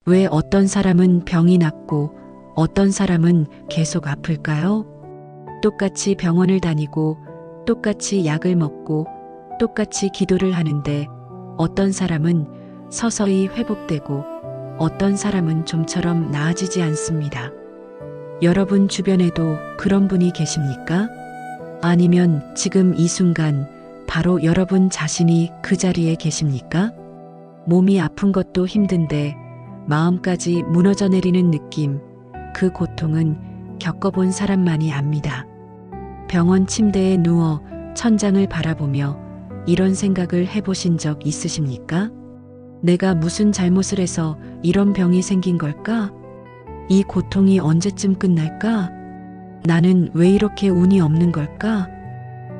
왜 어떤 사람은 병이 낫고 어떤 사람은 계속 아플까요? 똑같이 병원을 다니고 똑같이 약을 먹고 똑같이 기도를 하는데 어떤 사람은 서서히 회복되고 어떤 사람은 좀처럼 나아지지 않습니다. 여러분 주변에도 그런 분이 계십니까? 아니면 지금 이 순간 바로 여러분 자신이 그 자리에 계십니까? 몸이 아픈 것도 힘든데 마음까지 무너져 내리는 느낌, 그 고통은 겪어본 사람만이 압니다. 병원 침대에 누워 천장을 바라보며 이런 생각을 해보신 적 있으십니까? 내가 무슨 잘못을 해서 이런 병이 생긴 걸까? 이 고통이 언제쯤 끝날까? 나는 왜 이렇게 운이 없는 걸까?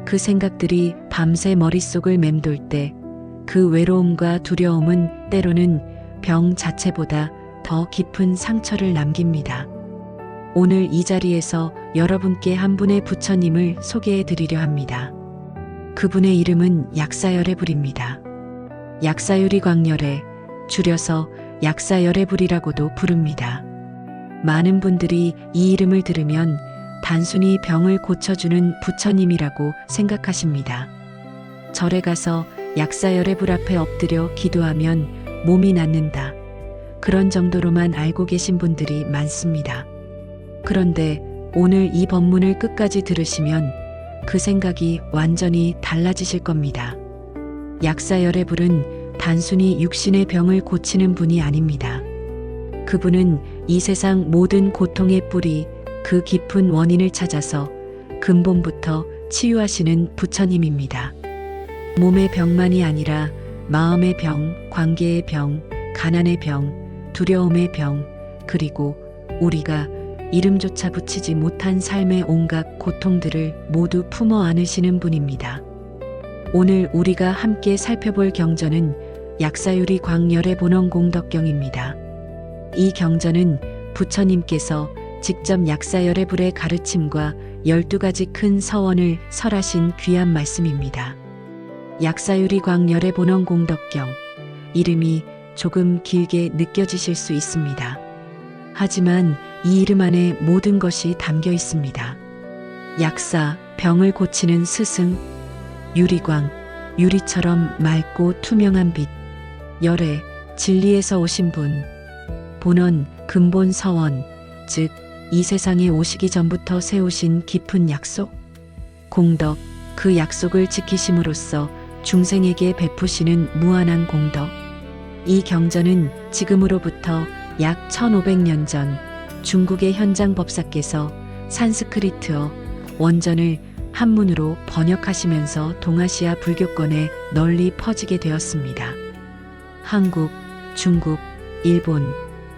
그 생각들이 밤새 머릿속을 맴돌 때 그 외로움과 두려움은 때로는 병 자체보다 더 깊은 상처를 남깁니다. 오늘 이 자리에서 여러분께 한 분의 부처님을 소개해 드리려 합니다. 그분의 이름은 약사열애불입니다. 약사유리 광열애, 줄여서 약사열애불이라고도 부릅니다. 많은 분들이 이 이름을 들으면 단순히 병을 고쳐주는 부처님이라고 생각하십니다. 절에 가서 약사열애불 앞에 엎드려 기도하면 몸이 낫는다. 그런 정도로만 알고 계신 분들이 많습니다. 그런데 오늘 이 법문을 끝까지 들으시면 그 생각이 완전히 달라지실 겁니다. 약사열애불은 단순히 육신의 병을 고치는 분이 아닙니다. 그분은 이 세상 모든 고통의 뿌리, 그 깊은 원인을 찾아서 근본부터 치유하시는 부처님입니다. 몸의 병만이 아니라 마음의 병, 관계의 병, 가난의 병, 두려움의 병, 그리고 우리가 이름조차 붙이지 못한 삶의 온갖 고통들을 모두 품어 안으시는 분입니다. 오늘 우리가 함께 살펴볼 경전은 약사유리 광열애 본원공덕경입니다. 이 경전은 부처님께서 직접 약사열애불의 가르침과 12가지 큰 서원을 설하신 귀한 말씀입니다. 약사유리 광열애 본원공덕경, 이름이 조금 길게 느껴지실 수 있습니다. 하지만 이 이름 안에 모든 것이 담겨 있습니다. 약사, 병을 고치는 스승, 유리광, 유리처럼 맑고 투명한 빛, 열애, 진리에서 오신 분, 본원, 근본 서원, 즉 이 세상에 오시기 전부터 세우신 깊은 약속, 공덕, 그 약속을 지키심으로써 중생에게 베푸시는 무한한 공덕. 이 경전은 지금으로부터 약 1500년 전 중국의 현장 법사께서 산스크리트어 원전을 한문으로 번역하시면서 동아시아 불교권에 널리 퍼지게 되었습니다. 한국, 중국, 일본,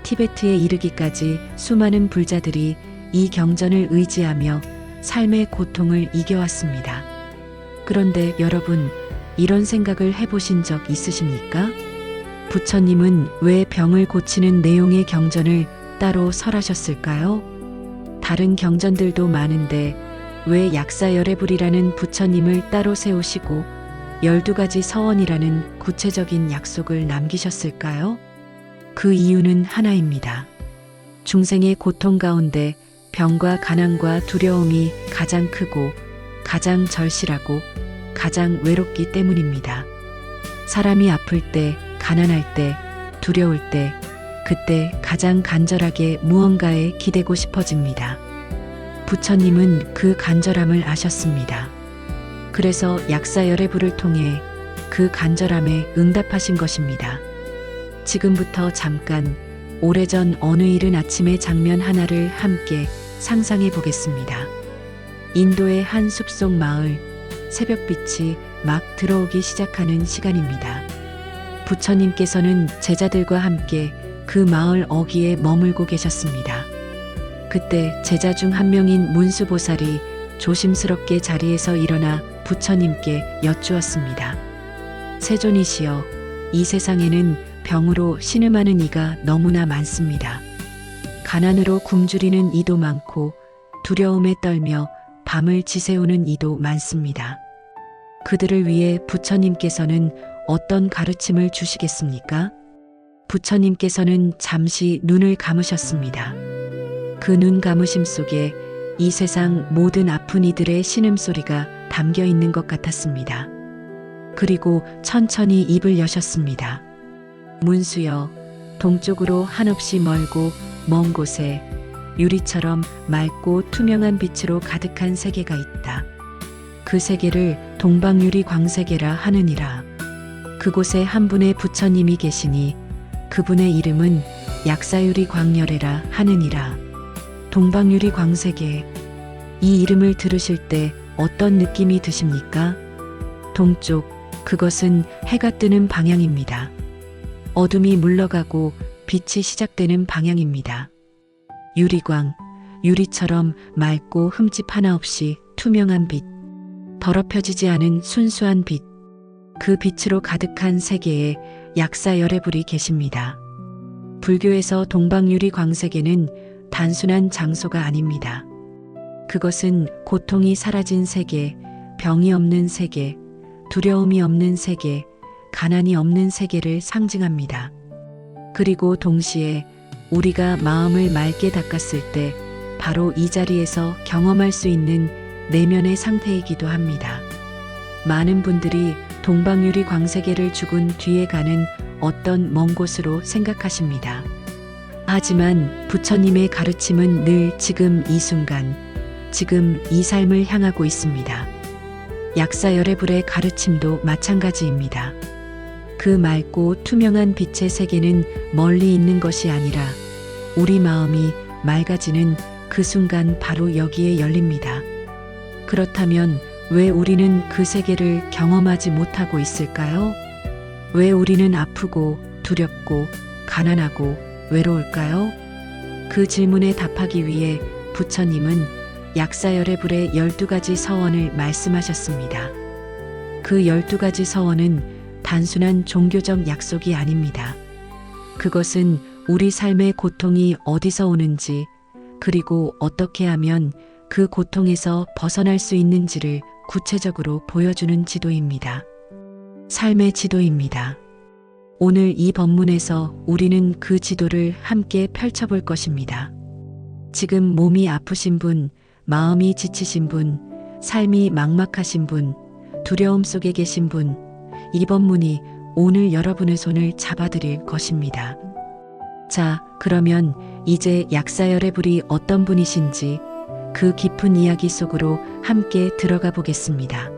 티베트에 이르기까지 수많은 불자들이 이 경전을 의지하며 삶의 고통을 이겨왔습니다. 그런데 여러분, 이런 생각을 해보신 적 있으십니까? 부처님은 왜 병을 고치는 내용의 경전을 따로 설하셨을까요? 다른 경전들도 많은데 왜 약사열애불이라는 부처님을 따로 세우시고 12가지 서원이라는 구체적인 약속을 남기셨을까요? 그 이유는 하나입니다. 중생의 고통 가운데 병과 가난과 두려움이 가장 크고 가장 절실하고 가장 외롭기 때문입니다. 사람이 아플 때, 가난할 때, 두려울 때, 그때 가장 간절하게 무언가에 기대고 싶어집니다. 부처님은 그 간절함을 아셨습니다. 그래서 약사열애불을 통해 그 간절함에 응답하신 것입니다. 지금부터 잠깐 오래전 어느 이른 아침의 장면 하나를 함께 상상해 보겠습니다. 인도의 한 숲속 마을, 새벽빛이 막 들어오기 시작하는 시간입니다. 부처님께서는 제자들과 함께 그 마을 어귀에 머물고 계셨습니다. 그때 제자 중 한 명인 문수보살이 조심스럽게 자리에서 일어나 부처님께 여쭈었습니다. 세존이시여, 이 세상에는 병으로 신음하는 이가 너무나 많습니다. 가난으로 굶주리는 이도 많고 두려움에 떨며 밤을 지새우는 이도 많습니다. 그들을 위해 부처님께서는 어떤 가르침을 주시겠습니까? 부처님께서는 잠시 눈을 감으셨습니다. 그 눈 감으심 속에 이 세상 모든 아픈 이들의 신음소리가 담겨 있는 것 같았습니다. 그리고 천천히 입을 여셨습니다. 문수여, 동쪽으로 한없이 멀고 먼 곳에 유리처럼 맑고 투명한 빛으로 가득한 세계가 있다. 그 세계를 동방유리 광세계라 하느니라. 그곳에 한 분의 부처님이 계시니 그분의 이름은 약사유리 광열애라 하느니라. 동방유리 광세계, 이 이름을 들으실 때 어떤 느낌이 드십니까? 동쪽, 그것은 해가 뜨는 방향입니다. 어둠이 물러가고 빛이 시작되는 방향입니다. 유리광, 유리처럼 맑고 흠집 하나 없이 투명한 빛, 더럽혀지지 않은 순수한 빛, 그 빛으로 가득한 세계에 약사열애불이 계십니다. 불교에서 동방유리 광세계는 단순한 장소가 아닙니다. 그것은 고통이 사라진 세계, 병이 없는 세계, 두려움이 없는 세계, 가난이 없는 세계를 상징합니다. 그리고 동시에 우리가 마음을 맑게 닦았을 때 바로 이 자리에서 경험할 수 있는 내면의 상태이기도 합니다. 많은 분들이 동방유리 광세계를 죽은 뒤에 가는 어떤 먼 곳으로 생각하십니다. 하지만 부처님의 가르침은 늘 지금 이 순간, 지금 이 삶을 향하고 있습니다. 약사열애불의 가르침도 마찬가지입니다. 그 맑고 투명한 빛의 세계는 멀리 있는 것이 아니라 우리 마음이 맑아지는 그 순간 바로 여기에 열립니다. 그렇다면 왜 우리는 그 세계를 경험하지 못하고 있을까요? 왜 우리는 아프고 두렵고 가난하고 외로울까요? 그 질문에 답하기 위해 부처님은 약사열애불의 12가지 서원을 말씀하셨습니다. 그 12가지 서원은 단순한 종교적 약속이 아닙니다. 그것은 우리 삶의 고통이 어디서 오는지, 그리고 어떻게 하면 그 고통에서 벗어날 수 있는지를 구체적으로 보여주는 지도입니다. 삶의 지도입니다. 오늘 이 법문에서 우리는 그 지도를 함께 펼쳐볼 것입니다. 지금 몸이 아프신 분, 마음이 지치신 분, 삶이 막막하신 분, 두려움 속에 계신 분, 이 법문이 오늘 여러분의 손을 잡아드릴 것입니다. 자, 그러면 이제 약사열애불이 어떤 분이신지 그 깊은 이야기 속으로 함께 들어가 보겠습니다.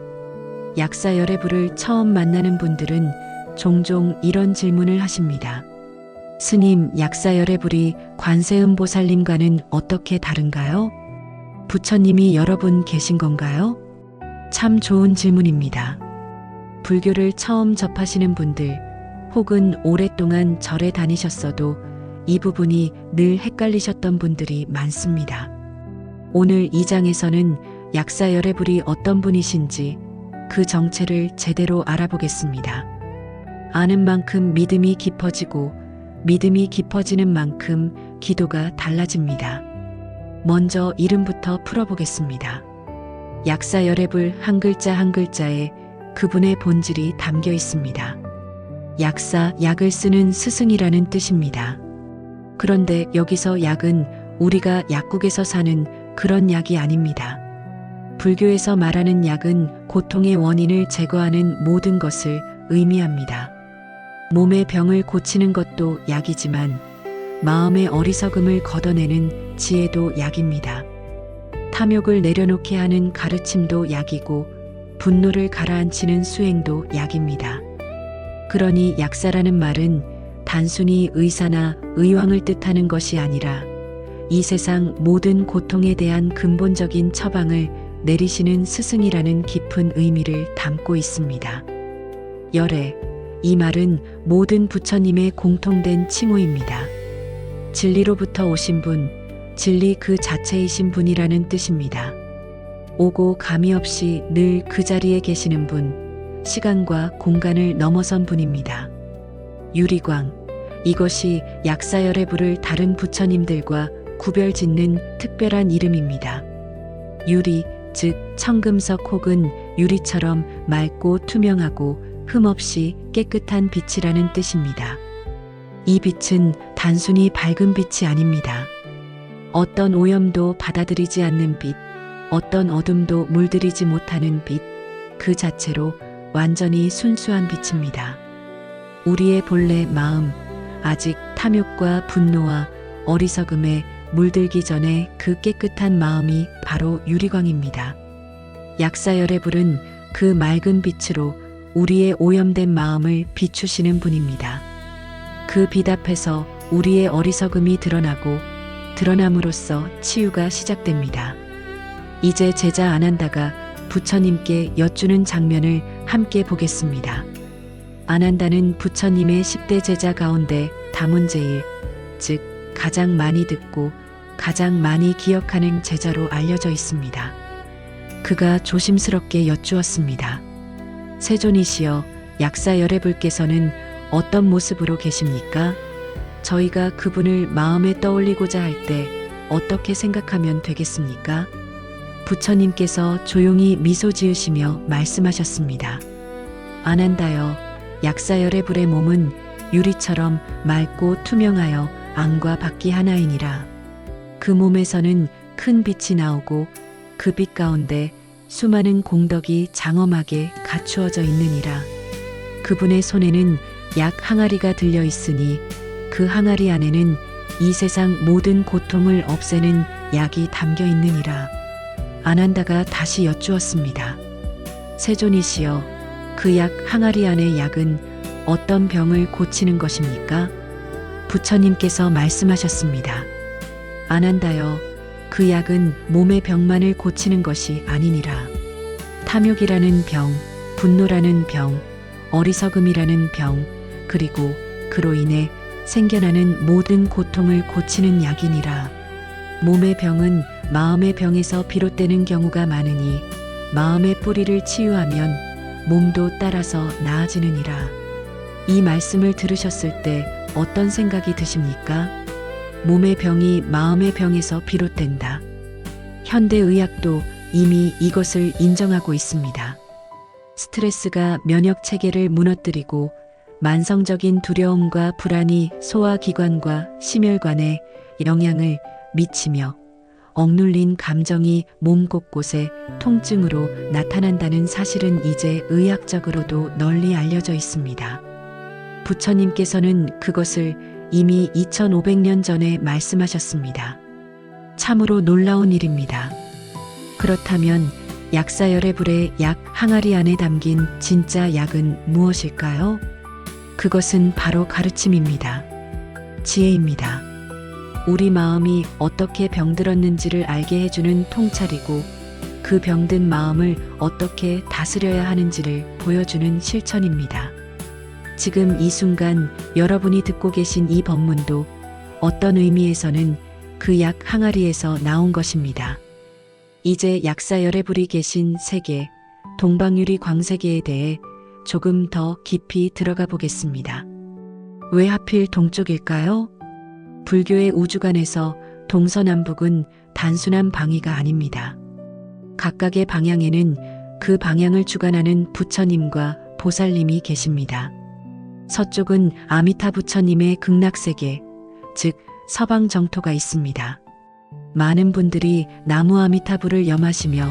약사열애불을 처음 만나는 분들은 종종 이런 질문을 하십니다. 스님, 약사열애불이 관세음보살님과는 어떻게 다른가요? 부처님이 여러분 계신 건가요? 참 좋은 질문입니다. 불교를 처음 접하시는 분들, 혹은 오랫동안 절에 다니셨어도 이 부분이 늘 헷갈리셨던 분들이 많습니다. 오늘 이 장에서는 약사열애불이 어떤 분이신지 그 정체를 제대로 알아보겠습니다. 아는 만큼 믿음이 깊어지고 믿음이 깊어지는 만큼 기도가 달라집니다. 먼저 이름부터 풀어보겠습니다. 약사열애불 한 글자 한 글자에 그분의 본질이 담겨 있습니다. 약사, 약을 쓰는 스승이라는 뜻입니다. 그런데 여기서 약은 우리가 약국에서 사는 그런 약이 아닙니다. 불교에서 말하는 약은 고통의 원인을 제거하는 모든 것을 의미합니다. 몸의 병을 고치는 것도 약이지만 마음의 어리석음을 걷어내는 지혜도 약입니다. 탐욕을 내려놓게 하는 가르침도 약이고 분노를 가라앉히는 수행도 약입니다. 그러니 약사라는 말은 단순히 의사나 의왕을 뜻하는 것이 아니라 이 세상 모든 고통에 대한 근본적인 처방을 내리시는 스승이라는 깊은 의미를 담고 있습니다. 열애, 이 말은 모든 부처님의 공통된 칭호입니다. 진리로부터 오신 분, 진리 그 자체이신 분이라는 뜻입니다. 오고 감이 없이 늘 그 자리에 계시는 분, 시간과 공간을 넘어선 분입니다. 유리광, 이것이 약사열애불을 다른 부처님들과 구별짓는 특별한 이름입니다. 유리, 즉 청금석 혹은 유리처럼 맑고 투명하고 흠없이 깨끗한 빛이라는 뜻입니다. 이 빛은 단순히 밝은 빛이 아닙니다. 어떤 오염도 받아들이지 않는 빛, 어떤 어둠도 물들이지 못하는 빛, 그 자체로 완전히 순수한 빛입니다. 우리의 본래 마음, 아직 탐욕과 분노와 어리석음에 물들기 전에 그 깨끗한 마음이 바로 유리광입니다. 약사열의 불은 그 맑은 빛으로 우리의 오염된 마음을 비추시는 분입니다. 그 빛 앞에서 우리의 어리석음이 드러나고 드러남으로써 치유가 시작됩니다. 이제 제자 아난다가 부처님께 여쭈는 장면을 함께 보겠습니다. 아난다는 부처님의 10대 제자 가운데 다문제일, 즉 가장 많이 듣고 가장 많이 기억하는 제자로 알려져 있습니다. 그가 조심스럽게 여쭈었습니다. 세존이시여, 약사열의 불께서는 어떤 모습으로 계십니까? 저희가 그분을 마음에 떠올리고자 할 때 어떻게 생각하면 되겠습니까? 부처님께서 조용히 미소 지으시며 말씀하셨습니다. 아난다여, 약사열의 불의 몸은 유리처럼 맑고 투명하여 안과 밖이 하나이니라. 그 몸에서는 큰 빛이 나오고 그 빛 가운데 수많은 공덕이 장엄하게 갖추어져 있느니라. 그분의 손에는 약 항아리가 들려 있으니 그 항아리 안에는 이 세상 모든 고통을 없애는 약이 담겨 있느니라. 아난다가 다시 여쭈었습니다. 세존이시여, 그 약 항아리 안의 약은 어떤 병을 고치는 것입니까? 부처님께서 말씀하셨습니다. 아난다여, 그 약은 몸의 병만을 고치는 것이 아니니라. 탐욕이라는 병, 분노라는 병, 어리석음이라는 병, 그리고 그로 인해 생겨나는 모든 고통을 고치는 약이니라. 몸의 병은 마음의 병에서 비롯되는 경우가 많으니 마음의 뿌리를 치유하면 몸도 따라서 나아지느니라. 이 말씀을 들으셨을 때 어떤 생각이 드십니까? 몸의 병이 마음의 병에서 비롯된다. 현대의학도 이미 이것을 인정하고 있습니다. 스트레스가 면역 체계를 무너뜨리고 만성적인 두려움과 불안이 소화기관과 심혈관에 영향을 미치며 억눌린 감정이 몸 곳곳에 통증으로 나타난다는 사실은 이제 의학적으로도 널리 알려져 있습니다. 부처님께서는 그것을 이미 2500년 전에 말씀하셨습니다. 참으로 놀라운 일입니다. 그렇다면 약사열의 불의 약 항아리 안에 담긴 진짜 약은 무엇일까요? 그것은 바로 가르침입니다. 지혜입니다. 우리 마음이 어떻게 병들었는지를 알게 해주는 통찰이고 그 병든 마음을 어떻게 다스려야 하는지를 보여주는 실천입니다. 지금 이 순간 여러분이 듣고 계신 이 법문도 어떤 의미에서는 그 약 항아리에서 나온 것입니다. 이제 약사열의 불이 계신 세계, 동방유리 광세계에 대해 조금 더 깊이 들어가 보겠습니다. 왜 하필 동쪽일까요? 불교의 우주관에서 동서남북은 단순한 방위가 아닙니다. 각각의 방향에는 그 방향을 주관하는 부처님과 보살님이 계십니다. 서쪽은 아미타 부처님의 극락세계, 즉 서방 정토가 있습니다. 많은 분들이 나무 아미타불을 염하시며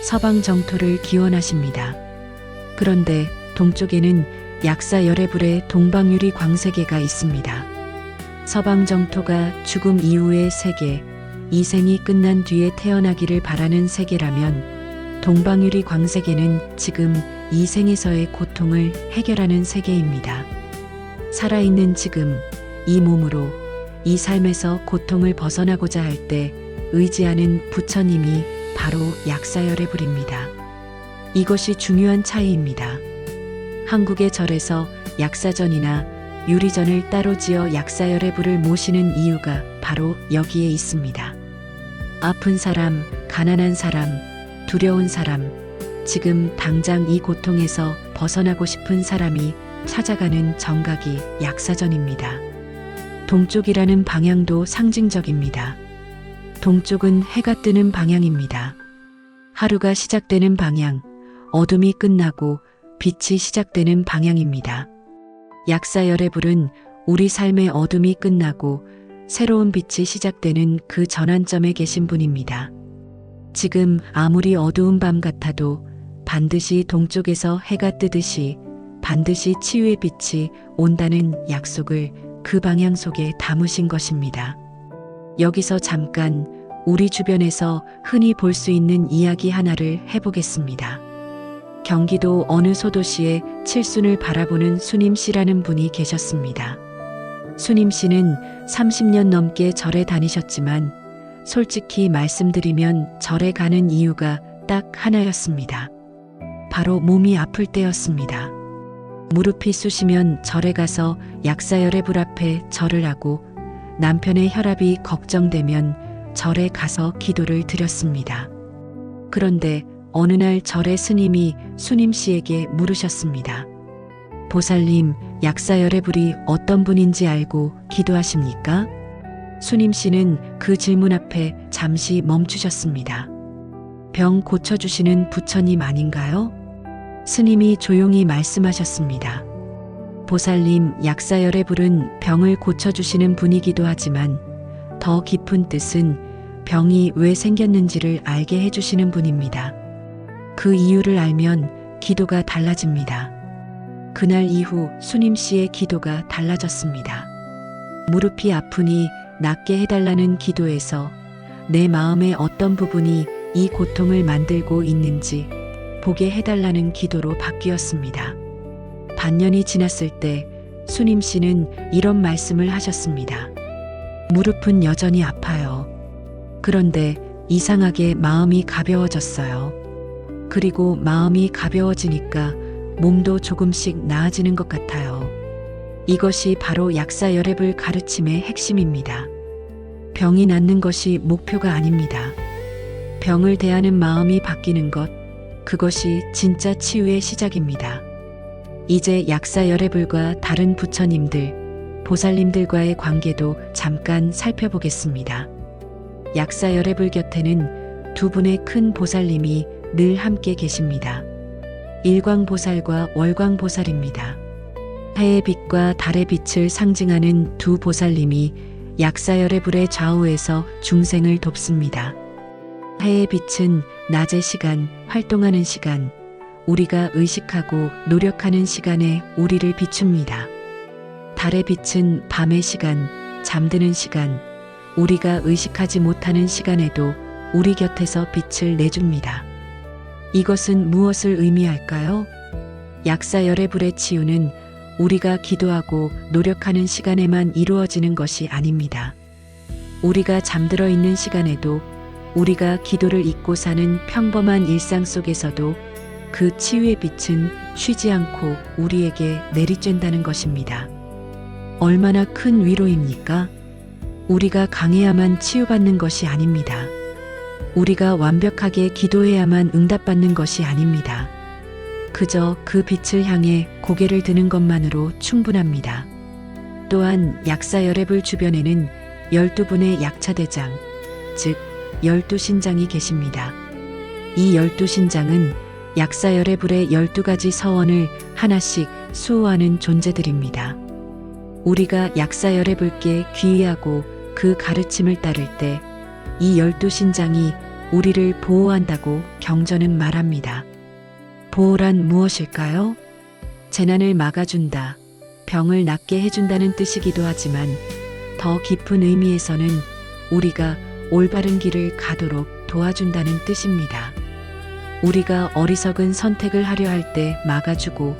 서방 정토를 기원하십니다. 그런데 동쪽에는 약사열의 불의 동방유리 광세계가 있습니다. 서방 정토가 죽음 이후의 세계, 이 생이 끝난 뒤에 태어나기를 바라는 세계라면 동방유리 광세계는 지금 이 생에서의 고통을 해결하는 세계입니다. 살아있는 지금 이 몸으로 이 삶에서 고통을 벗어나고자 할 때 의지하는 부처님이 바로 약사열의 불입니다. 이것이 중요한 차이입니다. 한국의 절에서 약사전이나 유리전을 따로 지어 약사열의 불을 모시는 이유가 바로 여기에 있습니다. 아픈 사람, 가난한 사람, 두려운 사람, 지금 당장 이 고통에서 벗어나고 싶은 사람이 찾아가는 정각이 약사전입니다. 동쪽이라는 방향도 상징적입니다. 동쪽은 해가 뜨는 방향입니다. 하루가 시작되는 방향, 어둠이 끝나고 빛이 시작되는 방향입니다. 약사열의 불은 우리 삶의 어둠이 끝나고 새로운 빛이 시작되는 그 전환점에 계신 분입니다. 지금 아무리 어두운 밤 같아도 반드시 동쪽에서 해가 뜨듯이 반드시 치유의 빛이 온다는 약속을 그 방향 속에 담으신 것입니다. 여기서 잠깐 우리 주변에서 흔히 볼 수 있는 이야기 하나를 해보겠습니다. 경기도 어느 소도시에 칠순을 바라보는 수님 씨라는 분이 계셨습니다. 수님 씨는 30년 넘게 절에 다니셨지만 솔직히 말씀드리면 절에 가는 이유가 딱 하나였습니다. 바로 몸이 아플 때였습니다. 무릎이 쑤시면 절에 가서 약사열애불 앞에 절을 하고 남편의 혈압이 걱정되면 절에 가서 기도를 드렸습니다. 그런데 어느 날 절의 스님이 수님 씨에게 물으셨습니다. 보살님, 약사열애불이 어떤 분인지 알고 기도하십니까? 수님 씨는 그 질문 앞에 잠시 멈추셨습니다. 병 고쳐주시는 부처님 아닌가요? 스님이 조용히 말씀하셨습니다. 보살님, 약사열애불은 병을 고쳐주시는 분이기도 하지만 더 깊은 뜻은 병이 왜 생겼는지를 알게 해주시는 분입니다. 그 이유를 알면 기도가 달라집니다. 그날 이후 수님 씨의 기도가 달라졌습니다. 무릎이 아프니 낫게 해달라는 기도에서 내 마음의 어떤 부분이 이 고통을 만들고 있는지 보게 해달라는 기도로 바뀌었습니다. 반년이 지났을 때 수님 씨는 이런 말씀을 하셨습니다. 무릎은 여전히 아파요. 그런데 이상하게 마음이 가벼워졌어요. 그리고 마음이 가벼워지니까 몸도 조금씩 나아지는 것 같아요. 이것이 바로 약사열애불 가르침의 핵심입니다. 병이 낫는 것이 목표가 아닙니다. 병을 대하는 마음이 바뀌는 것, 그것이 진짜 치유의 시작입니다. 이제 약사열애불과 다른 부처님들, 보살님들과의 관계도 잠깐 살펴보겠습니다. 약사열애불 곁에는 두 분의 큰 보살님이 늘 함께 계십니다. 일광보살과 월광보살입니다. 해의 빛과 달의 빛을 상징하는 두 보살님이 약사열애불의 좌우에서 중생을 돕습니다. 해의 빛은 낮의 시간, 활동하는 시간, 우리가 의식하고 노력하는 시간에 우리를 비춥니다. 달의 빛은 밤의 시간, 잠드는 시간, 우리가 의식하지 못하는 시간에도 우리 곁에서 빛을 내줍니다. 이것은 무엇을 의미할까요? 약사열애불의 치유는 우리가 기도하고 노력하는 시간에만 이루어지는 것이 아닙니다. 우리가 잠들어 있는 시간에도 우리가 기도를 잊고 사는 평범한 일상 속에서도 그 치유의 빛은 쉬지 않고 우리에게 내리쬐다는 것입니다. 얼마나 큰 위로입니까? 우리가 강해야만 치유받는 것이 아닙니다. 우리가 완벽하게 기도해야만 응답받는 것이 아닙니다. 그저 그 빛을 향해 고개를 드는 것만으로 충분합니다. 또한 약사열애불 주변에는 12분의 약차대장, 즉 12신장이 계십니다. 이 12신장은 약사열애불의 12가지 서원을 하나씩 수호하는 존재들입니다. 우리가 약사열애불께 귀의하고 그 가르침을 따를 때 이 12신장이 우리를 보호한다고 경전은 말합니다. 보호란 무엇일까요? 재난을 막아준다, 병을 낫게 해준다는 뜻이기도 하지만 더 깊은 의미에서는 우리가 올바른 길을 가도록 도와준다는 뜻입니다. 우리가 어리석은 선택을 하려 할 때 막아주고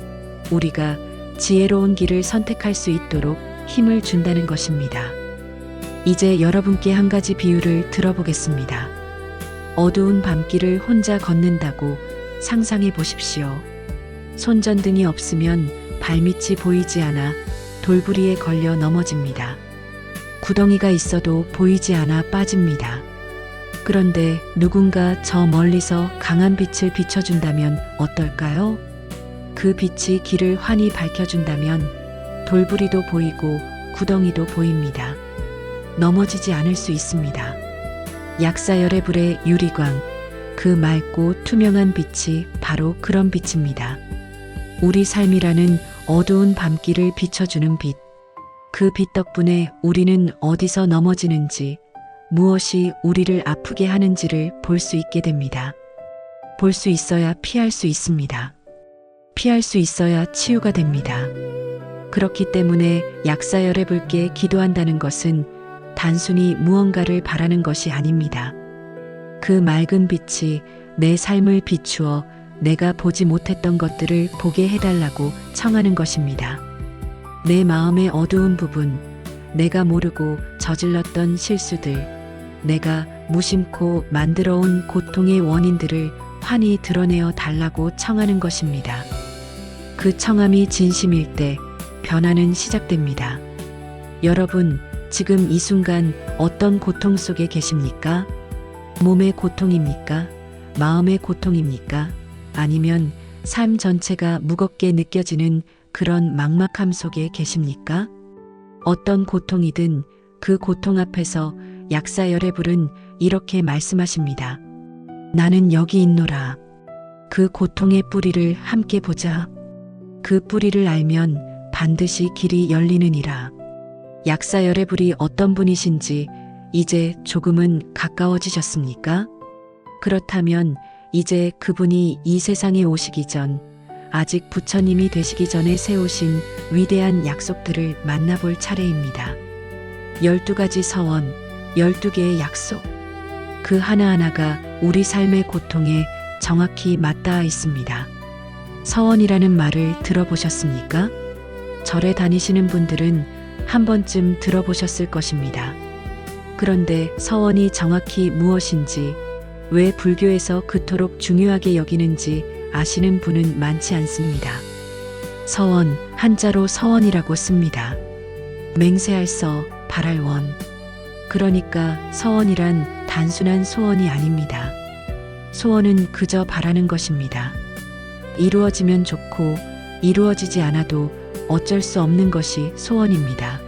우리가 지혜로운 길을 선택할 수 있도록 힘을 준다는 것입니다. 이제 여러분께 한 가지 비유를 들어보겠습니다. 어두운 밤길을 혼자 걷는다고 상상해 보십시오. 손전등이 없으면 발밑이 보이지 않아 돌부리에 걸려 넘어집니다. 구덩이가 있어도 보이지 않아 빠집니다. 그런데 누군가 저 멀리서 강한 빛을 비춰준다면 어떨까요? 그 빛이 길을 환히 밝혀준다면 돌부리도 보이고 구덩이도 보입니다. 넘어지지 않을 수 있습니다. 약사열애불의 유리광, 그 맑고 투명한 빛이 바로 그런 빛입니다. 우리 삶이라는 어두운 밤길을 비춰주는 빛, 그 빛 덕분에 우리는 어디서 넘어지는지, 무엇이 우리를 아프게 하는지를 볼 수 있게 됩니다. 볼 수 있어야 피할 수 있습니다. 피할 수 있어야 치유가 됩니다. 그렇기 때문에 약사열애 붉게 기도한다는 것은 단순히 무언가를 바라는 것이 아닙니다. 그 맑은 빛이 내 삶을 비추어 내가 보지 못했던 것들을 보게 해달라고 청하는 것입니다. 내 마음의 어두운 부분, 내가 모르고 저질렀던 실수들, 내가 무심코 만들어온 고통의 원인들을 환히 드러내어 달라고 청하는 것입니다. 그 청함이 진심일 때 변화는 시작됩니다. 여러분, 지금 이 순간 어떤 고통 속에 계십니까? 몸의 고통입니까? 마음의 고통입니까? 아니면 삶 전체가 무겁게 느껴지는 그런 막막함 속에 계십니까? 어떤 고통이든 그 고통 앞에서 약사열애불은 이렇게 말씀하십니다. 나는 여기 있노라. 그 고통의 뿌리를 함께 보자. 그 뿌리를 알면 반드시 길이 열리느니라. 약사열애불이 어떤 분이신지 이제 조금은 가까워지셨습니까? 그렇다면 이제 그분이 이 세상에 오시기 전, 아직 부처님이 되시기 전에 세우신 위대한 약속들을 만나볼 차례입니다. 12가지 서원, 12개의 약속. 그 하나하나가 우리 삶의 고통에 정확히 맞닿아 있습니다. 서원이라는 말을 들어보셨습니까? 절에 다니시는 분들은 한 번쯤 들어보셨을 것입니다. 그런데 서원이 정확히 무엇인지, 왜 불교에서 그토록 중요하게 여기는지 아시는 분은 많지 않습니다. 서원, 한자로 서원이라고 씁니다. 맹세할 서, 바랄 원. 그러니까 서원이란 단순한 소원이 아닙니다. 소원은 그저 바라는 것입니다. 이루어지면 좋고 이루어지지 않아도 어쩔 수 없는 것이 소원입니다.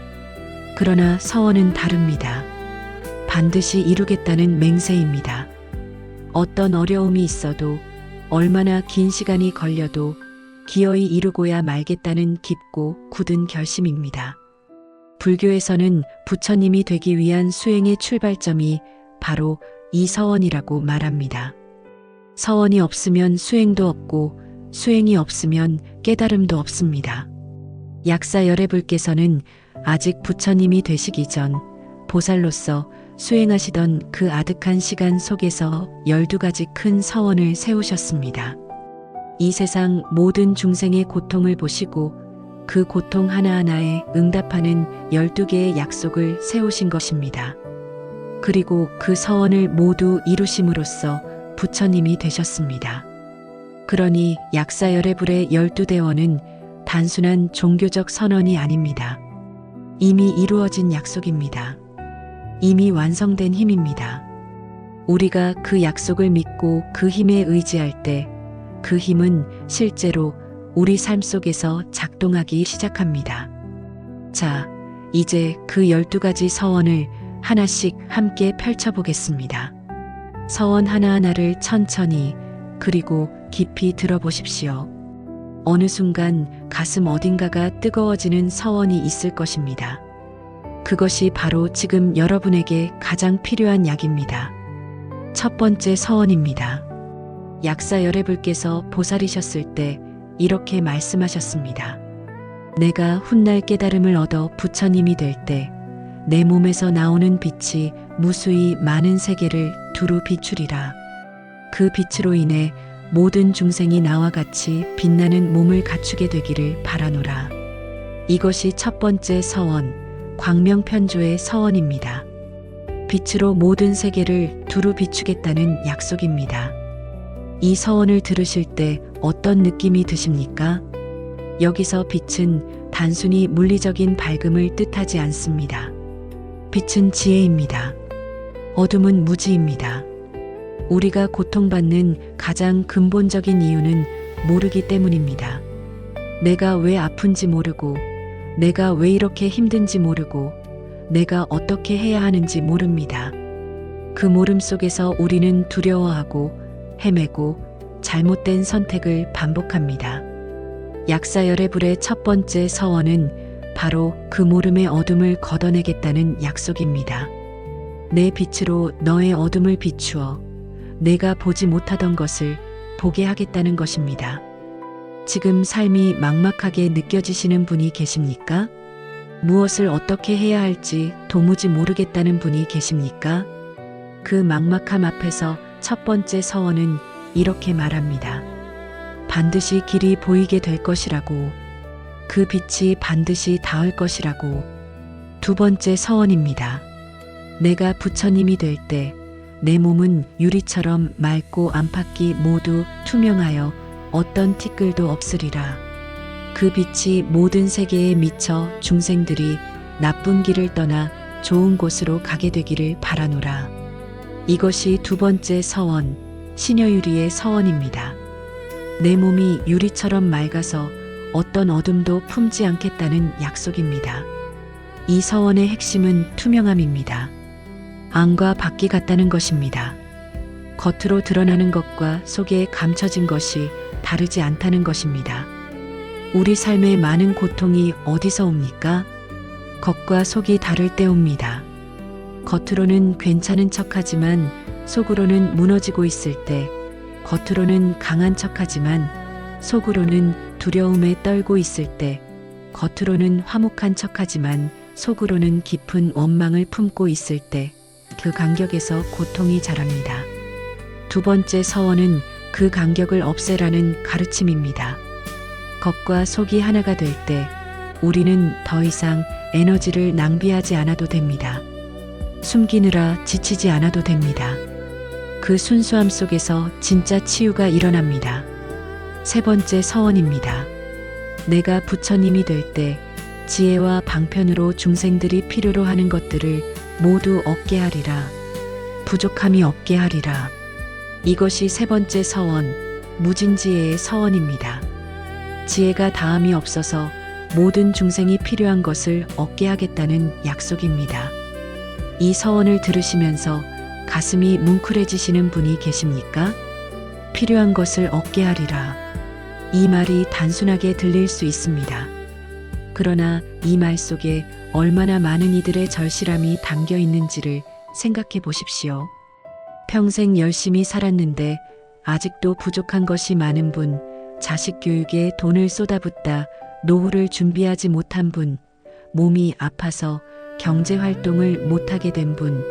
그러나 서원은 다릅니다. 반드시 이루겠다는 맹세입니다. 어떤 어려움이 있어도 얼마나 긴 시간이 걸려도 기어이 이루고야 말겠다는 깊고 굳은 결심입니다. 불교에서는 부처님이 되기 위한 수행의 출발점이 바로 이 서원이라고 말합니다. 서원이 없으면 수행도 없고 수행이 없으면 깨달음도 없습니다. 약사열애불께서는 아직 부처님이 되시기 전 보살로서 수행하시던 그 아득한 시간 속에서 12가지 큰 서원을 세우셨습니다. 이 세상 모든 중생의 고통을 보시고 그 고통 하나하나에 응답하는 12개의 약속을 세우신 것입니다. 그리고 그 서원을 모두 이루심으로써 부처님이 되셨습니다. 그러니 약사열애불의 12대원은 단순한 종교적 선언이 아닙니다. 이미 이루어진 약속입니다. 이미 완성된 힘입니다. 우리가 그 약속을 믿고 그 힘에 의지할 때 그 힘은 실제로 우리 삶 속에서 작동하기 시작합니다. 자, 이제 그 12가지 서원을 하나씩 함께 펼쳐보겠습니다. 서원 하나하나를 천천히 그리고 깊이 들어보십시오. 어느 순간 가슴 어딘가가 뜨거워지는 서원이 있을 것입니다. 그것이 바로 지금 여러분에게 가장 필요한 약입니다. 첫 번째 서원입니다. 약사열애불께서 보살이셨을 때 이렇게 말씀하셨습니다. 내가 훗날 깨달음을 얻어 부처님이 될 때 내 몸에서 나오는 빛이 무수히 많은 세계를 두루 비추리라. 그 빛으로 인해 모든 중생이 나와 같이 빛나는 몸을 갖추게 되기를 바라노라. 이것이 첫 번째 서원, 광명편조의 서원입니다. 빛으로 모든 세계를 두루 비추겠다는 약속입니다. 이 서원을 들으실 때 어떤 느낌이 드십니까? 여기서 빛은 단순히 물리적인 밝음을 뜻하지 않습니다. 빛은 지혜입니다. 어둠은 무지입니다. 우리가 고통받는 가장 근본적인 이유는 모르기 때문입니다. 내가 왜 아픈지 모르고, 내가 왜 이렇게 힘든지 모르고, 내가 어떻게 해야 하는지 모릅니다. 그 모름 속에서 우리는 두려워하고 헤매고 잘못된 선택을 반복합니다. 약사열애불의 첫 번째 서원은 바로 그 모름의 어둠을 걷어내겠다는 약속입니다. 내 빛으로 너의 어둠을 비추어 내가 보지 못하던 것을 보게 하겠다는 것입니다. 지금 삶이 막막하게 느껴지시는 분이 계십니까? 무엇을 어떻게 해야 할지 도무지 모르겠다는 분이 계십니까? 그 막막함 앞에서 첫 번째 서원은 이렇게 말합니다. 반드시 길이 보이게 될 것이라고, 그 빛이 반드시 닿을 것이라고. 두 번째 서원입니다. 내가 부처님이 될 때 내 몸은 유리처럼 맑고 안팎이 모두 투명하여 어떤 티끌도 없으리라. 그 빛이 모든 세계에 미쳐 중생들이 나쁜 길을 떠나 좋은 곳으로 가게 되기를 바라노라. 이것이 두 번째 서원, 신여유리의 서원입니다. 내 몸이 유리처럼 맑아서 어떤 어둠도 품지 않겠다는 약속입니다. 이 서원의 핵심은 투명함입니다. 안과 밖이 같다는 것입니다. 겉으로 드러나는 것과 속에 감춰진 것이 다르지 않다는 것입니다. 우리 삶의 많은 고통이 어디서 옵니까? 겉과 속이 다를 때 옵니다. 겉으로는 괜찮은 척하지만 속으로는 무너지고 있을 때, 겉으로는 강한 척하지만 속으로는 두려움에 떨고 있을 때, 겉으로는 화목한 척하지만 속으로는 깊은 원망을 품고 있을 때, 그 간격에서 고통이 자랍니다. 두 번째 서원은 그 간격을 없애라는 가르침입니다. 겉과 속이 하나가 될 때 우리는 더 이상 에너지를 낭비하지 않아도 됩니다. 숨기느라 지치지 않아도 됩니다. 그 순수함 속에서 진짜 치유가 일어납니다. 세 번째 서원입니다. 내가 부처님이 될 때 지혜와 방편으로 중생들이 필요로 하는 것들을 모두 얻게 하리라. 부족함이 없게 하리라. 이것이 세 번째 서원, 무진지혜의 서원입니다. 지혜가 다함이 없어서 모든 중생이 필요한 것을 얻게 하겠다는 약속입니다. 이 서원을 들으시면서 가슴이 뭉클해지시는 분이 계십니까? 필요한 것을 얻게 하리라. 이 말이 단순하게 들릴 수 있습니다. 그러나 이 말 속에 얼마나 많은 이들의 절실함이 담겨 있는지를 생각해 보십시오. 평생 열심히 살았는데 아직도 부족한 것이 많은 분, 자식 교육에 돈을 쏟아붓다 노후를 준비하지 못한 분, 몸이 아파서 경제 활동을 못하게 된 분,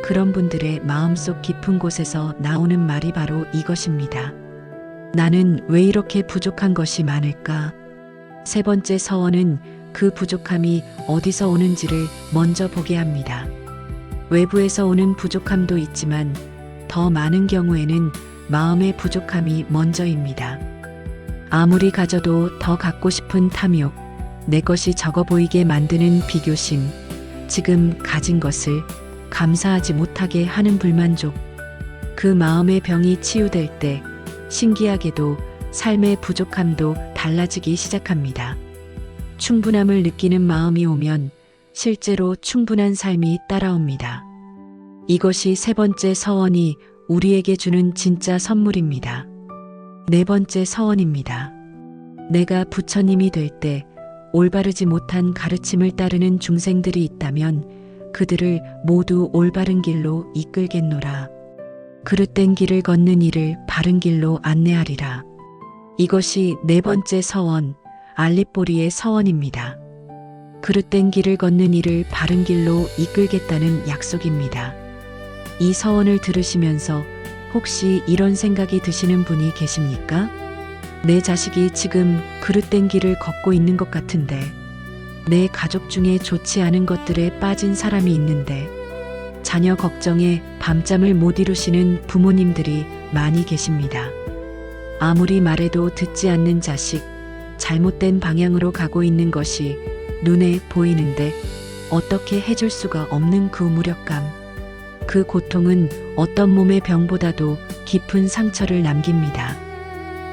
그런 분들의 마음속 깊은 곳에서 나오는 말이 바로 이것입니다. 나는 왜 이렇게 부족한 것이 많을까? 세 번째 서원은 그 부족함이 어디서 오는지를 먼저 보게 합니다. 외부에서 오는 부족함도 있지만 더 많은 경우에는 마음의 부족함이 먼저입니다. 아무리 가져도 더 갖고 싶은 탐욕, 내 것이 적어 보이게 만드는 비교심, 지금 가진 것을 감사하지 못하게 하는 불만족, 그 마음의 병이 치유될 때 신기하게도 삶의 부족함도 달라지기 시작합니다. 충분함을 느끼는 마음이 오면 실제로 충분한 삶이 따라옵니다. 이것이 세 번째 서원이 우리에게 주는 진짜 선물입니다. 네 번째 서원입니다. 내가 부처님이 될 때 올바르지 못한 가르침을 따르는 중생들이 있다면 그들을 모두 올바른 길로 이끌겠노라. 그릇된 길을 걷는 이를 바른 길로 안내하리라. 이것이 네 번째 서원, 알릿보리의 서원입니다. 그릇된 길을 걷는 이를 바른 길로 이끌겠다는 약속입니다. 이 서원을 들으시면서 혹시 이런 생각이 드시는 분이 계십니까? 내 자식이 지금 그릇된 길을 걷고 있는 것 같은데, 내 가족 중에 좋지 않은 것들에 빠진 사람이 있는데, 자녀 걱정에 밤잠을 못 이루시는 부모님들이 많이 계십니다. 아무리 말해도 듣지 않는 자식, 잘못된 방향으로 가고 있는 것이 눈에 보이는데 어떻게 해줄 수가 없는 그 무력감, 그 고통은 어떤 몸의 병보다도 깊은 상처를 남깁니다.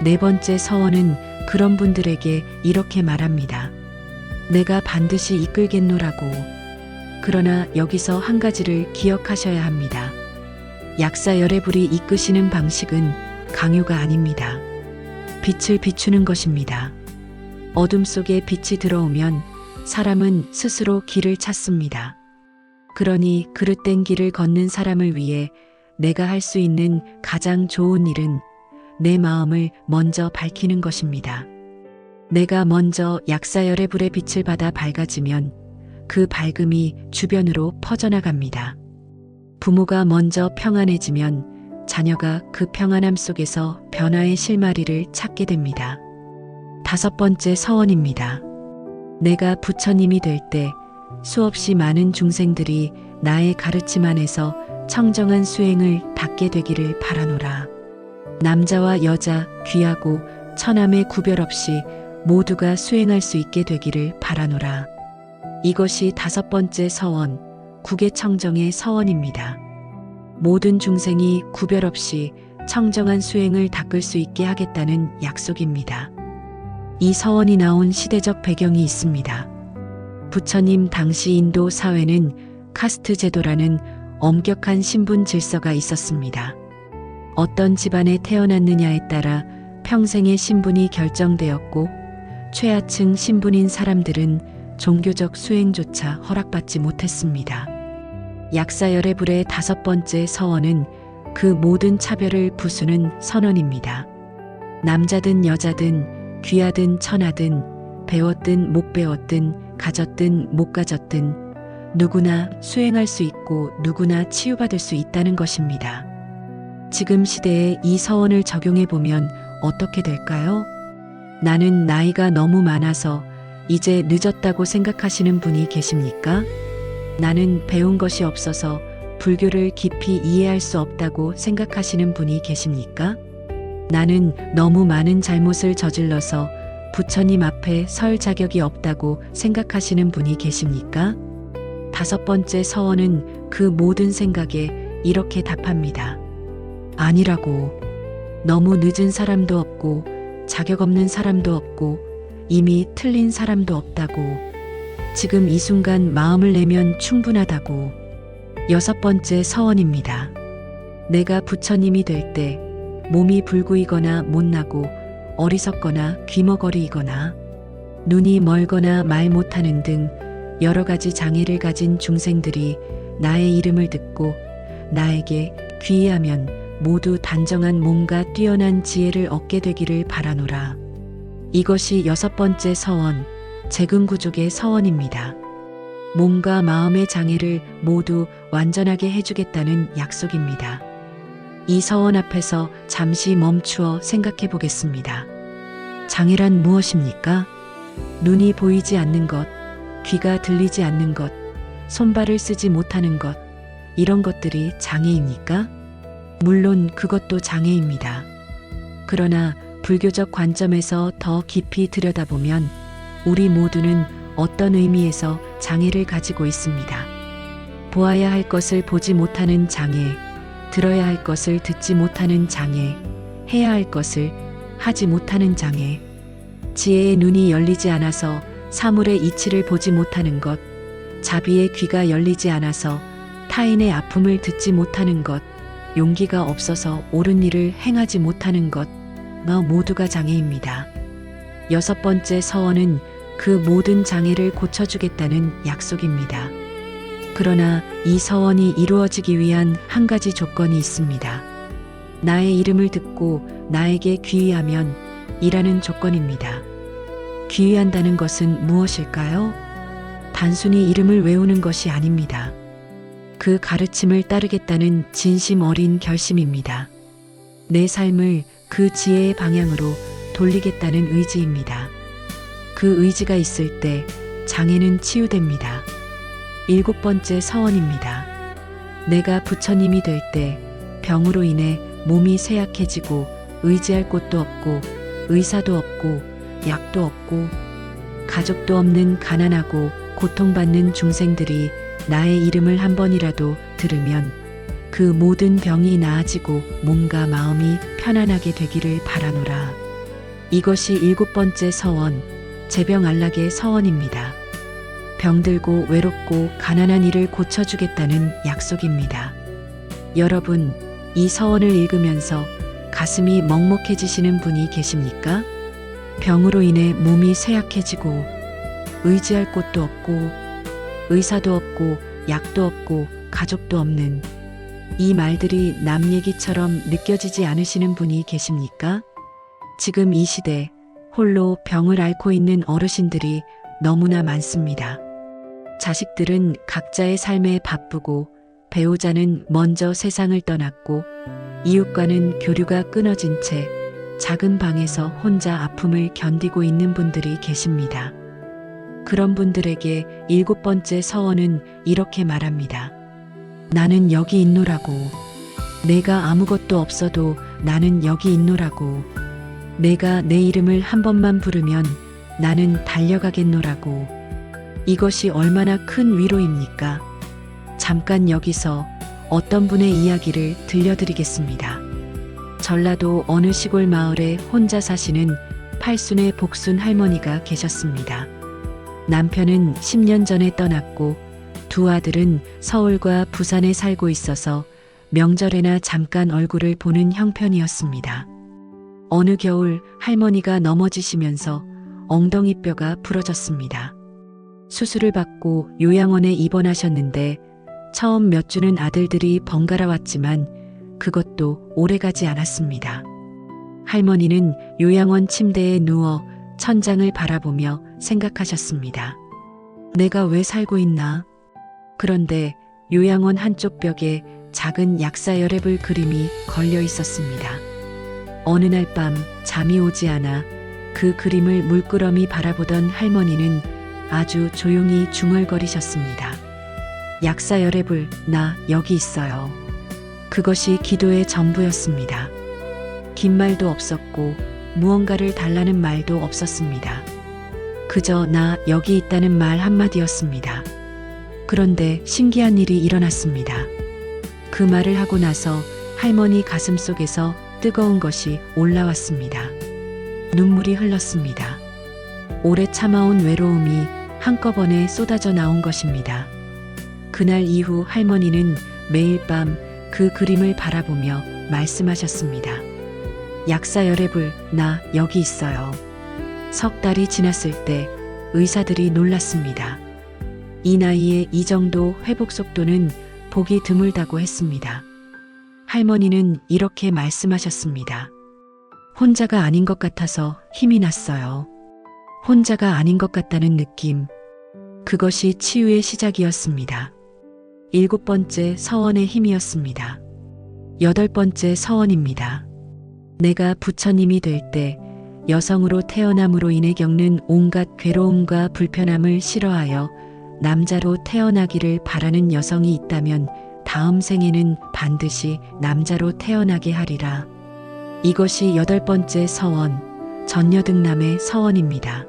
네 번째 서원은 그런 분들에게 이렇게 말합니다. 내가 반드시 이끌겠노라고. 그러나 여기서 한 가지를 기억하셔야 합니다. 약사 열애불이 이끄시는 방식은 강요가 아닙니다. 빛을 비추는 것입니다. 어둠 속에 빛이 들어오면 사람은 스스로 길을 찾습니다. 그러니 그릇된 길을 걷는 사람을 위해 내가 할 수 있는 가장 좋은 일은 내 마음을 먼저 밝히는 것입니다. 내가 먼저 약사열의 불의 빛을 받아 밝아지면 그 밝음이 주변으로 퍼져나갑니다. 부모가 먼저 평안해지면 자녀가 그 평안함 속에서 변화의 실마리를 찾게 됩니다. 5번째 서원입니다. 내가 부처님이 될 때 수없이 많은 중생들이 나의 가르침 안에서 청정한 수행을 닦게 되기를 바라노라. 남자와 여자, 귀하고 처남의 구별 없이 모두가 수행할 수 있게 되기를 바라노라. 이것이 5번째 서원, 국외청정의 서원입니다. 모든 중생이 구별 없이 청정한 수행을 닦을 수 있게 하겠다는 약속입니다. 이 서원이 나온 시대적 배경이 있습니다. 부처님 당시 인도 사회는 카스트 제도라는 엄격한 신분 질서가 있었습니다. 어떤 집안에 태어났느냐에 따라 평생의 신분이 결정되었고 최하층 신분인 사람들은 종교적 수행조차 허락받지 못했습니다. 약사열의 불의 5번째 서원은 그 모든 차별을 부수는 선언입니다. 남자든 여자든 귀하든 천하든 배웠든 못 배웠든 가졌든 못 가졌든 누구나 수행할 수 있고 누구나 치유받을 수 있다는 것입니다. 지금 시대에 이 서원을 적용해 보면 어떻게 될까요? 나는 나이가 너무 많아서 이제 늦었다고 생각하시는 분이 계십니까? 나는 배운 것이 없어서 불교를 깊이 이해할 수 없다고 생각하시는 분이 계십니까? 나는 너무 많은 잘못을 저질러서 부처님 앞에 설 자격이 없다고 생각하시는 분이 계십니까? 5번째 서원은 그 모든 생각에 이렇게 답합니다. 아니라고. 너무 늦은 사람도 없고 자격 없는 사람도 없고 이미 틀린 사람도 없다고. 지금 이 순간 마음을 내면 충분하다고. 6번째 서원입니다. 내가 부처님이 될 때 몸이 불구이거나 못나고 어리석거나 귀머거리이거나 눈이 멀거나 말 못하는 등 여러 가지 장애를 가진 중생들이 나의 이름을 듣고 나에게 귀의하면 모두 단정한 몸과 뛰어난 지혜를 얻게 되기를 바라노라. 이것이 6번째 서원, 재근구족의 서원입니다. 몸과 마음의 장애를 모두 완전하게 해주겠다는 약속입니다. 이 서원 앞에서 잠시 멈추어 생각해 보겠습니다. 장애란 무엇입니까? 눈이 보이지 않는 것, 귀가 들리지 않는 것, 손발을 쓰지 못하는 것, 이런 것들이 장애입니까? 물론 그것도 장애입니다. 그러나 불교적 관점에서 더 깊이 들여다보면 우리 모두는 어떤 의미에서 장애를 가지고 있습니다. 보아야 할 것을 보지 못하는 장애, 들어야 할 것을 듣지 못하는 장애, 해야 할 것을 하지 못하는 장애, 지혜의 눈이 열리지 않아서 사물의 이치를 보지 못하는 것, 자비의 귀가 열리지 않아서 타인의 아픔을 듣지 못하는 것, 용기가 없어서 옳은 일을 행하지 못하는 것, 모두가 장애입니다. 6번째 서원은 그 모든 장애를 고쳐주겠다는 약속입니다. 그러나 이 서원이 이루어지기 위한 한 가지 조건이 있습니다. 나의 이름을 듣고 나에게 귀의하면 이라는 조건입니다. 귀의한다는 것은 무엇일까요? 단순히 이름을 외우는 것이 아닙니다. 그 가르침을 따르겠다는 진심 어린 결심입니다. 내 삶을 그 지혜의 방향으로 돌리겠다는 의지입니다. 그 의지가 있을 때 장애는 치유됩니다. 7번째 서원입니다. 내가 부처님이 될 때 병으로 인해 몸이 쇠약해지고 의지할 곳도 없고 의사도 없고 약도 없고 가족도 없는 가난하고 고통받는 중생들이 나의 이름을 한 번이라도 들으면 그 모든 병이 나아지고 몸과 마음이 편안하게 되기를 바라노라. 이것이 7번째 서원, 제병안락의 서원입니다. 병들고 외롭고 가난한 이를 고쳐주겠다는 약속입니다. 여러분, 이 서원을 읽으면서 가슴이 먹먹해지시는 분이 계십니까? 병으로 인해 몸이 쇠약해지고 의지할 곳도 없고 의사도 없고 약도 없고 가족도 없는 이 말들이 남 얘기처럼 느껴지지 않으시는 분이 계십니까? 지금 이 시대 홀로 병을 앓고 있는 어르신들이 너무나 많습니다. 자식들은 각자의 삶에 바쁘고 배우자는 먼저 세상을 떠났고 이웃과는 교류가 끊어진 채 작은 방에서 혼자 아픔을 견디고 있는 분들이 계십니다. 그런 분들에게 7번째 서원은 이렇게 말합니다. 나는 여기 있노라고. 내가 아무것도 없어도 나는 여기 있노라고. 내가 내 이름을 한 번만 부르면 나는 달려가겠노라고. 이것이 얼마나 큰 위로입니까? 잠깐 여기서 어떤 분의 이야기를 들려드리겠습니다. 전라도 어느 시골 마을에 혼자 사시는 팔순의 복순 할머니가 계셨습니다. 남편은 10년 전에 떠났고 두 아들은 서울과 부산에 살고 있어서 명절에나 잠깐 얼굴을 보는 형편이었습니다. 어느 겨울 할머니가 넘어지시면서 엉덩이뼈가 부러졌습니다. 수술을 받고 요양원에 입원하셨는데 처음 몇 주는 아들들이 번갈아 왔지만 그것도 오래가지 않았습니다. 할머니는 요양원 침대에 누워 천장을 바라보며 생각하셨습니다. 내가 왜 살고 있나? 그런데 요양원 한쪽 벽에 작은 약사열애불 그림이 걸려 있었습니다. 어느 날 밤 잠이 오지 않아 그 그림을 물끄러미 바라보던 할머니는 아주 조용히 중얼거리셨습니다. 약사열애불, 나 여기 있어요. 그것이 기도의 전부였습니다. 긴 말도 없었고 무언가를 달라는 말도 없었습니다. 그저 나 여기 있다는 말 한마디였습니다. 그런데 신기한 일이 일어났습니다. 그 말을 하고 나서 할머니 가슴 속에서 뜨거운 것이 올라왔습니다. 눈물이 흘렀습니다. 오래 참아온 외로움이 한꺼번에 쏟아져 나온 것입니다. 그날 이후 할머니는 매일 밤 그 그림을 바라보며 말씀하셨습니다. 약사열애불, 나 여기 있어요. 석 달이 지났을 때 의사들이 놀랐습니다. 이 나이에 이 정도 회복 속도는 보기 드물다고 했습니다. 할머니는 이렇게 말씀하셨습니다. 혼자가 아닌 것 같아서 힘이 났어요. 혼자가 아닌 것 같다는 느낌. 그것이 치유의 시작이었습니다. 7번째 서원의 힘이었습니다. 8번째 서원입니다. 내가 부처님이 될 때 여성으로 태어남으로 인해 겪는 온갖 괴로움과 불편함을 싫어하여 남자로 태어나기를 바라는 여성이 있다면 다음 생에는 반드시 남자로 태어나게 하리라. 이것이 8번째 서원, 전여등남의 서원입니다.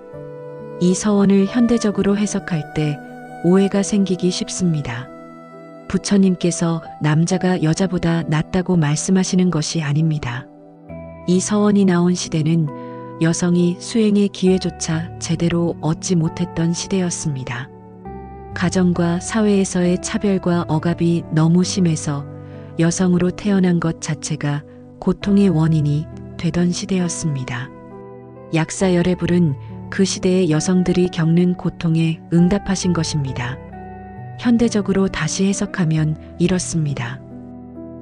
이 서원을 현대적으로 해석할 때 오해가 생기기 쉽습니다. 부처님께서 남자가 여자보다 낫다고 말씀하시는 것이 아닙니다. 이 서원이 나온 시대는 여성이 수행의 기회조차 제대로 얻지 못했던 시대였습니다. 가정과 사회에서의 차별과 억압이 너무 심해서 여성으로 태어난 것 자체가 고통의 원인이 되던 시대였습니다. 약사열애불은 그 시대의 여성들이 겪는 고통에 응답하신 것입니다. 현대적으로 다시 해석하면 이렇습니다.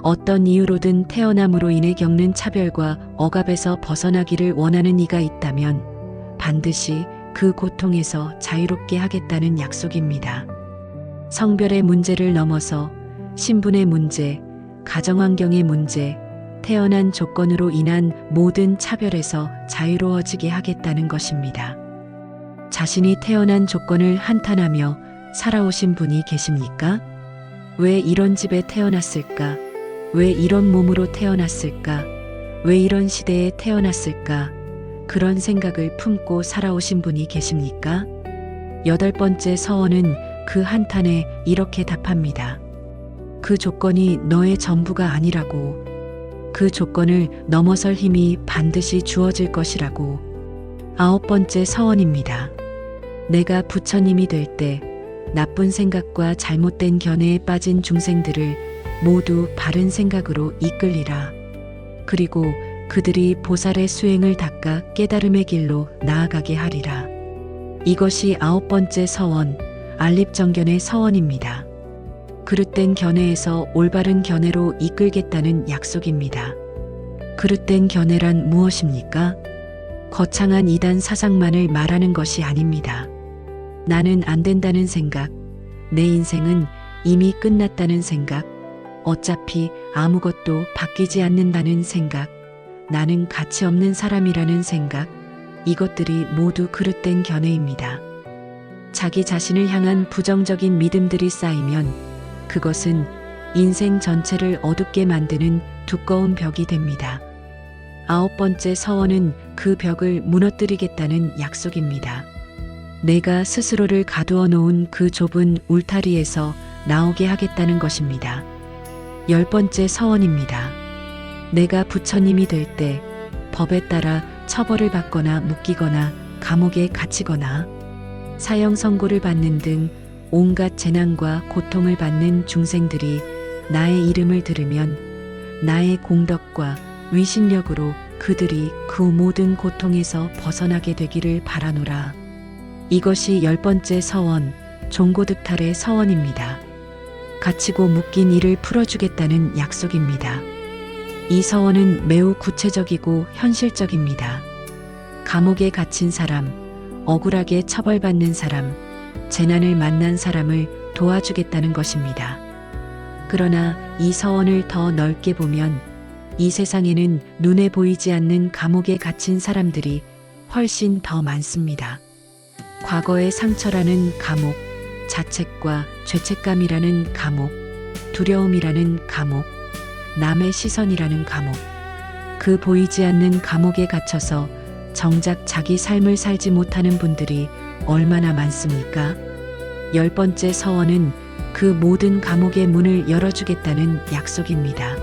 어떤 이유로든 태어남으로 인해 겪는 차별과 억압에서 벗어나기를 원하는 이가 있다면 반드시 그 고통에서 자유롭게 하겠다는 약속입니다. 성별의 문제를 넘어서 신분의 문제, 가정환경의 문제, 태어난 조건으로 인한 모든 차별에서 자유로워지게 하겠다는 것입니다. 자신이 태어난 조건을 한탄하며 살아오신 분이 계십니까? 왜 이런 집에 태어났을까? 왜 이런 몸으로 태어났을까? 왜 이런 시대에 태어났을까? 그런 생각을 품고 살아오신 분이 계십니까? 8번째 서원은 그 한탄에 이렇게 답합니다. 그 조건이 너의 전부가 아니라고. 그 조건을 넘어설 힘이 반드시 주어질 것이라고. 9번째 서원입니다. 내가 부처님이 될 때 나쁜 생각과 잘못된 견해에 빠진 중생들을 모두 바른 생각으로 이끌리라. 그리고 그들이 보살의 수행을 닦아 깨달음의 길로 나아가게 하리라. 이것이 9번째 서원, 안립정견의 서원입니다. 그릇된 견해에서 올바른 견해로 이끌겠다는 약속입니다. 그릇된 견해란 무엇입니까? 거창한 이단 사상만을 말하는 것이 아닙니다. 나는 안 된다는 생각, 내 인생은 이미 끝났다는 생각, 어차피 아무것도 바뀌지 않는다는 생각, 나는 가치 없는 사람이라는 생각, 이것들이 모두 그릇된 견해입니다. 자기 자신을 향한 부정적인 믿음들이 쌓이면 그것은 인생 전체를 어둡게 만드는 두꺼운 벽이 됩니다. 9번째 서원은 그 벽을 무너뜨리겠다는 약속입니다. 내가 스스로를 가두어 놓은 그 좁은 울타리에서 나오게 하겠다는 것입니다. 10번째 서원입니다. 내가 부처님이 될 때 법에 따라 처벌을 받거나 묶이거나 감옥에 갇히거나 사형 선고를 받는 등 온갖 재난과 고통을 받는 중생들이 나의 이름을 들으면 나의 공덕과 위신력으로 그들이 그 모든 고통에서 벗어나게 되기를 바라노라. 이것이 10번째 서원, 종고득탈의 서원입니다. 갇히고 묶인 이를 풀어주겠다는 약속입니다. 이 서원은 매우 구체적이고 현실적입니다. 감옥에 갇힌 사람, 억울하게 처벌받는 사람, 재난을 만난 사람을 도와주겠다는 것입니다. 그러나 이 서원을 더 넓게 보면 이 세상에는 눈에 보이지 않는 감옥에 갇힌 사람들이 훨씬 더 많습니다. 과거의 상처라는 감옥, 자책과 죄책감이라는 감옥, 두려움이라는 감옥, 남의 시선이라는 감옥, 그 보이지 않는 감옥에 갇혀서 정작 자기 삶을 살지 못하는 분들이 얼마나 많습니까? 10번째 서원은 그 모든 감옥의 문을 열어주겠다는 약속입니다.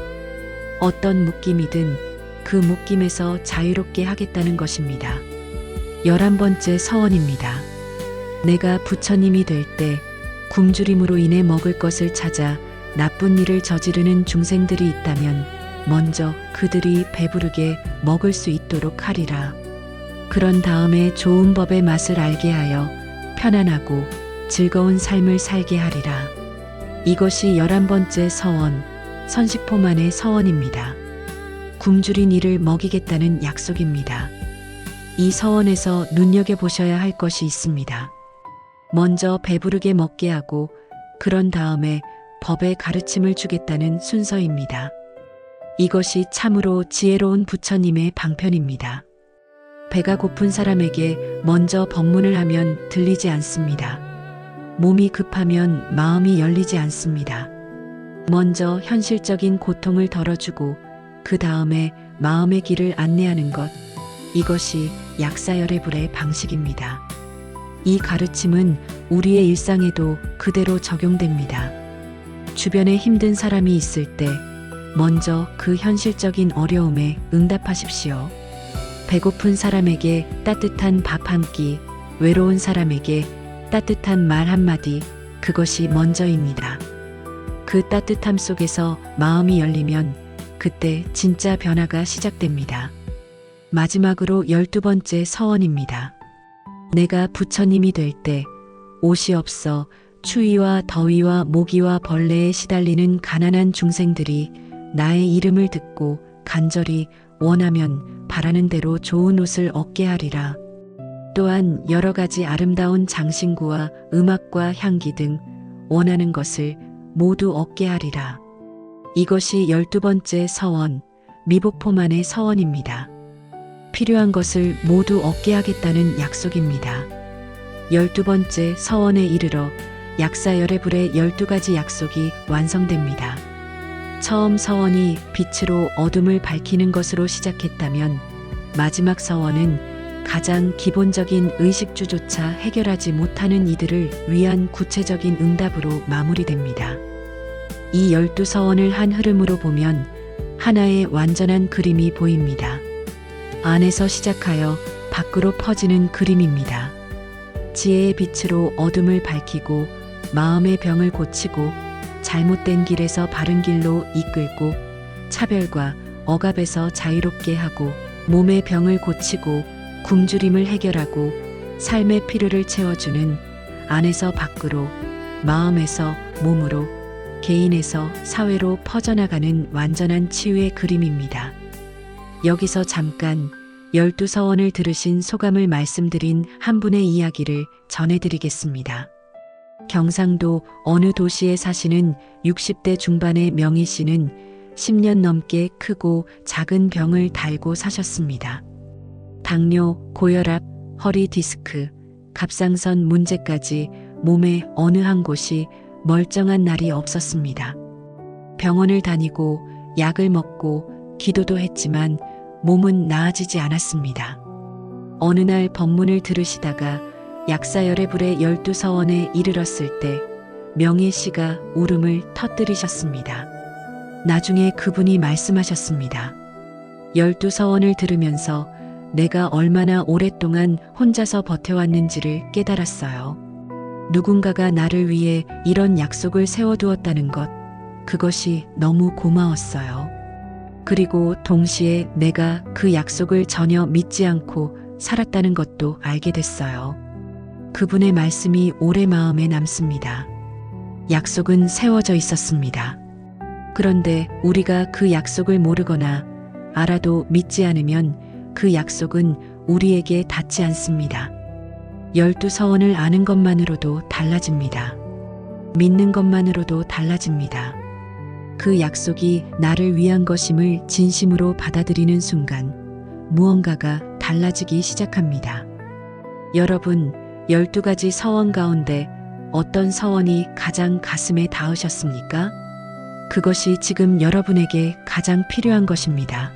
어떤 묶임이든 그 묶임에서 자유롭게 하겠다는 것입니다. 11번째 서원입니다. 내가 부처님이 될 때 굶주림으로 인해 먹을 것을 찾아 나쁜 일을 저지르는 중생들이 있다면 먼저 그들이 배부르게 먹을 수 있도록 하리라. 그런 다음에 좋은 법의 맛을 알게 하여 편안하고 즐거운 삶을 살게 하리라. 이것이 11번째 서원, 선식포만의 서원입니다. 굶주린 이를 먹이겠다는 약속입니다. 이 서원에서 눈여겨보셔야 할 것이 있습니다. 먼저 배부르게 먹게 하고 그런 다음에 법의 가르침을 주겠다는 순서입니다. 이것이 참으로 지혜로운 부처님의 방편입니다. 배가 고픈 사람에게 먼저 법문을 하면 들리지 않습니다. 몸이 급하면 마음이 열리지 않습니다. 먼저 현실적인 고통을 덜어주고 그 다음에 마음의 길을 안내하는 것, 이것이 약사열애불의 방식입니다. 이 가르침은 우리의 일상에도 그대로 적용됩니다. 주변에 힘든 사람이 있을 때 먼저 그 현실적인 어려움에 응답하십시오. 배고픈 사람에게 따뜻한 밥 한 끼, 외로운 사람에게 따뜻한 말 한마디, 그것이 먼저입니다. 그 따뜻함 속에서 마음이 열리면 그때 진짜 변화가 시작됩니다. 마지막으로 12번째 서원입니다. 내가 부처님이 될 때 옷이 없어 추위와 더위와 모기와 벌레에 시달리는 가난한 중생들이 나의 이름을 듣고 간절히 원하면 바라는 대로 좋은 옷을 얻게 하리라. 또한 여러 가지 아름다운 장신구와 음악과 향기 등 원하는 것을 모두 얻게 하리라. 이것이 12번째 서원, 미복포만의 서원입니다. 필요한 것을 모두 얻게 하겠다는 약속입니다. 12번째 서원에 이르러 약사열애불의 12가지 약속이 완성됩니다. 처음 서원이 빛으로 어둠을 밝히는 것으로 시작했다면 마지막 서원은 가장 기본적인 의식주조차 해결하지 못하는 이들을 위한 구체적인 응답으로 마무리됩니다. 이 12서원을 한 흐름으로 보면 하나의 완전한 그림이 보입니다. 안에서 시작하여 밖으로 퍼지는 그림입니다. 지혜의 빛으로 어둠을 밝히고 마음의 병을 고치고 잘못된 길에서 바른 길로 이끌고 차별과 억압에서 자유롭게 하고 몸의 병을 고치고 굶주림을 해결하고 삶의 필요를 채워주는 안에서 밖으로, 마음에서 몸으로, 개인에서 사회로 퍼져나가는 완전한 치유의 그림입니다. 여기서 잠깐 12서원을 들으신 소감을 말씀드린 한 분의 이야기를 전해드리겠습니다. 경상도 어느 도시에 사시는 60대 중반의 명희 씨는 10년 넘게 크고 작은 병을 달고 사셨습니다. 당뇨, 고혈압, 허리 디스크, 갑상선 문제까지 몸의 어느 한 곳이 멀쩡한 날이 없었습니다. 병원을 다니고 약을 먹고 기도도 했지만 몸은 나아지지 않았습니다. 어느 날 법문을 들으시다가 약사열애불의 12서원에 이르렀을 때 명희 씨가 울음을 터뜨리셨습니다. 나중에 그분이 말씀하셨습니다. 12서원을 들으면서 내가 얼마나 오랫동안 혼자서 버텨왔는지를 깨달았어요. 누군가가 나를 위해 이런 약속을 세워두었다는 것, 그것이 너무 고마웠어요. 그리고 동시에 내가 그 약속을 전혀 믿지 않고 살았다는 것도 알게 됐어요. 그분의 말씀이 오래 마음에 남습니다. 약속은 세워져 있었습니다. 그런데 우리가 그 약속을 모르거나 알아도 믿지 않으면 그 약속은 우리에게 닿지 않습니다. 12서원을 아는 것만으로도 달라집니다. 믿는 것만으로도 달라집니다. 그 약속이 나를 위한 것임을 진심으로 받아들이는 순간 무언가가 달라지기 시작합니다. 여러분, 12가지 서원 가운데 어떤 서원이 가장 가슴에 닿으셨습니까? 그것이 지금 여러분에게 가장 필요한 것입니다.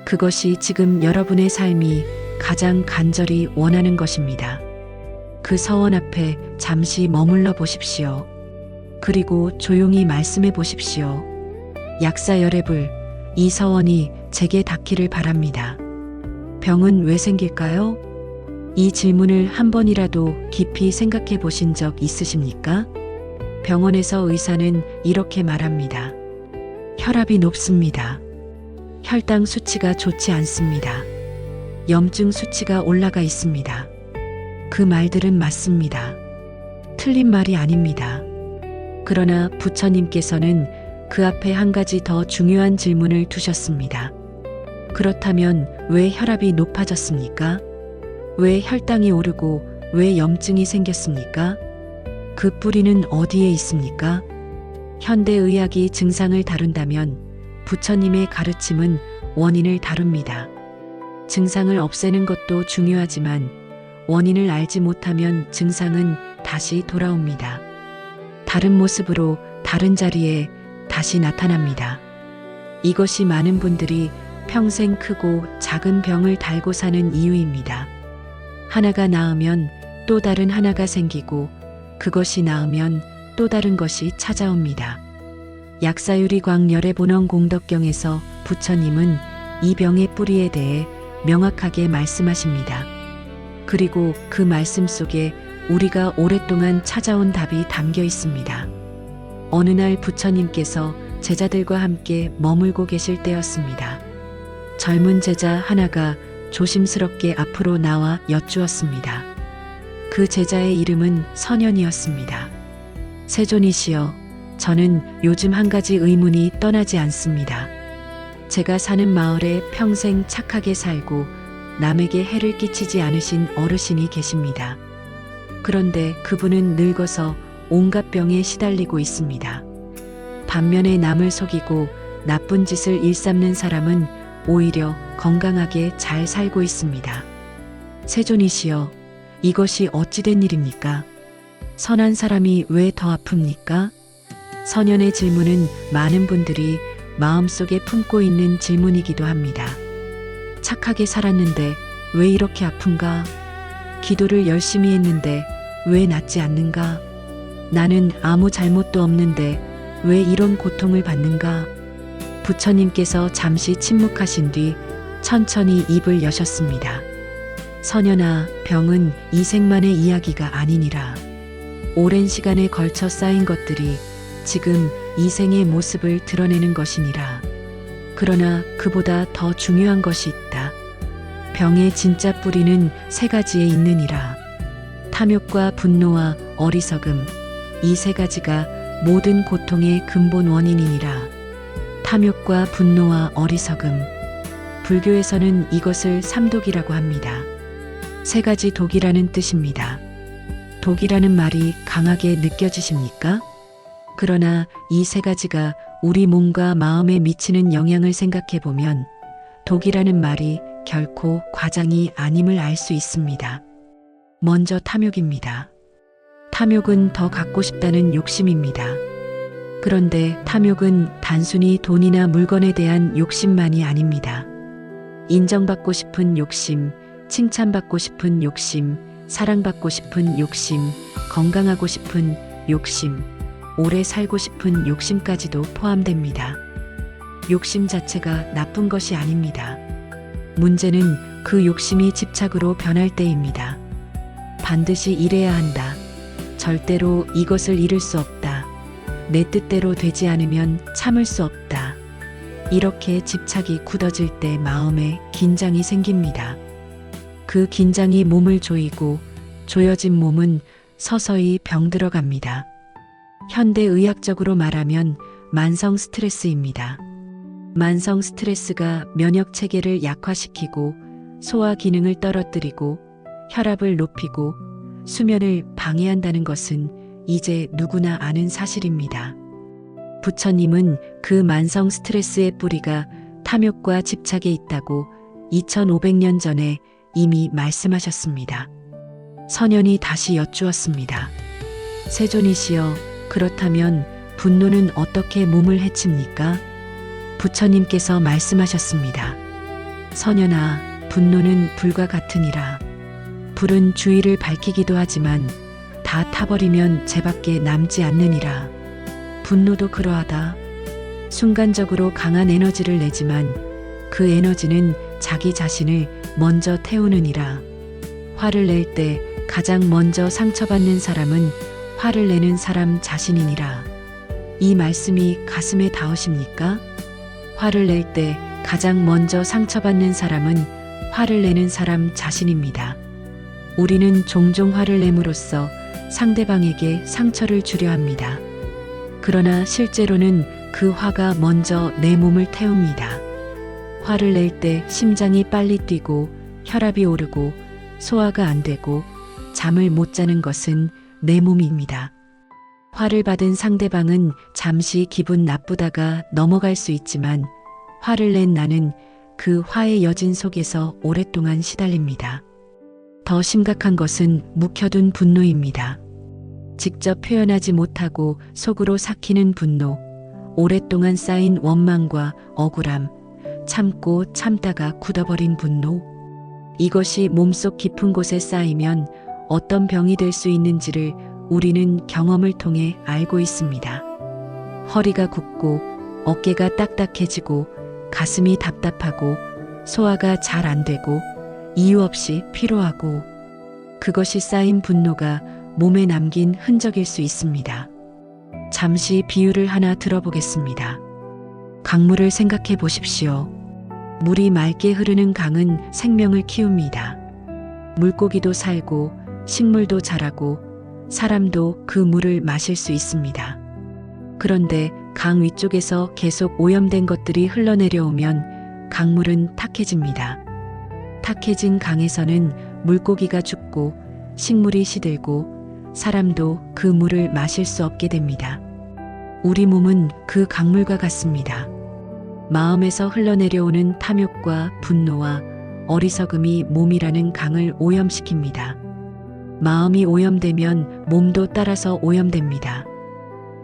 그것이 지금 여러분의 삶이 가장 간절히 원하는 것입니다. 그 서원 앞에 잠시 머물러 보십시오. 그리고 조용히 말씀해 보십시오. 약사열애불, 이 서원이 제게 닿기를 바랍니다. 병은 왜 생길까요? 이 질문을 한 번이라도 깊이 생각해 보신 적 있으십니까? 병원에서 의사는 이렇게 말합니다. 혈압이 높습니다. 혈당 수치가 좋지 않습니다. 염증 수치가 올라가 있습니다. 그 말들은 맞습니다. 틀린 말이 아닙니다. 그러나 부처님께서는 그 앞에 한 가지 더 중요한 질문을 두셨습니다. 그렇다면 왜 혈압이 높아졌습니까? 왜 혈당이 오르고 왜 염증이 생겼습니까? 그 뿌리는 어디에 있습니까? 현대의학이 증상을 다룬다면 부처님의 가르침은 원인을 다룹니다. 증상을 없애는 것도 중요하지만 원인을 알지 못하면 증상은 다시 돌아옵니다. 다른 모습으로 다른 자리에 다시 나타납니다. 이것이 많은 분들이 평생 크고 작은 병을 달고 사는 이유입니다. 하나가 나으면 또 다른 하나가 생기고 그것이 나으면 또 다른 것이 찾아옵니다. 약사유리광열애본원공덕경에서 부처님은 이 병의 뿌리에 대해 명확하게 말씀하십니다. 그리고 그 말씀 속에 우리가 오랫동안 찾아온 답이 담겨 있습니다. 어느 날 부처님께서 제자들과 함께 머물고 계실 때였습니다. 젊은 제자 하나가 조심스럽게 앞으로 나와 여쭈었습니다. 그 제자의 이름은 선현이었습니다. 세존이시여, 저는 요즘 한 가지 의문이 떠나지 않습니다. 제가 사는 마을에 평생 착하게 살고 남에게 해를 끼치지 않으신 어르신이 계십니다. 그런데 그분은 늙어서 온갖 병에 시달리고 있습니다. 반면에 남을 속이고 나쁜 짓을 일삼는 사람은 오히려 건강하게 잘 살고 있습니다. 세존이시여, 이것이 어찌된 일입니까? 선한 사람이 왜 더 아픕니까? 선현의 질문은 많은 분들이 마음속에 품고 있는 질문이기도 합니다. 착하게 살았는데 왜 이렇게 아픈가? 기도를 열심히 했는데 왜 낫지 않는가? 나는 아무 잘못도 없는데 왜 이런 고통을 받는가? 부처님께서 잠시 침묵하신 뒤 천천히 입을 여셨습니다. 선현아, 병은 이생만의 이야기가 아니니라. 오랜 시간에 걸쳐 쌓인 것들이 지금 이 생의 모습을 드러내는 것이니라. 그러나 그보다 더 중요한 것이 있다. 병의 진짜 뿌리는 세 가지에 있느니라. 탐욕과 분노와 어리석음, 이 세 가지가 모든 고통의 근본 원인이니라. 탐욕과 분노와 어리석음. 불교에서는 이것을 삼독이라고 합니다. 세 가지 독이라는 뜻입니다. 독이라는 말이 강하게 느껴지십니까? 그러나 이 세 가지가 우리 몸과 마음에 미치는 영향을 생각해 보면 독이라는 말이 결코 과장이 아님을 알 수 있습니다. 먼저 탐욕입니다. 탐욕은 더 갖고 싶다는 욕심입니다. 그런데 탐욕은 단순히 돈이나 물건에 대한 욕심만이 아닙니다. 인정받고 싶은 욕심, 칭찬받고 싶은 욕심, 사랑받고 싶은 욕심, 건강하고 싶은 욕심, 오래 살고 싶은 욕심까지도 포함됩니다. 욕심 자체가 나쁜 것이 아닙니다. 문제는 그 욕심이 집착으로 변할 때입니다. 반드시 이래야 한다. 절대로 이것을 잃을 수 없다. 내 뜻대로 되지 않으면 참을 수 없다. 이렇게 집착이 굳어질 때 마음에 긴장이 생깁니다. 그 긴장이 몸을 조이고 조여진 몸은 서서히 병들어 갑니다. 현대의학적으로 말하면 만성 스트레스입니다. 만성 스트레스가 면역 체계를 약화시키고 소화 기능을 떨어뜨리고 혈압을 높이고 수면을 방해한다는 것은 이제 누구나 아는 사실입니다. 부처님은 그 만성 스트레스의 뿌리가 탐욕과 집착에 있다고 2500년 전에 이미 말씀하셨습니다. 선현이 다시 여쭈었습니다. 세존이시여, 그렇다면 분노는 어떻게 몸을 해칩니까? 부처님께서 말씀하셨습니다. 선현아, 분노는 불과 같으니라. 불은 주위를 밝히기도 하지만 다 타버리면 재밖에 남지 않느니라. 분노도 그러하다. 순간적으로 강한 에너지를 내지만 그 에너지는 자기 자신을 먼저 태우느니라. 화를 낼 때 가장 먼저 상처받는 사람은 화를 내는 사람 자신이니라. 이 말씀이 가슴에 닿으십니까? 화를 낼 때 가장 먼저 상처받는 사람은 화를 내는 사람 자신입니다. 우리는 종종 화를 내므로써 상대방에게 상처를 주려 합니다. 그러나 실제로는 그 화가 먼저 내 몸을 태웁니다. 화를 낼 때 심장이 빨리 뛰고 혈압이 오르고 소화가 안 되고 잠을 못 자는 것은 내 몸입니다. 화를 받은 상대방은 잠시 기분 나쁘다가 넘어갈 수 있지만 화를 낸 나는 그 화의 여진 속에서 오랫동안 시달립니다. 더 심각한 것은 묵혀둔 분노입니다. 직접 표현하지 못하고 속으로 삭히는 분노, 오랫동안 쌓인 원망과 억울함, 참고 참다가 굳어버린 분노. 이것이 몸속 깊은 곳에 쌓이면 어떤 병이 될 수 있는지를 우리는 경험을 통해 알고 있습니다. 허리가 굽고 어깨가 딱딱해지고 가슴이 답답하고 소화가 잘 안 되고 이유 없이 피로하고, 그것이 쌓인 분노가 몸에 남긴 흔적일 수 있습니다. 잠시 비유를 하나 들어보겠습니다. 강물을 생각해 보십시오. 물이 맑게 흐르는 강은 생명을 키웁니다. 물고기도 살고 식물도 자라고 사람도 그 물을 마실 수 있습니다. 그런데 강 위쪽에서 계속 오염된 것들이 흘러내려오면 강물은 탁해집니다. 탁해진 강에서는 물고기가 죽고 식물이 시들고 사람도 그 물을 마실 수 없게 됩니다. 우리 몸은 그 강물과 같습니다. 마음에서 흘러내려오는 탐욕과 분노와 어리석음이 몸이라는 강을 오염시킵니다. 마음이 오염되면 몸도 따라서 오염됩니다.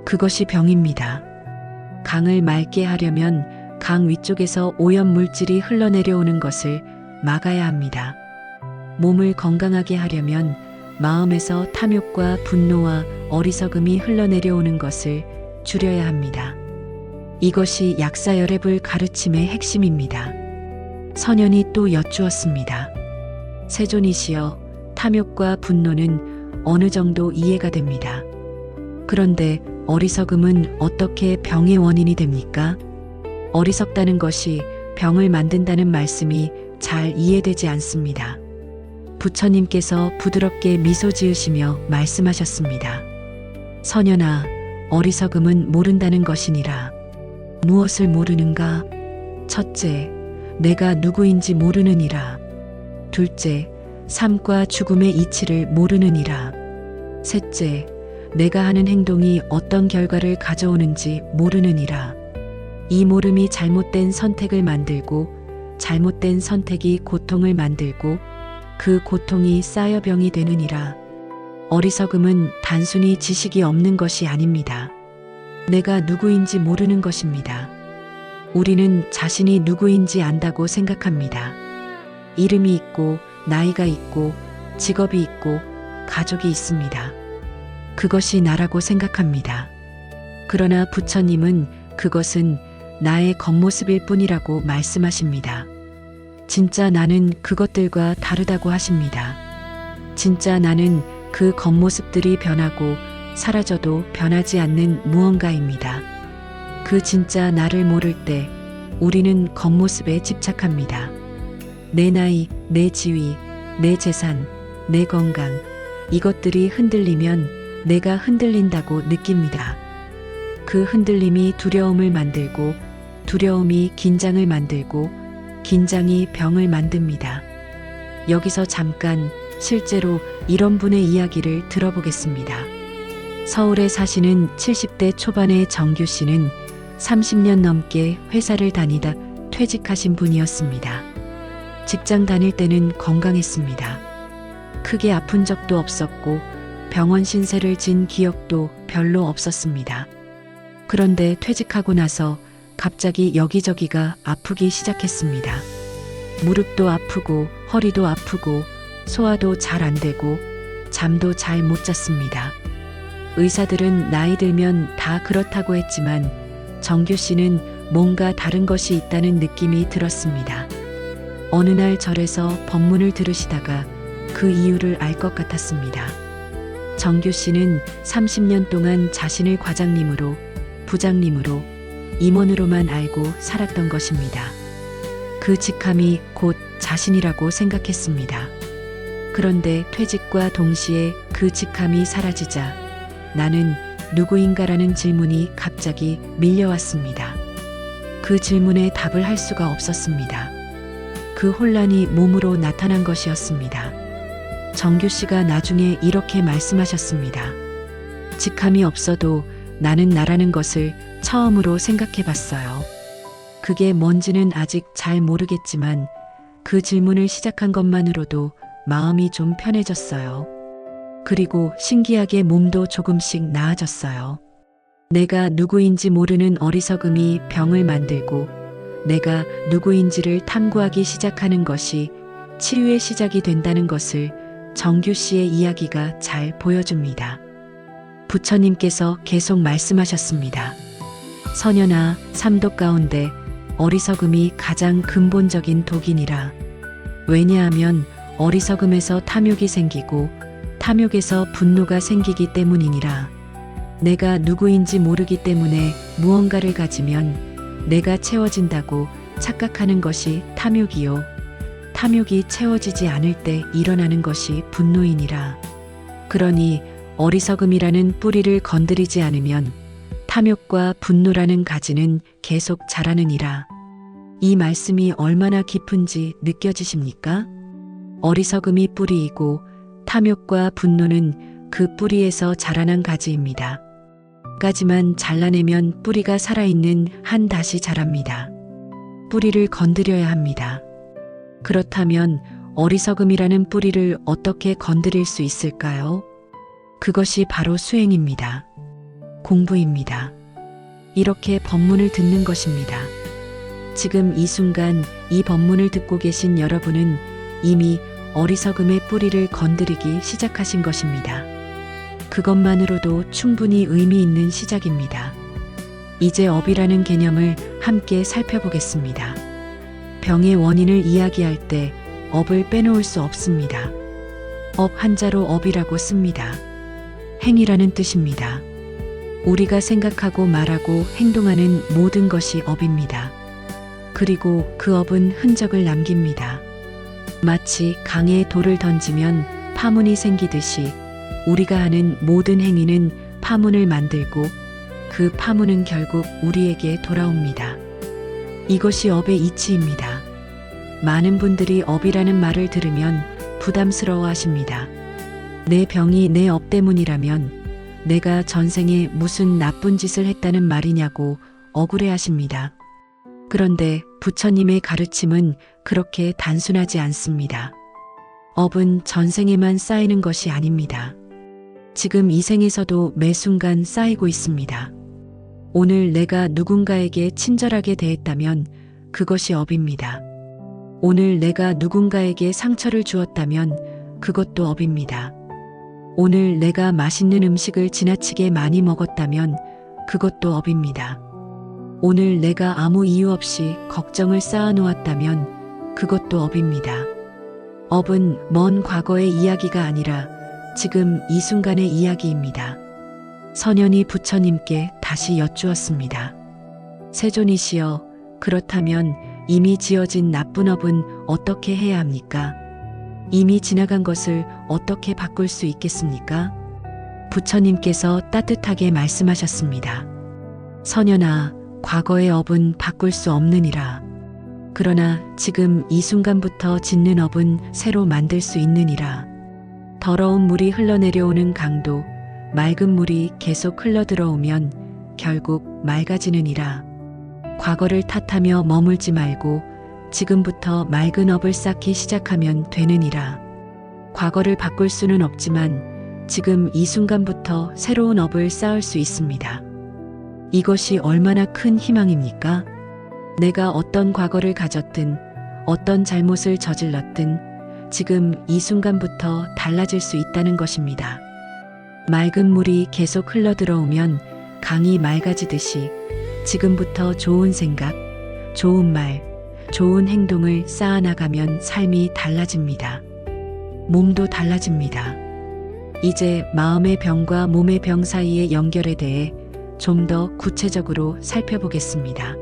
그것이 병입니다. 강을 맑게 하려면 강 위쪽에서 오염 물질이 흘러내려오는 것을 막아야 합니다. 몸을 건강하게 하려면 마음에서 탐욕과 분노와 어리석음이 흘러내려오는 것을 줄여야 합니다. 이것이 약사열애불 가르침의 핵심입니다. 선현이 또 여쭈었습니다. 세존이시여, 탐욕과 분노는 어느 정도 이해가 됩니다. 그런데 어리석음은 어떻게 병의 원인이 됩니까? 어리석다는 것이 병을 만든다는 말씀이 잘 이해되지 않습니다. 부처님께서 부드럽게 미소 지으시며 말씀하셨습니다. 선연아, 어리석음은 모른다는 것이니라. 무엇을 모르는가? 첫째, 내가 누구인지 모르느니라. 둘째, 삶과 죽음의 이치를 모르느니라. 셋째, 내가 하는 행동이 어떤 결과를 가져오는지 모르느니라. 이 모름이 잘못된 선택을 만들고 잘못된 선택이 고통을 만들고 그 고통이 쌓여 병이 되느니라. 어리석음은 단순히 지식이 없는 것이 아닙니다. 내가 누구인지 모르는 것입니다. 우리는 자신이 누구인지 안다고 생각합니다. 이름이 있고 나이가 있고 직업이 있고 가족이 있습니다. 그것이 나라고 생각합니다. 그러나 부처님은 그것은 나의 겉모습일 뿐이라고 말씀하십니다. 진짜 나는 그것들과 다르다고 하십니다. 진짜 나는 그 겉모습들이 변하고 사라져도 변하지 않는 무언가입니다. 그 진짜 나를 모를 때 우리는 겉모습에 집착합니다. 내 나이, 내 지위, 내 재산, 내 건강, 이것들이 흔들리면 내가 흔들린다고 느낍니다. 그 흔들림이 두려움을 만들고 두려움이 긴장을 만들고 긴장이 병을 만듭니다. 여기서 잠깐 실제로 이런 분의 이야기를 들어보겠습니다. 서울에 사시는 70대 초반의 정규 씨는 30년 넘게 회사를 다니다 퇴직하신 분이었습니다. 직장 다닐 때는 건강했습니다. 크게 아픈 적도 없었고 병원 신세를 진 기억도 별로 없었습니다. 그런데 퇴직하고 나서 갑자기 여기저기가 아프기 시작했습니다. 무릎도 아프고 허리도 아프고 소화도 잘 안 되고 잠도 잘 못 잤습니다. 의사들은 나이 들면 다 그렇다고 했지만 정규 씨는 뭔가 다른 것이 있다는 느낌이 들었습니다. 어느 날 절에서 법문을 들으시다가 그 이유를 알 것 같았습니다. 정규 씨는 30년 동안 자신을 과장님으로, 부장님으로, 임원으로만 알고 살았던 것입니다. 그 직함이 곧 자신이라고 생각했습니다. 그런데 퇴직과 동시에 그 직함이 사라지자 나는 누구인가라는 질문이 갑자기 밀려왔습니다. 그 질문에 답을 할 수가 없었습니다. 그 혼란이 몸으로 나타난 것이었습니다. 정규 씨가 나중에 이렇게 말씀하셨습니다. 직함이 없어도 나는 나라는 것을 처음으로 생각해 봤어요. 그게 뭔지는 아직 잘 모르겠지만 그 질문을 시작한 것만으로도 마음이 좀 편해졌어요. 그리고 신기하게 몸도 조금씩 나아졌어요. 내가 누구인지 모르는 어리석음이 병을 만들고 내가 누구인지를 탐구하기 시작하는 것이 치유의 시작이 된다는 것을 정규 씨의 이야기가 잘 보여줍니다. 부처님께서 계속 말씀하셨습니다. 선연아, 삼독 가운데 어리석음이 가장 근본적인 독이니라. 왜냐하면 어리석음에서 탐욕이 생기고 탐욕에서 분노가 생기기 때문이니라. 내가 누구인지 모르기 때문에 무언가를 가지면 내가 채워진다고 착각하는 것이 탐욕이요. 탐욕이 채워지지 않을 때 일어나는 것이 분노이니라. 그러니 어리석음이라는 뿌리를 건드리지 않으면 탐욕과 분노라는 가지는 계속 자라느니라. 이 말씀이 얼마나 깊은지 느껴지십니까? 어리석음이 뿌리이고 탐욕과 분노는 그 뿌리에서 자라난 가지입니다. 가지만 잘라내면 뿌리가 살아있는 한 다시 자랍니다. 뿌리를 건드려야 합니다. 그렇다면 어리석음이라는 뿌리를 어떻게 건드릴 수 있을까요? 그것이 바로 수행입니다. 공부입니다. 이렇게 법문을 듣는 것입니다. 지금 이 순간 이 법문을 듣고 계신 여러분은 이미 어리석음의 뿌리를 건드리기 시작하신 것입니다. 그것만으로도 충분히 의미 있는 시작입니다. 이제 업이라는 개념을 함께 살펴보겠습니다. 병의 원인을 이야기할 때 업을 빼놓을 수 없습니다. 업 한자로 업이라고 씁니다. 행이라는 뜻입니다. 우리가 생각하고 말하고 행동하는 모든 것이 업입니다. 그리고 그 업은 흔적을 남깁니다. 마치 강에 돌을 던지면 파문이 생기듯이 우리가 하는 모든 행위는 파문을 만들고 그 파문은 결국 우리에게 돌아옵니다. 이것이 업의 이치입니다. 많은 분들이 업이라는 말을 들으면 부담스러워 하십니다. 내 병이 내 업 때문이라면 내가 전생에 무슨 나쁜 짓을 했다는 말이냐고 억울해 하십니다. 그런데 부처님의 가르침은 그렇게 단순하지 않습니다. 업은 전생에만 쌓이는 것이 아닙니다. 지금 이 생에서도 매 순간 쌓이고 있습니다. 오늘 내가 누군가에게 친절하게 대했다면 그것이 업입니다. 오늘 내가 누군가에게 상처를 주었다면 그것도 업입니다. 오늘 내가 맛있는 음식을 지나치게 많이 먹었다면 그것도 업입니다. 오늘 내가 아무 이유 없이 걱정을 쌓아놓았다면 그것도 업입니다. 업은 먼 과거의 이야기가 아니라 지금 이 순간의 이야기입니다. 선현이 부처님께 다시 여쭈었습니다. 세존이시여, 그렇다면 이미 지어진 나쁜 업은 어떻게 해야 합니까? 이미 지나간 것을 어떻게 바꿀 수 있겠습니까? 부처님께서 따뜻하게 말씀하셨습니다. 선현아, 과거의 업은 바꿀 수 없느니라. 그러나 지금 이 순간부터 짓는 업은 새로 만들 수 있느니라. 더러운 물이 흘러내려오는 강도, 맑은 물이 계속 흘러들어오면 결국 맑아지느니라. 과거를 탓하며 머물지 말고 지금부터 맑은 업을 쌓기 시작하면 되느니라. 과거를 바꿀 수는 없지만 지금 이 순간부터 새로운 업을 쌓을 수 있습니다. 이것이 얼마나 큰 희망입니까? 내가 어떤 과거를 가졌든 어떤 잘못을 저질렀든 지금 이 순간부터 달라질 수 있다는 것입니다. 맑은 물이 계속 흘러들어오면 강이 맑아지듯이 지금부터 좋은 생각, 좋은 말, 좋은 행동을 쌓아나가면 삶이 달라집니다. 몸도 달라집니다. 이제 마음의 병과 몸의 병 사이의 연결에 대해 좀 더 구체적으로 살펴보겠습니다.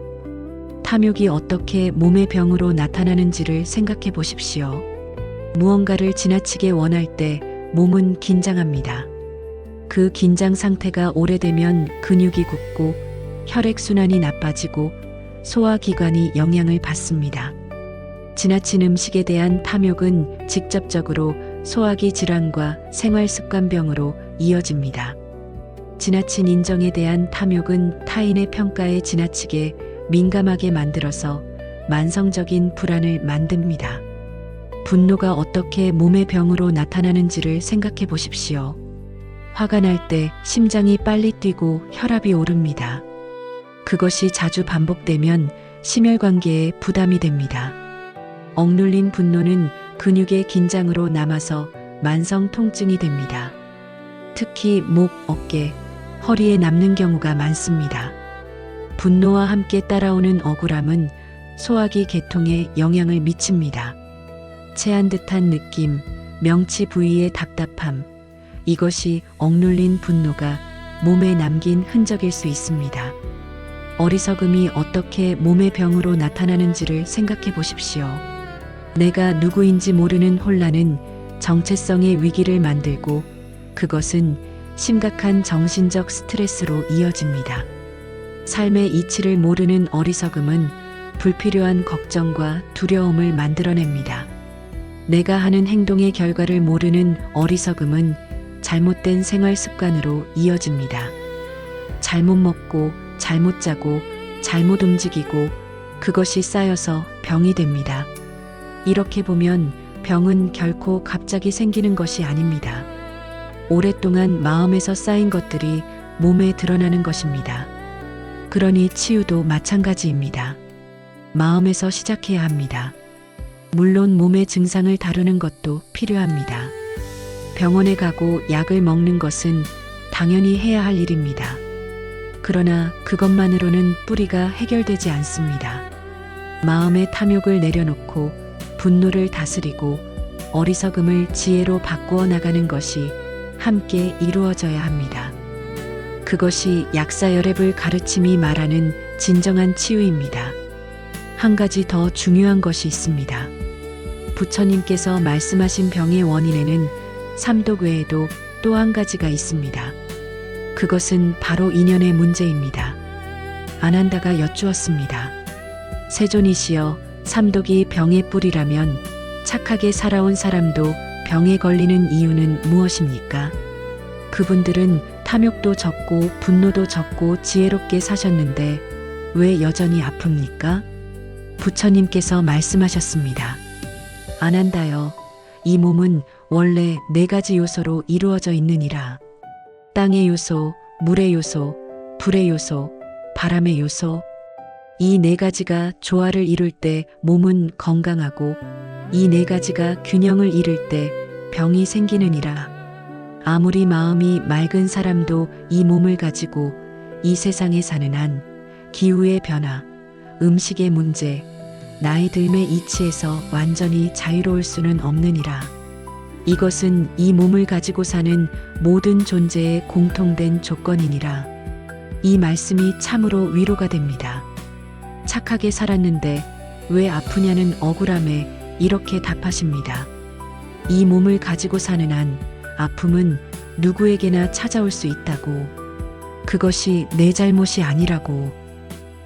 탐욕이 어떻게 몸의 병으로 나타나는지를 생각해 보십시오. 무언가를 지나치게 원할 때 몸은 긴장합니다. 그 긴장 상태가 오래되면 근육이 굳고 혈액순환이 나빠지고 소화기관이 영향을 받습니다. 지나친 음식에 대한 탐욕은 직접적으로 소화기 질환과 생활습관병으로 이어집니다. 지나친 인정에 대한 탐욕은 타인의 평가에 지나치게 민감하게 만들어서 만성적인 불안을 만듭니다. 분노가 어떻게 몸의 병으로 나타나는지를 생각해 보십시오. 화가 날 때 심장이 빨리 뛰고 혈압이 오릅니다. 그것이 자주 반복되면 심혈관계에 부담이 됩니다. 억눌린 분노는 근육의 긴장으로 남아서 만성 통증이 됩니다. 특히 목, 어깨, 허리에 남는 경우가 많습니다. 분노와 함께 따라오는 억울함은 소화기 계통에 영향을 미칩니다. 체한 듯한 느낌, 명치 부위의 답답함, 이것이 억눌린 분노가 몸에 남긴 흔적일 수 있습니다. 어리석음이 어떻게 몸의 병으로 나타나는지를 생각해 보십시오. 내가 누구인지 모르는 혼란은 정체성의 위기를 만들고 그것은 심각한 정신적 스트레스로 이어집니다. 삶의 이치를 모르는 어리석음은 불필요한 걱정과 두려움을 만들어냅니다. 내가 하는 행동의 결과를 모르는 어리석음은 잘못된 생활 습관으로 이어집니다. 잘못 먹고 잘못 자고 잘못 움직이고 그것이 쌓여서 병이 됩니다. 이렇게 보면 병은 결코 갑자기 생기는 것이 아닙니다. 오랫동안 마음에서 쌓인 것들이 몸에 드러나는 것입니다. 그러니 치유도 마찬가지입니다. 마음에서 시작해야 합니다. 물론 몸의 증상을 다루는 것도 필요합니다. 병원에 가고 약을 먹는 것은 당연히 해야 할 일입니다. 그러나 그것만으로는 뿌리가 해결되지 않습니다. 마음의 탐욕을 내려놓고 분노를 다스리고 어리석음을 지혜로 바꾸어 나가는 것이 함께 이루어져야 합니다. 그것이 약사여랩을 가르침이 말하는 진정한 치유입니다. 한 가지 더 중요한 것이 있습니다. 부처님께서 말씀하신 병의 원인에는 삼독 외에도 또 한 가지가 있습니다. 그것은 바로 인연의 문제입니다. 아난다가 여쭈었습니다. 세존이시여, 삼독이 병의 뿌리라면 착하게 살아온 사람도 병에 걸리는 이유는 무엇입니까? 그분들은 탐욕도 적고 분노도 적고 지혜롭게 사셨는데 왜 여전히 아픕니까? 부처님께서 말씀하셨습니다. 아난다여, 이 몸은 원래 4가지 요소로 이루어져 있느니라. 땅의 요소, 물의 요소, 불의 요소, 바람의 요소. 이 4가지가 조화를 이룰 때 몸은 건강하고 이 4가지가 균형을 잃을 때 병이 생기느니라. 아무리 마음이 맑은 사람도 이 몸을 가지고 이 세상에 사는 한 기후의 변화, 음식의 문제, 나이 들매 이치에서 완전히 자유로울 수는 없느니라. 이것은 이 몸을 가지고 사는 모든 존재의 공통된 조건이니라. 이 말씀이 참으로 위로가 됩니다. 착하게 살았는데 왜 아프냐는 억울함에 이렇게 답하십니다. 이 몸을 가지고 사는 한 아픔은 누구에게나 찾아올 수 있다고. 그것이 내 잘못이 아니라고.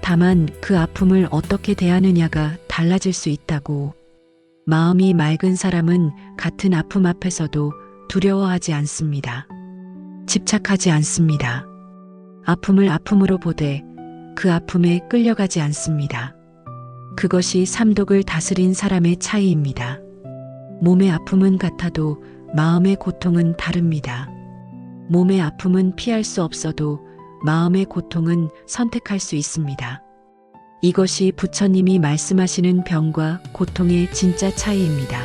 다만 그 아픔을 어떻게 대하느냐가 달라질 수 있다고. 마음이 맑은 사람은 같은 아픔 앞에서도 두려워하지 않습니다. 집착하지 않습니다. 아픔을 아픔으로 보되 그 아픔에 끌려가지 않습니다. 그것이 삼독을 다스린 사람의 차이입니다. 몸의 아픔은 같아도 마음의 고통은 다릅니다. 몸의 아픔은 피할 수 없어도 마음의 고통은 선택할 수 있습니다. 이것이 부처님이 말씀하시는 병과 고통의 진짜 차이입니다.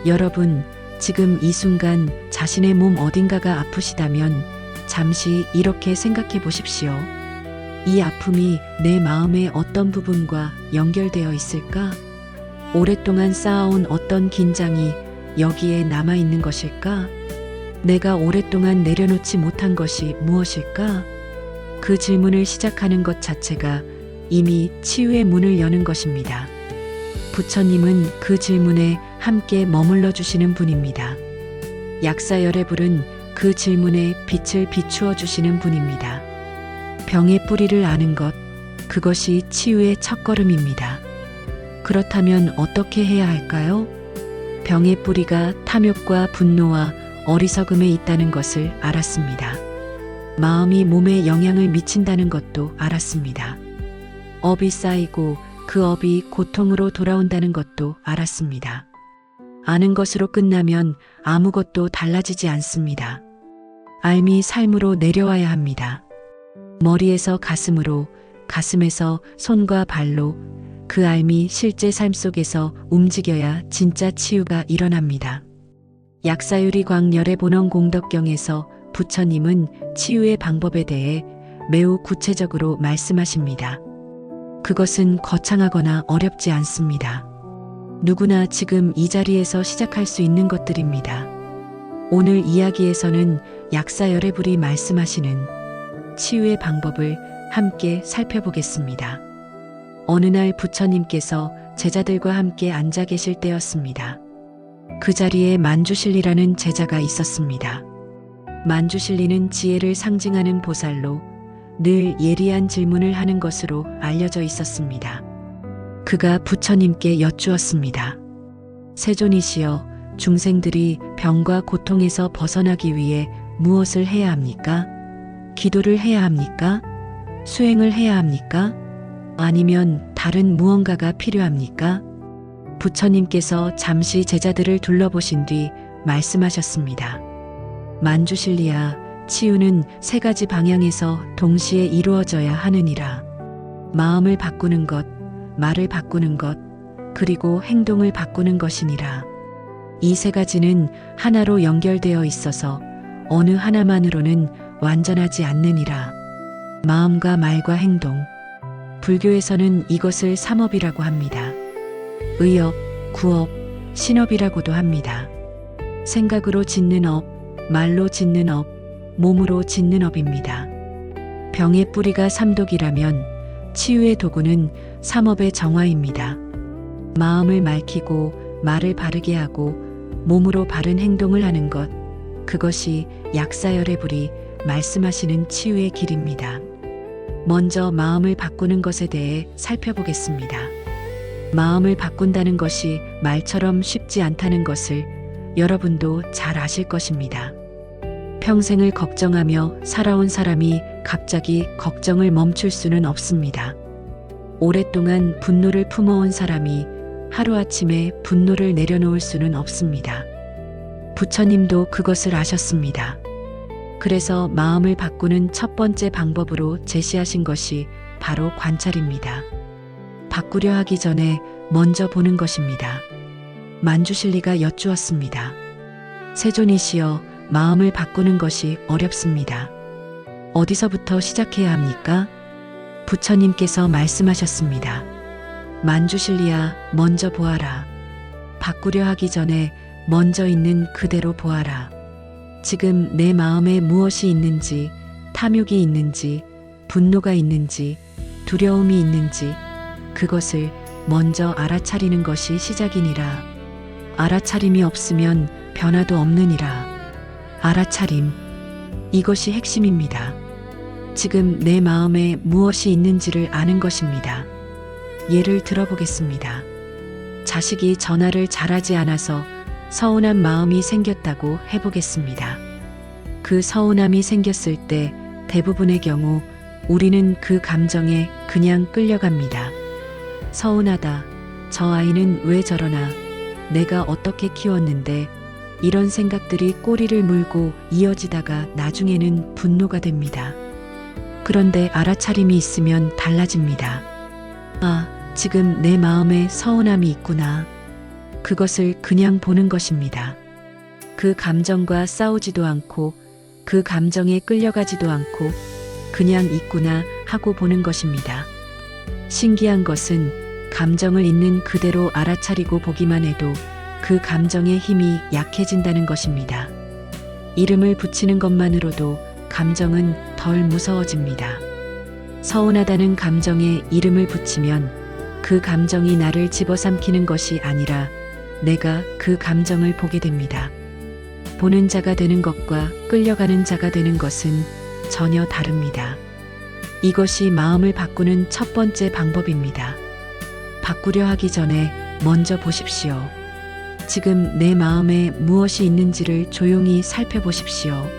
여러분, 지금 이 순간 자신의 몸 어딘가가 아프시다면 잠시 이렇게 생각해 보십시오. 이 아픔이 내 마음의 어떤 부분과 연결되어 있을까? 오랫동안 쌓아온 어떤 긴장이 여기에 남아있는 것일까? 내가 오랫동안 내려놓지 못한 것이 무엇일까? 그 질문을 시작하는 것 자체가 이미 치유의 문을 여는 것입니다. 부처님은 그 질문에 함께 머물러 주시는 분입니다. 약사열애불은 그 질문에 빛을 비추어 주시는 분입니다. 병의 뿌리를 아는 것, 그것이 치유의 첫걸음입니다. 그렇다면 어떻게 해야 할까요? 병의 뿌리가 탐욕과 분노와 어리석음에 있다는 것을 알았습니다. 마음이 몸에 영향을 미친다는 것도 알았습니다. 업이 쌓이고 그 업이 고통으로 돌아온다는 것도 알았습니다. 아는 것으로 끝나면 아무것도 달라지지 않습니다. 알미 삶으로 내려와야 합니다. 머리에서 가슴으로, 가슴에서 손과 발로 그 알미 실제 삶 속에서 움직여야 진짜 치유가 일어납니다. 약사유리광 열애본원공덕경에서 부처님은 치유의 방법에 대해 매우 구체적으로 말씀하십니다. 그것은 거창하거나 어렵지 않습니다. 누구나 지금 이 자리에서 시작할 수 있는 것들입니다. 오늘 이야기에서는 약사열애불이 말씀하시는 치유의 방법을 함께 살펴보겠습니다. 어느 날 부처님께서 제자들과 함께 앉아 계실 때였습니다. 그 자리에 만주실리라는 제자가 있었습니다. 만주실리는 지혜를 상징하는 보살로 늘 예리한 질문을 하는 것으로 알려져 있었습니다. 그가 부처님께 여쭈었습니다. 세존이시여, 중생들이 병과 고통에서 벗어나기 위해 무엇을 해야 합니까? 기도를 해야 합니까? 수행을 해야 합니까? 아니면 다른 무언가가 필요합니까? 부처님께서 잠시 제자들을 둘러보신 뒤 말씀하셨습니다. 만주실리야, 치유는 3가지 방향에서 동시에 이루어져야 하느니라. 마음을 바꾸는 것, 말을 바꾸는 것, 그리고 행동을 바꾸는 것이니라. 이 3가지는 하나로 연결되어 있어서 어느 하나만으로는 완전하지 않느니라. 마음과 말과 행동. 불교에서는 이것을 3업이라고 합니다. 의업, 구업, 신업이라고도 합니다. 생각으로 짓는 업, 말로 짓는 업, 몸으로 짓는 업입니다. 병의 뿌리가 삼독이라면 치유의 도구는 3업의 정화입니다. 마음을 맑히고 말을 바르게 하고 몸으로 바른 행동을 하는 것, 그것이 약사열의 불이 말씀하시는 치유의 길입니다. 먼저 마음을 바꾸는 것에 대해 살펴보겠습니다. 마음을 바꾼다는 것이 말처럼 쉽지 않다는 것을 여러분도 잘 아실 것입니다. 평생을 걱정하며 살아온 사람이 갑자기 걱정을 멈출 수는 없습니다. 오랫동안 분노를 품어온 사람이 하루아침에 분노를 내려놓을 수는 없습니다. 부처님도 그것을 아셨습니다. 그래서 마음을 바꾸는 첫 번째 방법으로 제시하신 것이 바로 관찰입니다. 바꾸려 하기 전에 먼저 보는 것입니다. 만주실리가 여쭈었습니다. 세존이시여, 마음을 바꾸는 것이 어렵습니다. 어디서부터 시작해야 합니까? 부처님께서 말씀하셨습니다. 만주실리야, 먼저 보아라. 바꾸려 하기 전에 먼저 있는 그대로 보아라. 지금 내 마음에 무엇이 있는지, 탐욕이 있는지, 분노가 있는지, 두려움이 있는지, 그것을 먼저 알아차리는 것이 시작이니라. 알아차림이 없으면 변화도 없느니라. 알아차림, 이것이 핵심입니다. 지금 내 마음에 무엇이 있는지를 아는 것입니다. 예를 들어보겠습니다. 자식이 전화를 잘하지 않아서 서운한 마음이 생겼다고 해보겠습니다. 그 서운함이 생겼을 때 대부분의 경우 우리는 그 감정에 그냥 끌려갑니다. 서운하다. 저 아이는 왜 저러나? 내가 어떻게 키웠는데? 이런 생각들이 꼬리를 물고 이어지다가 나중에는 분노가 됩니다. 그런데 알아차림이 있으면 달라집니다. 아, 지금 내 마음에 서운함이 있구나. 그것을 그냥 보는 것입니다. 그 감정과 싸우지도 않고 그 감정에 끌려가지도 않고 그냥 있구나 하고 보는 것입니다. 신기한 것은 감정을 있는 그대로 알아차리고 보기만 해도 그 감정의 힘이 약해진다는 것입니다. 이름을 붙이는 것만으로도 감정은 덜 무서워집니다. 서운하다는 감정에 이름을 붙이면 그 감정이 나를 집어삼키는 것이 아니라 내가 그 감정을 보게 됩니다. 보는 자가 되는 것과 끌려가는 자가 되는 것은 전혀 다릅니다. 이것이 마음을 바꾸는 첫 번째 방법입니다. 바꾸려 하기 전에 먼저 보십시오. 지금 내 마음에 무엇이 있는지를 조용히 살펴보십시오.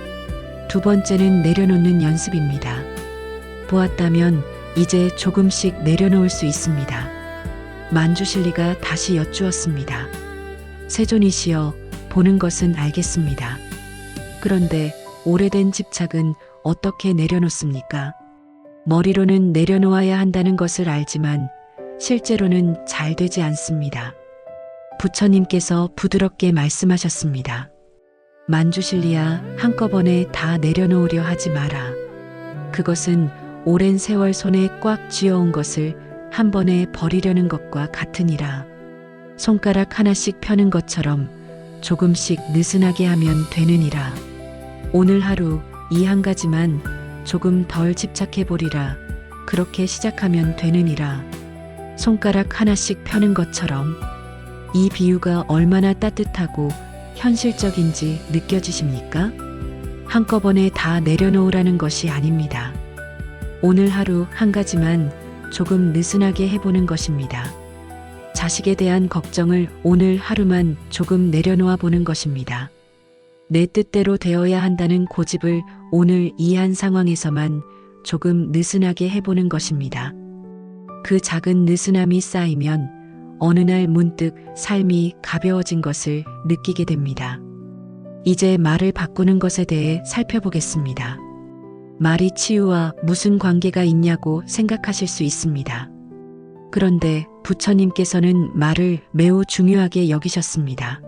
두 번째는 내려놓는 연습입니다. 보았다면 이제 조금씩 내려놓을 수 있습니다. 만주실리가 다시 여쭈었습니다. 세존이시여, 보는 것은 알겠습니다. 그런데 오래된 집착은 어떻게 내려놓습니까? 머리로는 내려놓아야 한다는 것을 알지만 실제로는 잘 되지 않습니다. 부처님께서 부드럽게 말씀하셨습니다. 만주실리야, 한꺼번에 다 내려놓으려 하지 마라. 그것은 오랜 세월 손에 꽉 쥐어온 것을 한 번에 버리려는 것과 같으니라. 손가락 하나씩 펴는 것처럼 조금씩 느슨하게 하면 되느니라. 오늘 하루 이 한 가지만 조금 덜 집착해 보리라. 그렇게 시작하면 되느니라. 손가락 하나씩 펴는 것처럼. 이 비유가 얼마나 따뜻하고 현실적인지 느껴지십니까? 한꺼번에 다 내려놓으라는 것이 아닙니다. 오늘 하루 한 가지만 조금 느슨하게 해보는 것입니다. 자식에 대한 걱정을 오늘 하루만 조금 내려놓아 보는 것입니다. 내 뜻대로 되어야 한다는 고집을 오늘 이 한 상황에서만 조금 느슨하게 해보는 것입니다. 그 작은 느슨함이 쌓이면 어느 날 문득 삶이 가벼워진 것을 느끼게 됩니다. 이제 말을 바꾸는 것에 대해 살펴보겠습니다. 말이 치유와 무슨 관계가 있냐고 생각하실 수 있습니다. 그런데 부처님께서는 말을 매우 중요하게 여기셨습니다.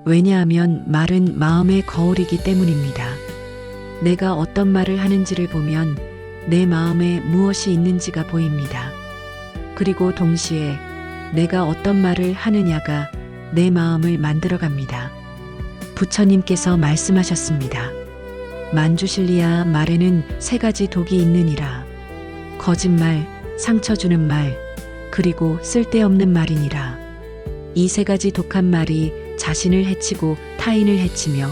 왜냐하면 말은 마음의 거울이기 때문입니다. 내가 어떤 말을 하는지를 보면 내 마음에 무엇이 있는지가 보입니다. 그리고 동시에 내가 어떤 말을 하느냐가 내 마음을 만들어갑니다. 부처님께서 말씀하셨습니다. 만주실리야, 말에는 세 가지 독이 있느니라. 거짓말, 상처 주는 말, 그리고 쓸데없는 말이니라. 이 세 가지 독한 말이 자신을 해치고 타인을 해치며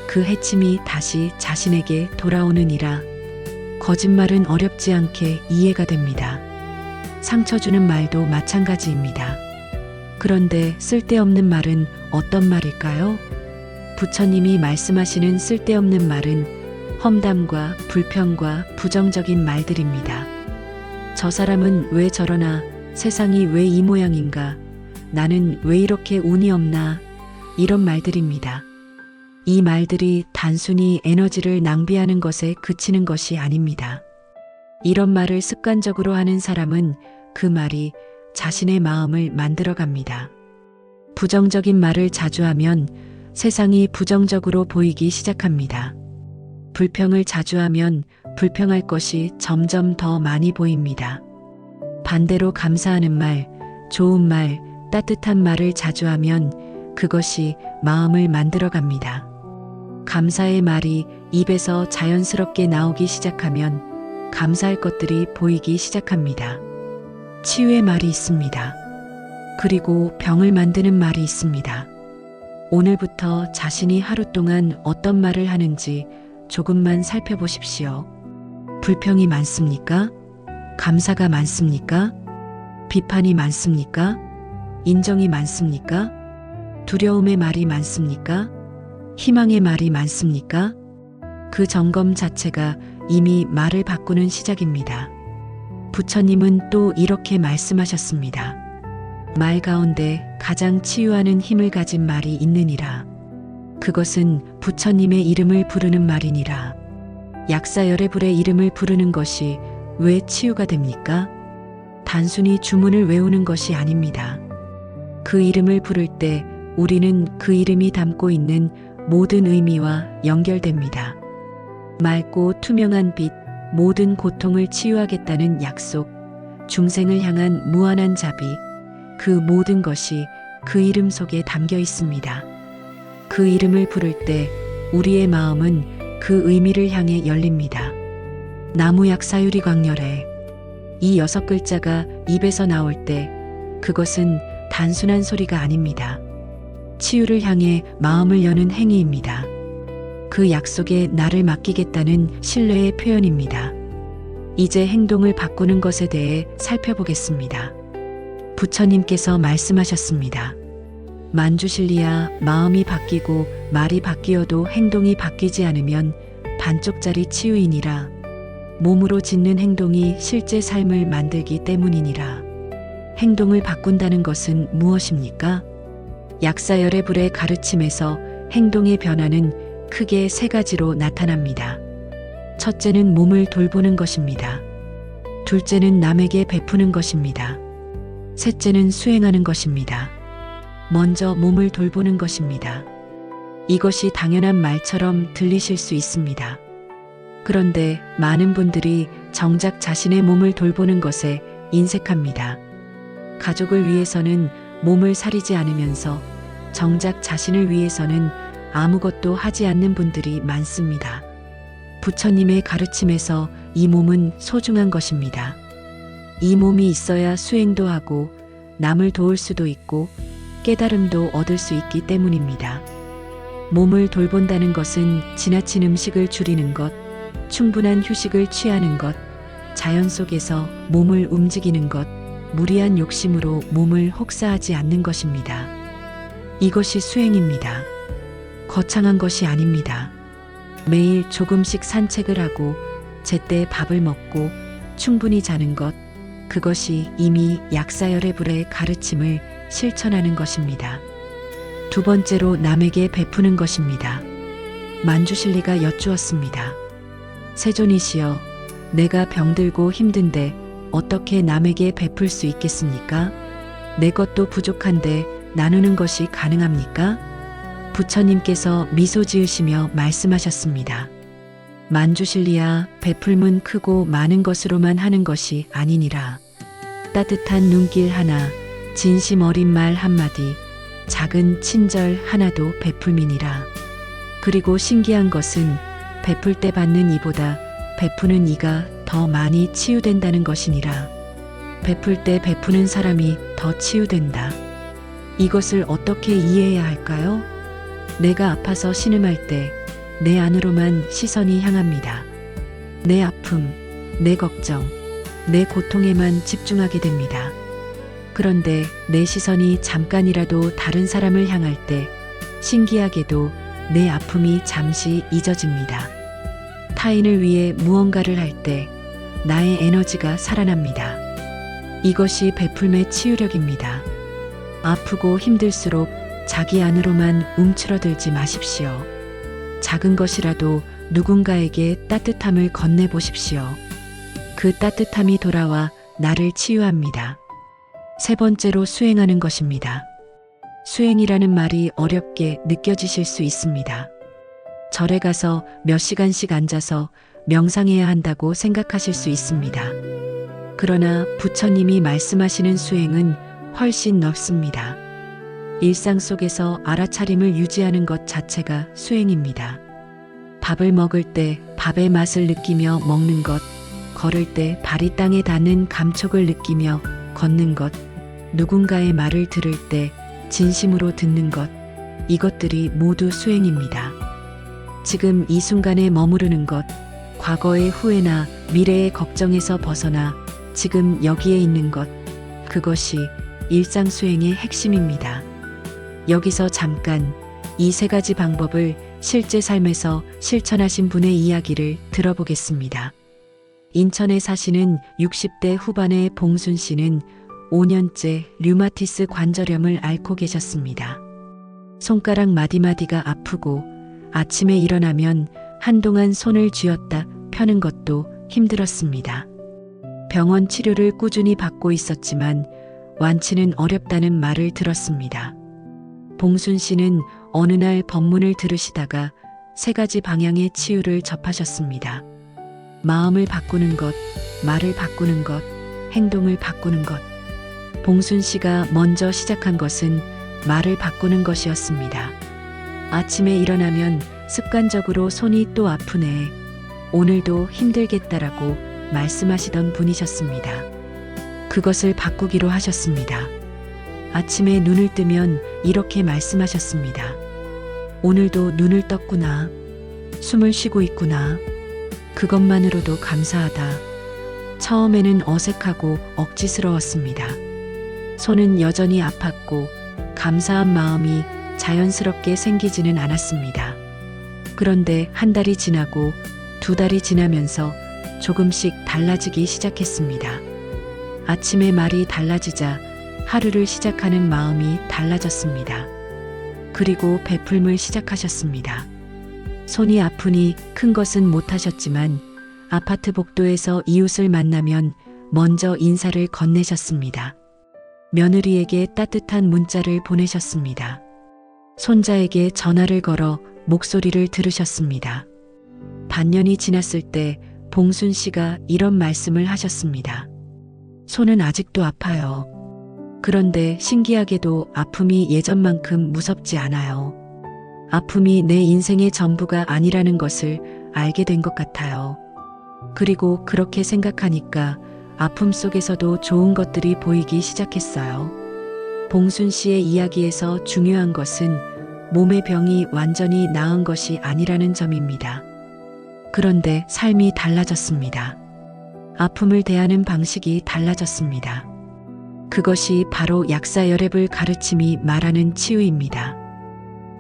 그 해침이 다시 자신에게 돌아오느니라. 거짓말은 어렵지 않게 이해가 됩니다. 상처 주는 말도 마찬가지입니다. 그런데 쓸데없는 말은 어떤 말일까요? 부처님이 말씀하시는 쓸데없는 말은 험담과 불평과 부정적인 말들입니다. 저 사람은 왜 저러나, 세상이 왜 이 모양인가, 나는 왜 이렇게 운이 없나, 이런 말들입니다. 이 말들이 단순히 에너지를 낭비하는 것에 그치는 것이 아닙니다. 이런 말을 습관적으로 하는 사람은 그 말이 자신의 마음을 만들어갑니다. 부정적인 말을 자주 하면 세상이 부정적으로 보이기 시작합니다. 불평을 자주 하면 불평할 것이 점점 더 많이 보입니다. 반대로 감사하는 말, 좋은 말, 따뜻한 말을 자주 하면 그것이 마음을 만들어갑니다. 감사의 말이 입에서 자연스럽게 나오기 시작하면 감사할 것들이 보이기 시작합니다. 치유의 말이 있습니다. 그리고 병을 만드는 말이 있습니다. 오늘부터 자신이 하루 동안 어떤 말을 하는지 조금만 살펴보십시오. 불평이 많습니까? 감사가 많습니까? 비판이 많습니까? 인정이 많습니까? 두려움의 말이 많습니까? 희망의 말이 많습니까? 그 점검 자체가 이미 말을 바꾸는 시작입니다. 부처님은 또 이렇게 말씀하셨습니다. 말 가운데 가장 치유하는 힘을 가진 말이 있느니라. 그것은 부처님의 이름을 부르는 말이니라. 약사 열애불의 이름을 부르는 것이 왜 치유가 됩니까? 단순히 주문을 외우는 것이 아닙니다. 그 이름을 부를 때 우리는 그 이름이 담고 있는 모든 의미와 연결됩니다. 맑고 투명한 빛, 모든 고통을 치유하겠다는 약속, 중생을 향한 무한한 자비, 그 모든 것이 그 이름 속에 담겨 있습니다. 그 이름을 부를 때 우리의 마음은 그 의미를 향해 열립니다. 나무약 사유리 광열해. 이 6글자가 입에서 나올 때 그것은 단순한 소리가 아닙니다. 치유를 향해 마음을 여는 행위입니다. 그 약속에 나를 맡기겠다는 신뢰의 표현입니다. 이제 행동을 바꾸는 것에 대해 살펴보겠습니다. 부처님께서 말씀하셨습니다. 만주실리야, 마음이 바뀌고 말이 바뀌어도 행동이 바뀌지 않으면 반쪽짜리 치유이니라. 몸으로 짓는 행동이 실제 삶을 만들기 때문이니라. 행동을 바꾼다는 것은 무엇입니까? 약사 열애불의 가르침에서 행동의 변화는 크게 3가지로 나타납니다. 첫째는 몸을 돌보는 것입니다. 둘째는 남에게 베푸는 것입니다. 셋째는 수행하는 것입니다. 먼저 몸을 돌보는 것입니다. 이것이 당연한 말처럼 들리실 수 있습니다. 그런데 많은 분들이 정작 자신의 몸을 돌보는 것에 인색합니다. 가족을 위해서는 몸을 사리지 않으면서 정작 자신을 위해서는 아무것도 하지 않는 분들이 많습니다. 부처님의 가르침에서 이 몸은 소중한 것입니다. 이 몸이 있어야 수행도 하고 남을 도울 수도 있고 깨달음도 얻을 수 있기 때문입니다. 몸을 돌본다는 것은 지나친 음식을 줄이는 것, 충분한 휴식을 취하는 것, 자연 속에서 몸을 움직이는 것, 무리한 욕심으로 몸을 혹사하지 않는 것입니다. 이것이 수행입니다. 거창한 것이 아닙니다. 매일 조금씩 산책을 하고 제때 밥을 먹고 충분히 자는 것, 그것이 이미 약사열애불의 가르침을 실천하는 것입니다. 두 번째로 남에게 베푸는 것입니다. 만주실리가 여쭈었습니다. 세존이시여, 내가 병들고 힘든데 어떻게 남에게 베풀 수 있겠습니까? 내 것도 부족한데 나누는 것이 가능합니까? 부처님께서 미소 지으시며 말씀하셨습니다. 만주실리야, 베풀문 크고 많은 것으로만 하는 것이 아니니라. 따뜻한 눈길 하나, 진심 어린 말 한마디, 작은 친절 하나도 베풀민이라. 그리고 신기한 것은 베풀 때 받는 이보다 베푸는 이가 더 많이 치유된다는 것이니라. 베풀 때 베푸는 사람이 더 치유된다. 이것을 어떻게 이해해야 할까요? 내가 아파서 신음할 때 내 안으로만 시선이 향합니다. 내 아픔, 내 걱정, 내 고통에만 집중하게 됩니다. 그런데 내 시선이 잠깐이라도 다른 사람을 향할 때 신기하게도 내 아픔이 잠시 잊어집니다. 타인을 위해 무언가를 할 때 나의 에너지가 살아납니다. 이것이 베풀매 치유력입니다. 아프고 힘들수록 자기 안으로만 움츠러들지 마십시오. 작은 것이라도 누군가에게 따뜻함을 건네보십시오. 그 따뜻함이 돌아와 나를 치유합니다. 세 번째로 수행하는 것입니다. 수행이라는 말이 어렵게 느껴지실 수 있습니다. 절에 가서 몇 시간씩 앉아서 명상해야 한다고 생각하실 수 있습니다. 그러나 부처님이 말씀하시는 수행은 훨씬 넓습니다. 일상 속에서 알아차림을 유지하는 것 자체가 수행입니다. 밥을 먹을 때 밥의 맛을 느끼며 먹는 것, 걸을 때 발이 땅에 닿는 감촉을 느끼며 걷는 것, 누군가의 말을 들을 때 진심으로 듣는 것, 이것들이 모두 수행입니다. 지금 이 순간에 머무르는 것, 과거의 후회나 미래의 걱정에서 벗어나 지금 여기에 있는 것, 그것이 일상 수행의 핵심입니다. 여기서 잠깐 이 세 가지 방법을 실제 삶에서 실천하신 분의 이야기를 들어보겠습니다. 인천에 사시는 60대 후반의 봉순 씨는 5년째 류마티스 관절염을 앓고 계셨습니다. 손가락 마디마디가 아프고 아침에 일어나면 한동안 손을 쥐었다 펴는 것도 힘들었습니다. 병원 치료를 꾸준히 받고 있었지만 완치는 어렵다는 말을 들었습니다. 봉순 씨는 어느 날 법문을 들으시다가 세 가지 방향의 치유를 접하셨습니다. 마음을 바꾸는 것, 말을 바꾸는 것, 행동을 바꾸는 것. 봉순 씨가 먼저 시작한 것은 말을 바꾸는 것이었습니다. 아침에 일어나면 습관적으로 손이 또 아프네. 오늘도 힘들겠다라고 말씀하시던 분이셨습니다. 그것을 바꾸기로 하셨습니다. 아침에 눈을 뜨면 이렇게 말씀하셨습니다. 오늘도 눈을 떴구나. 숨을 쉬고 있구나. 그것만으로도 감사하다. 처음에는 어색하고 억지스러웠습니다. 손은 여전히 아팠고 감사한 마음이 자연스럽게 생기지는 않았습니다. 그런데 한 달이 지나고 두 달이 지나면서 조금씩 달라지기 시작했습니다. 아침에 말이 달라지자 하루를 시작하는 마음이 달라졌습니다. 그리고 베풀물 시작하셨습니다. 손이 아프니 큰 것은 못하셨지만 아파트 복도에서 이웃을 만나면 먼저 인사를 건네셨습니다. 며느리에게 따뜻한 문자를 보내셨습니다. 손자에게 전화를 걸어 목소리를 들으셨습니다. 반년이 지났을 때 봉순 씨가 이런 말씀을 하셨습니다. 손은 아직도 아파요. 그런데 신기하게도 아픔이 예전만큼 무섭지 않아요. 아픔이 내 인생의 전부가 아니라는 것을 알게 된 것 같아요. 그리고 그렇게 생각하니까 아픔 속에서도 좋은 것들이 보이기 시작했어요. 봉순 씨의 이야기에서 중요한 것은 몸의 병이 완전히 나은 것이 아니라는 점입니다. 그런데 삶이 달라졌습니다. 아픔을 대하는 방식이 달라졌습니다. 그것이 바로 약사여랩을 가르침이 말하는 치유입니다.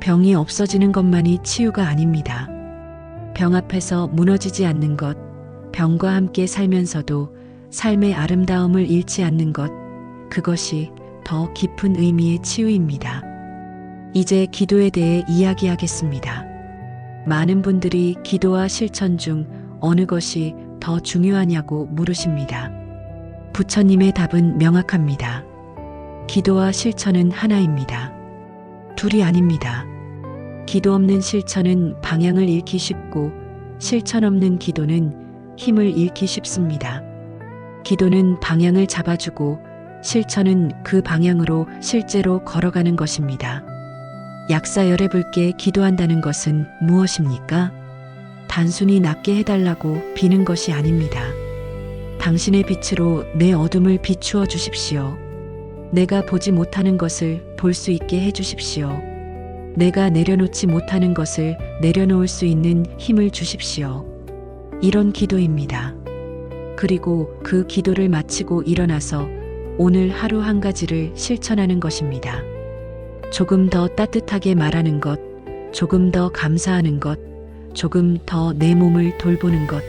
병이 없어지는 것만이 치유가 아닙니다. 병 앞에서 무너지지 않는 것, 병과 함께 살면서도 삶의 아름다움을 잃지 않는 것, 그것이 더 깊은 의미의 치유입니다. 이제 기도에 대해 이야기하겠습니다. 많은 분들이 기도와 실천 중 어느 것이 더 중요하냐고 물으십니다. 부처님의 답은 명확합니다. 기도와 실천은 하나입니다. 둘이 아닙니다. 기도 없는 실천은 방향을 잃기 쉽고 실천 없는 기도는 힘을 잃기 쉽습니다. 기도는 방향을 잡아주고 실천은 그 방향으로 실제로 걸어가는 것입니다. 약사여랩을께 기도한다는 것은 무엇입니까? 단순히 낫게 해달라고 비는 것이 아닙니다. 당신의 빛으로 내 어둠을 비추어 주십시오. 내가 보지 못하는 것을 볼 수 있게 해주십시오. 내가 내려놓지 못하는 것을 내려놓을 수 있는 힘을 주십시오. 이런 기도입니다. 그리고 그 기도를 마치고 일어나서 오늘 하루 한 가지를 실천하는 것입니다. 조금 더 따뜻하게 말하는 것, 조금 더 감사하는 것, 조금 더 내 몸을 돌보는 것.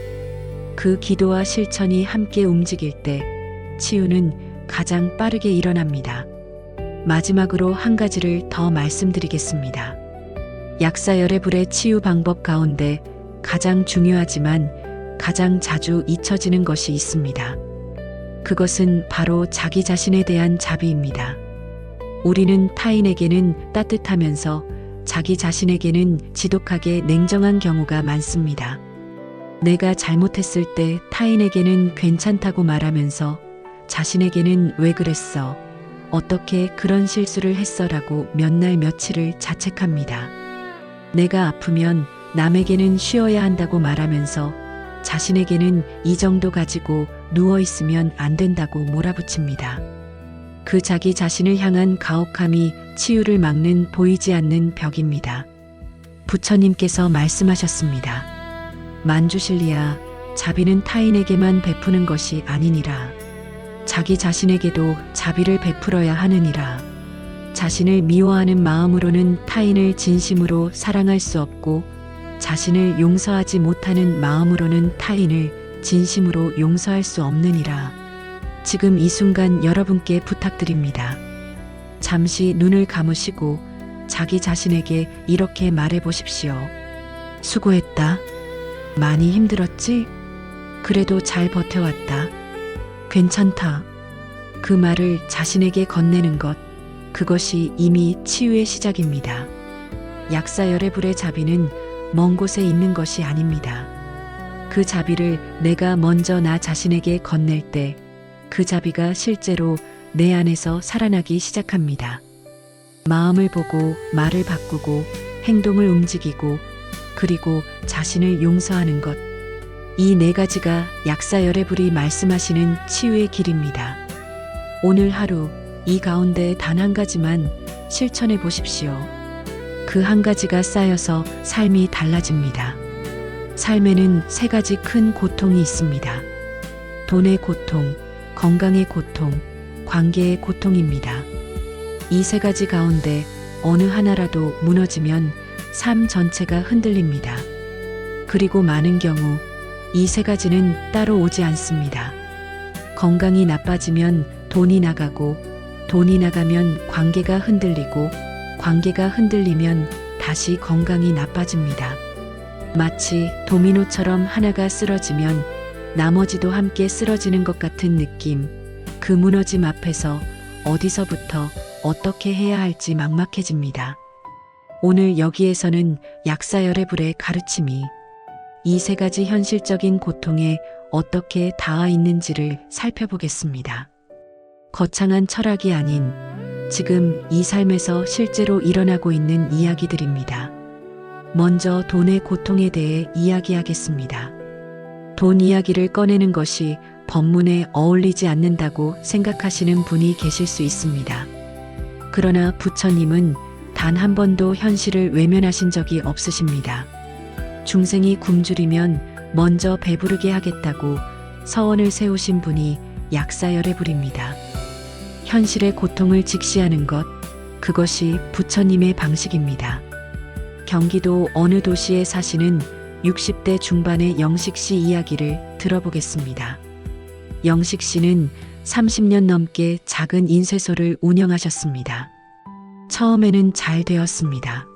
그 기도와 실천이 함께 움직일 때 치유는 가장 빠르게 일어납니다. 마지막으로 한 가지를 더 말씀드리겠습니다. 약사열의 불의 치유 방법 가운데 가장 중요하지만 가장 자주 잊혀지는 것이 있습니다. 그것은 바로 자기 자신에 대한 자비입니다. 우리는 타인에게는 따뜻하면서 자기 자신에게는 지독하게 냉정한 경우가 많습니다. 내가 잘못했을 때 타인에게는 괜찮다고 말하면서 자신에게는 왜 그랬어? 어떻게 그런 실수를 했어라고 몇 날 며칠을 자책합니다. 내가 아프면 남에게는 쉬어야 한다고 말하면서 자신에게는 이 정도 가지고 누워 있으면 안 된다고 몰아붙입니다. 그 자기 자신을 향한 가혹함이 치유를 막는 보이지 않는 벽입니다. 부처님께서 말씀하셨습니다. 만주실리야, 자비는 타인에게만 베푸는 것이 아니니라. 자기 자신에게도 자비를 베풀어야 하느니라. 자신을 미워하는 마음으로는 타인을 진심으로 사랑할 수 없고 자신을 용서하지 못하는 마음으로는 타인을 진심으로 용서할 수 없느니라. 지금 이 순간 여러분께 부탁드립니다. 잠시 눈을 감으시고 자기 자신에게 이렇게 말해 보십시오. 수고했다. 많이 힘들었지? 그래도 잘 버텨왔다. 괜찮다. 그 말을 자신에게 건네는 것, 그것이 이미 치유의 시작입니다. 약사열의 불의 자비는 먼 곳에 있는 것이 아닙니다. 그 자비를 내가 먼저 나 자신에게 건넬 때 그 자비가 실제로 내 안에서 살아나기 시작합니다. 마음을 보고 말을 바꾸고 행동을 움직이고 그리고 자신을 용서하는 것. 이 네 가지가 약사열의 불이 말씀하시는 치유의 길입니다. 오늘 하루 이 가운데 단 한 가지만 실천해 보십시오. 그 한 가지가 쌓여서 삶이 달라집니다. 삶에는 세 가지 큰 고통이 있습니다. 돈의 고통, 건강의 고통, 관계의 고통입니다. 이 세 가지 가운데 어느 하나라도 무너지면 삶 전체가 흔들립니다. 그리고 많은 경우 이 세 가지는 따로 오지 않습니다. 건강이 나빠지면 돈이 나가고, 돈이 나가면 관계가 흔들리고, 관계가 흔들리면 다시 건강이 나빠집니다. 마치 도미노처럼 하나가 쓰러지면 나머지도 함께 쓰러지는 것 같은 느낌. 그 무너짐 앞에서 어디서부터 어떻게 해야 할지 막막해집니다. 오늘 여기에서는 약사열의 불의 가르침이 이 세 가지 현실적인 고통에 어떻게 닿아 있는지를 살펴보겠습니다. 거창한 철학이 아닌 지금 이 삶에서 실제로 일어나고 있는 이야기들입니다. 먼저 돈의 고통에 대해 이야기하겠습니다. 돈 이야기를 꺼내는 것이 법문에 어울리지 않는다고 생각하시는 분이 계실 수 있습니다. 그러나 부처님은 단 한 번도 현실을 외면하신 적이 없으십니다. 중생이 굶주리면 먼저 배부르게 하겠다고 서원을 세우신 분이 약사열의 불입니다. 현실의 고통을 직시하는 것, 그것이 부처님의 방식입니다. 경기도 어느 도시에 사시는 60대 중반의 영식 씨 이야기를 들어보겠습니다. 영식 씨는 30년 넘게 작은 인쇄소를 운영하셨습니다. 처음에는 잘 되었습니다.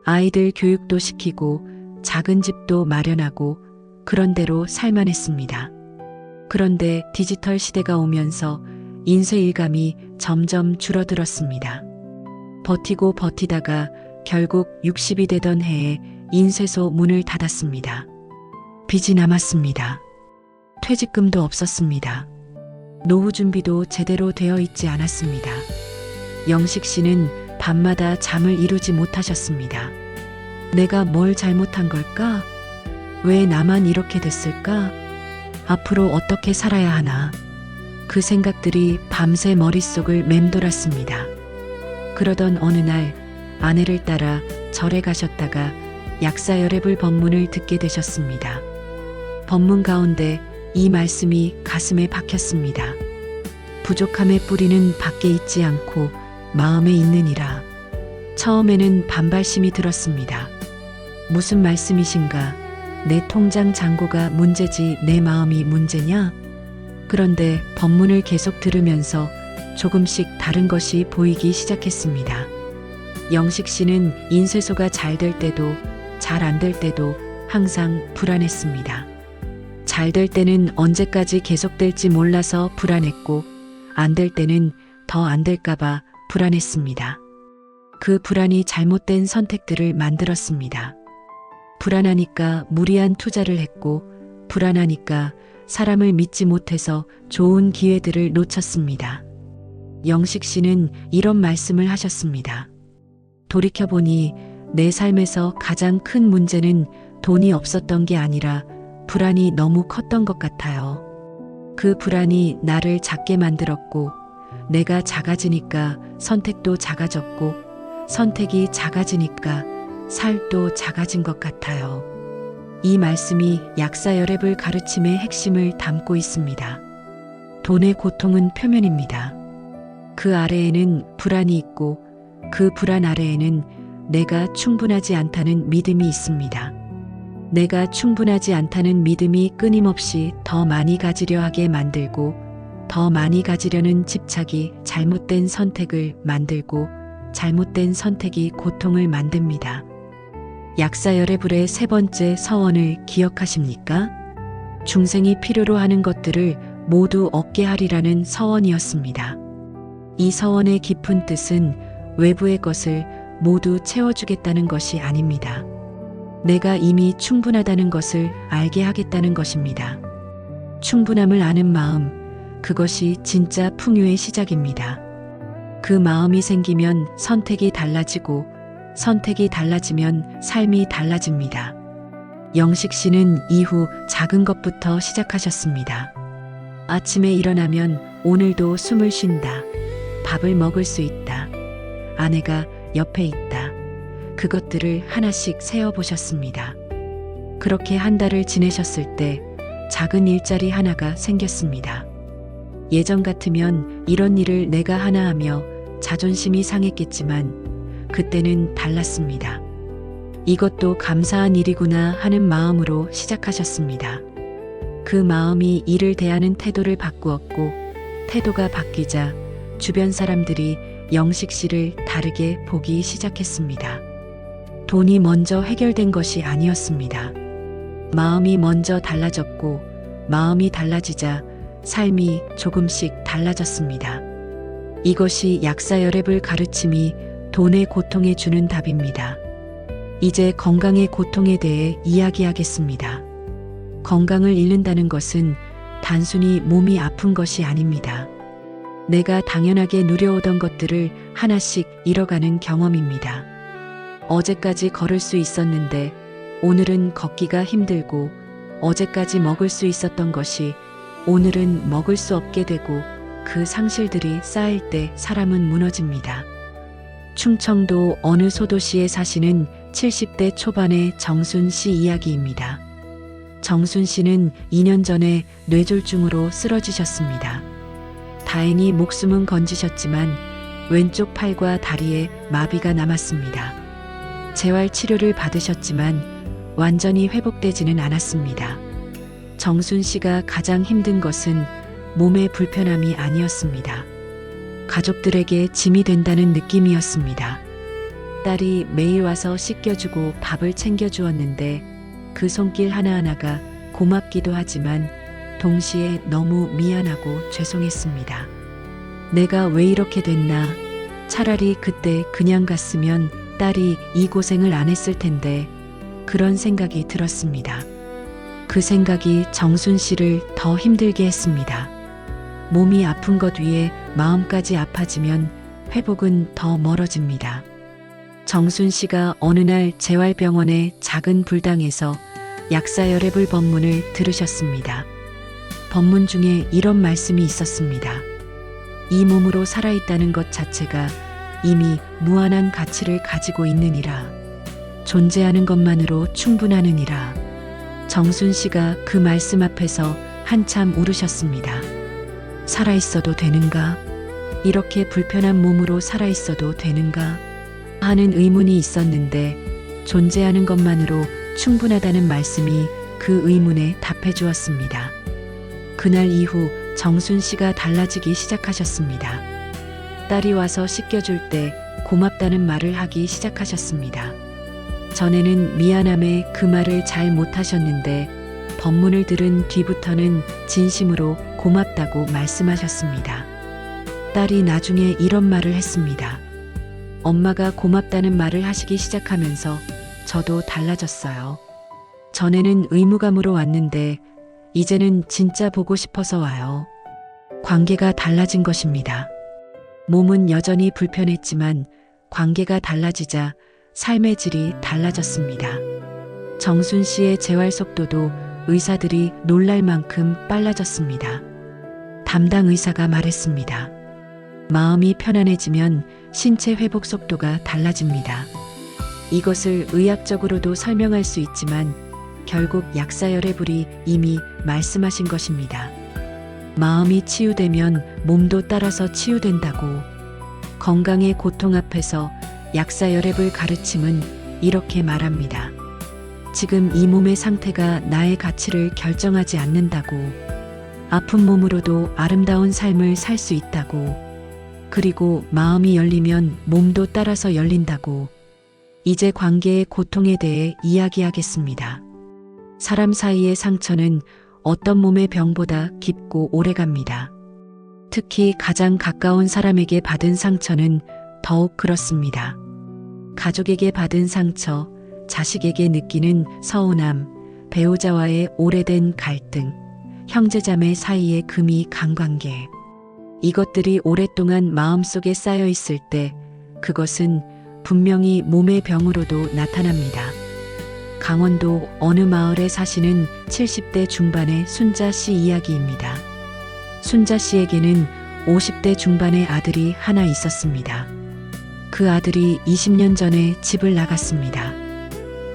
아이들 교육도 시키고 작은 집도 마련하고 그런 대로 살만했습니다. 그런데 디지털 시대가 오면서 인쇄 일감이 점점 줄어들었습니다. 버티고 버티다가 결국 60이 되던 해에 인쇄소 문을 닫았습니다. 빚이 남았습니다. 퇴직금도 없었습니다. 노후 준비도 제대로 되어 있지 않았습니다. 영식 씨는 밤마다 잠을 이루지 못하셨습니다. 내가 뭘 잘못한 걸까? 왜 나만 이렇게 됐을까? 앞으로 어떻게 살아야 하나? 그 생각들이 밤새 머릿속을 맴돌았습니다. 그러던 어느 날 아내를 따라 절에 가셨다가 약사열애불 법문을 듣게 되셨습니다. 법문 가운데 이 말씀이 가슴에 박혔습니다. 부족함의 뿌리는 밖에 있지 않고 마음에 있느니라. 처음에는 반발심이 들었습니다. 무슨 말씀이신가? 내 통장 잔고가 문제지 내 마음이 문제냐? 그런데 법문을 계속 들으면서 조금씩 다른 것이 보이기 시작했습니다. 영식 씨는 인쇄소가 잘 될 때도 잘 안 될 때도 항상 불안했습니다. 잘 될 때는 언제까지 계속될지 몰라서 불안했고 안 될 때는 더 안 될까봐 불안했습니다. 그 불안이 잘못된 선택들을 만들었습니다. 불안하니까 무리한 투자를 했고 불안하니까 사람을 믿지 못해서 좋은 기회들을 놓쳤습니다. 영식 씨는 이런 말씀을 하셨습니다. 돌이켜보니 내 삶에서 가장 큰 문제는 돈이 없었던 게 아니라 불안이 너무 컸던 것 같아요. 그 불안이 나를 작게 만들었고 내가 작아지니까 선택도 작아졌고 선택이 작아지니까 살도 작아진 것 같아요. 이 말씀이 약사열애불 가르침의 핵심을 담고 있습니다. 돈의 고통은 표면입니다. 그 아래에는 불안이 있고 그 불안 아래에는 내가 충분하지 않다는 믿음이 있습니다. 내가 충분하지 않다는 믿음이 끊임없이 더 많이 가지려 하게 만들고 더 많이 가지려는 집착이 잘못된 선택을 만들고 잘못된 선택이 고통을 만듭니다. 약사열애불의 세 번째 서원을 기억하십니까? 중생이 필요로 하는 것들을 모두 얻게 하리라는 서원이었습니다. 이 서원의 깊은 뜻은 외부의 것을 모두 채워주겠다는 것이 아닙니다. 내가 이미 충분하다는 것을 알게 하겠다는 것입니다. 충분함을 아는 마음, 그것이 진짜 풍요의 시작입니다. 그 마음이 생기면 선택이 달라지고 선택이 달라지면 삶이 달라집니다. 영식 씨는 이후 작은 것부터 시작하셨습니다. 아침에 일어나면 오늘도 숨을 쉰다. 밥을 먹을 수 있다. 아내가 옆에 있다. 그것들을 하나씩 세어보셨습니다. 그렇게 한 달을 지내셨을 때 작은 일자리 하나가 생겼습니다. 예전 같으면 이런 일을 내가 하나 하며 자존심이 상했겠지만 그때는 달랐습니다. 이것도 감사한 일이구나 하는 마음으로 시작하셨습니다. 그 마음이 일을 대하는 태도를 바꾸었고 태도가 바뀌자 주변 사람들이 영식 씨를 다르게 보기 시작했습니다. 돈이 먼저 해결된 것이 아니었습니다. 마음이 먼저 달라졌고 마음이 달라지자 삶이 조금씩 달라졌습니다. 이것이 약사열애불 가르침이 돈의 고통에 주는 답입니다. 이제 건강의 고통에 대해 이야기하겠습니다. 건강을 잃는다는 것은 단순히 몸이 아픈 것이 아닙니다. 내가 당연하게 누려오던 것들을 하나씩 잃어가는 경험입니다. 어제까지 걸을 수 있었는데 오늘은 걷기가 힘들고 어제까지 먹을 수 있었던 것이 오늘은 먹을 수 없게 되고 그 상실들이 쌓일 때 사람은 무너집니다. 충청도 어느 소도시에 사시는 70대 초반의 정순 씨 이야기입니다. 정순 씨는 2년 전에 뇌졸중으로 쓰러지셨습니다. 다행히 목숨은 건지셨지만 왼쪽 팔과 다리에 마비가 남았습니다. 재활 치료를 받으셨지만 완전히 회복되지는 않았습니다. 정순 씨가 가장 힘든 것은 몸의 불편함이 아니었습니다. 가족들에게 짐이 된다는 느낌이었습니다. 딸이 매일 와서 씻겨주고 밥을 챙겨주었는데 그 손길 하나하나가 고맙기도 하지만 동시에 너무 미안하고 죄송했습니다. 내가 왜 이렇게 됐나? 차라리 그때 그냥 갔으면 딸이 이 고생을 안 했을 텐데 그런 생각이 들었습니다. 그 생각이 정순 씨를 더 힘들게 했습니다. 몸이 아픈 것 위에 마음까지 아파지면 회복은 더 멀어집니다. 정순 씨가 어느 날 재활병원의 작은 불당에서 약사열애불 법문을 들으셨습니다. 법문 중에 이런 말씀이 있었습니다. 이 몸으로 살아있다는 것 자체가 이미 무한한 가치를 가지고 있느니라. 존재하는 것만으로 충분하느니라. 정순 씨가 그 말씀 앞에서 한참 울으셨습니다. 살아있어도 되는가? 이렇게 불편한 몸으로 살아있어도 되는가? 하는 의문이 있었는데 존재하는 것만으로 충분하다는 말씀이 그 의문에 답해 주었습니다. 그날 이후 정순 씨가 달라지기 시작하셨습니다. 딸이 와서 씻겨줄 때 고맙다는 말을 하기 시작하셨습니다. 전에는 미안함에 그 말을 잘 못하셨는데 법문을 들은 뒤부터는 진심으로 고맙다고 말씀하셨습니다. 딸이 나중에 이런 말을 했습니다. 엄마가 고맙다는 말을 하시기 시작하면서 저도 달라졌어요. 전에는 의무감으로 왔는데 이제는 진짜 보고 싶어서 와요. 관계가 달라진 것입니다. 몸은 여전히 불편했지만 관계가 달라지자 삶의 질이 달라졌습니다. 정순 씨의 재활 속도도 의사들이 놀랄 만큼 빨라졌습니다. 담당 의사가 말했습니다. 마음이 편안해지면 신체 회복 속도가 달라집니다. 이것을 의학적으로도 설명할 수 있지만 결국 약사열애불이 이미 말씀하신 것입니다. 마음이 치유되면 몸도 따라서 치유된다고. 건강의 고통 앞에서 약사열애불 가르침은 이렇게 말합니다. 지금 이 몸의 상태가 나의 가치를 결정하지 않는다고. 아픈 몸으로도 아름다운 삶을 살 수 있다고. 그리고 마음이 열리면 몸도 따라서 열린다고. 이제 관계의 고통에 대해 이야기하겠습니다. 사람 사이의 상처는 어떤 몸의 병보다 깊고 오래갑니다. 특히 가장 가까운 사람에게 받은 상처는 더욱 그렇습니다. 가족에게 받은 상처, 자식에게 느끼는 서운함, 배우자와의 오래된 갈등, 형제자매 사이의 금이 간 관계. 이것들이 오랫동안 마음속에 쌓여 있을 때 그것은 분명히 몸의 병으로도 나타납니다. 강원도 어느 마을에 사시는 70대 중반의 순자 씨 이야기입니다. 순자 씨에게는 50대 중반의 아들이 하나 있었습니다. 그 아들이 20년 전에 집을 나갔습니다.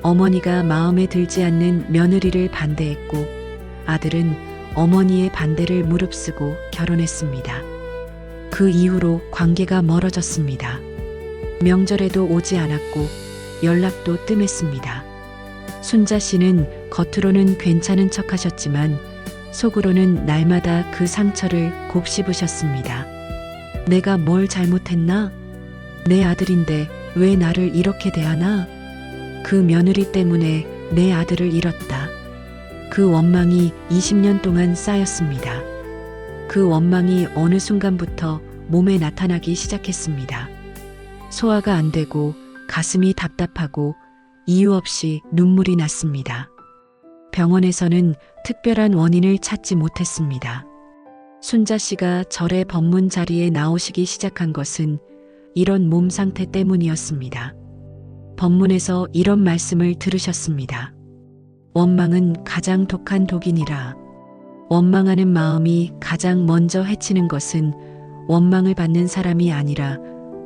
어머니가 마음에 들지 않는 며느리를 반대했고 아들은 어머니의 반대를 무릅쓰고 결혼했습니다. 그 이후로 관계가 멀어졌습니다. 명절에도 오지 않았고 연락도 뜸했습니다. 순자 씨는 겉으로는 괜찮은 척 하셨지만 속으로는 날마다 그 상처를 곱씹으셨습니다. 내가 뭘 잘못했나? 내 아들인데 왜 나를 이렇게 대하나? 그 며느리 때문에 내 아들을 잃었다. 그 원망이 20년 동안 쌓였습니다. 그 원망이 어느 순간부터 몸에 나타나기 시작했습니다. 소화가 안 되고 가슴이 답답하고 이유 없이 눈물이 났습니다. 병원에서는 특별한 원인을 찾지 못했습니다. 순자 씨가 절의 법문 자리에 나오시기 시작한 것은 이런 몸 상태 때문이었습니다. 법문에서 이런 말씀을 들으셨습니다. 원망은 가장 독한 독이니라. 원망하는 마음이 가장 먼저 해치는 것은 원망을 받는 사람이 아니라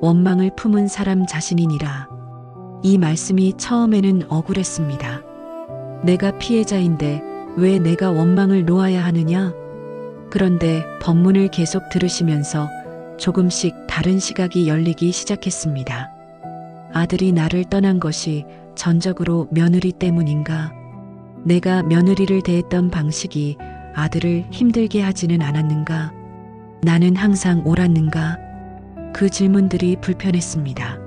원망을 품은 사람 자신이니라. 이 말씀이 처음에는 억울했습니다. 내가 피해자인데 왜 내가 원망을 놓아야 하느냐? 그런데 법문을 계속 들으시면서 조금씩 다른 시각이 열리기 시작했습니다. 아들이 나를 떠난 것이 전적으로 며느리 때문인가? 내가 며느리를 대했던 방식이 아들을 힘들게 하지는 않았는가? 나는 항상 옳았는가? 그 질문들이 불편했습니다.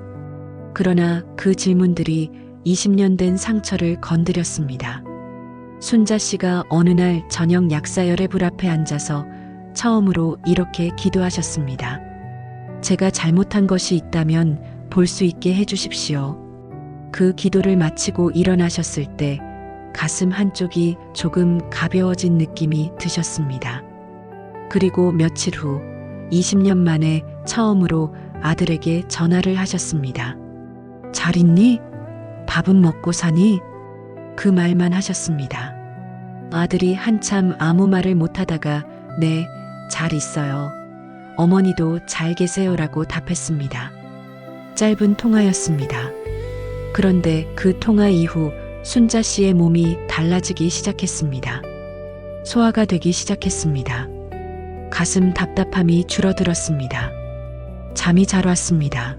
그러나 그 질문들이 20년 된 상처를 건드렸습니다. 순자 씨가 어느 날 저녁 약사열애불 앞에 앉아서 처음으로 이렇게 기도하셨습니다. 제가 잘못한 것이 있다면 볼 수 있게 해주십시오. 그 기도를 마치고 일어나셨을 때 가슴 한쪽이 조금 가벼워진 느낌이 드셨습니다. 그리고 며칠 후 20년 만에 처음으로 아들에게 전화를 하셨습니다. 잘 있니? 밥은 먹고 사니? 그 말만 하셨습니다. 아들이 한참 아무 말을 못하다가 네, 잘 있어요. 어머니도 잘 계세요라고 답했습니다. 짧은 통화였습니다. 그런데 그 통화 이후 순자 씨의 몸이 달라지기 시작했습니다. 소화가 되기 시작했습니다. 가슴 답답함이 줄어들었습니다. 잠이 잘 왔습니다.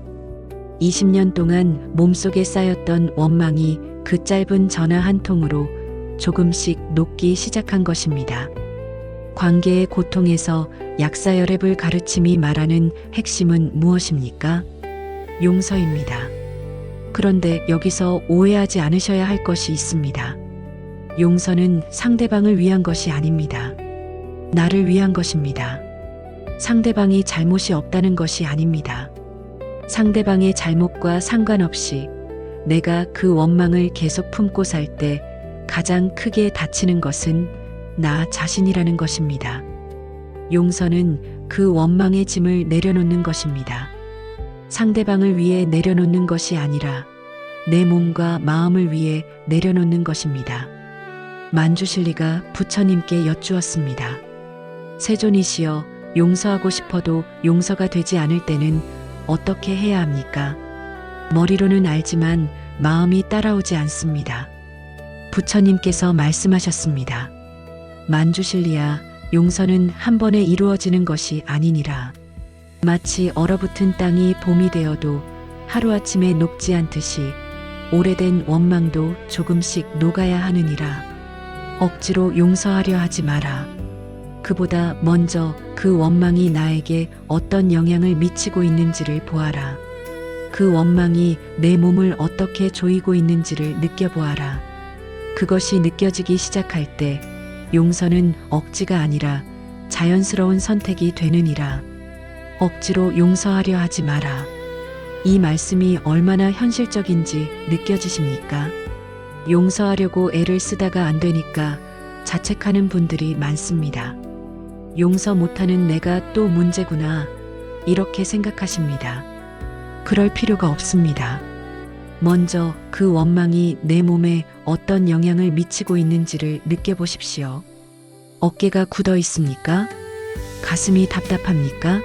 20년 동안 몸속에 쌓였던 원망이 그 짧은 전화 한 통으로 조금씩 녹기 시작한 것입니다. 관계의 고통에서 약사여랩을 가르침이 말하는 핵심은 무엇입니까? 용서입니다. 그런데 여기서 오해하지 않으셔야 할 것이 있습니다. 용서는 상대방을 위한 것이 아닙니다. 나를 위한 것입니다. 상대방이 잘못이 없다는 것이 아닙니다. 상대방의 잘못과 상관없이 내가 그 원망을 계속 품고 살 때 가장 크게 다치는 것은 나 자신이라는 것입니다. 용서는 그 원망의 짐을 내려놓는 것입니다. 상대방을 위해 내려놓는 것이 아니라 내 몸과 마음을 위해 내려놓는 것입니다. 만주실리가 부처님께 여쭈었습니다. 세존이시여, 용서하고 싶어도 용서가 되지 않을 때는 어떻게 해야 합니까? 머리로는 알지만 마음이 따라오지 않습니다. 부처님께서 말씀하셨습니다. 만주실리야, 용서는 한 번에 이루어지는 것이 아니니라. 마치 얼어붙은 땅이 봄이 되어도 하루아침에 녹지 않듯이 오래된 원망도 조금씩 녹아야 하느니라. 억지로 용서하려 하지 마라. 그보다 먼저 그 원망이 나에게 어떤 영향을 미치고 있는지를 보아라. 그 원망이 내 몸을 어떻게 조이고 있는지를 느껴보아라. 그것이 느껴지기 시작할 때 용서는 억지가 아니라 자연스러운 선택이 되느니라. 억지로 용서하려 하지 마라. 이 말씀이 얼마나 현실적인지 느껴지십니까? 용서하려고 애를 쓰다가 안 되니까 자책하는 분들이 많습니다. 용서 못하는 내가 또 문제구나, 이렇게 생각하십니다. 그럴 필요가 없습니다. 먼저 그 원망이 내 몸에 어떤 영향을 미치고 있는지를 느껴보십시오. 어깨가 굳어 있습니까? 가슴이 답답합니까?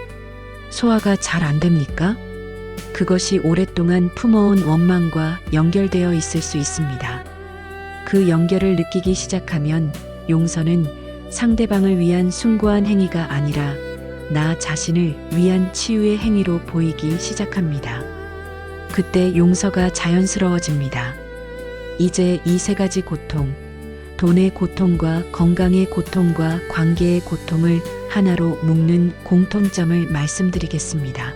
소화가 잘 안 됩니까? 그것이 오랫동안 품어온 원망과 연결되어 있을 수 있습니다. 그 연결을 느끼기 시작하면 용서는 상대방을 위한 숭고한 행위가 아니라 나 자신을 위한 치유의 행위로 보이기 시작합니다. 그때 용서가 자연스러워집니다. 이제 이 세 가지 고통, 돈의 고통과 건강의 고통과 관계의 고통을 하나로 묶는 공통점을 말씀드리겠습니다.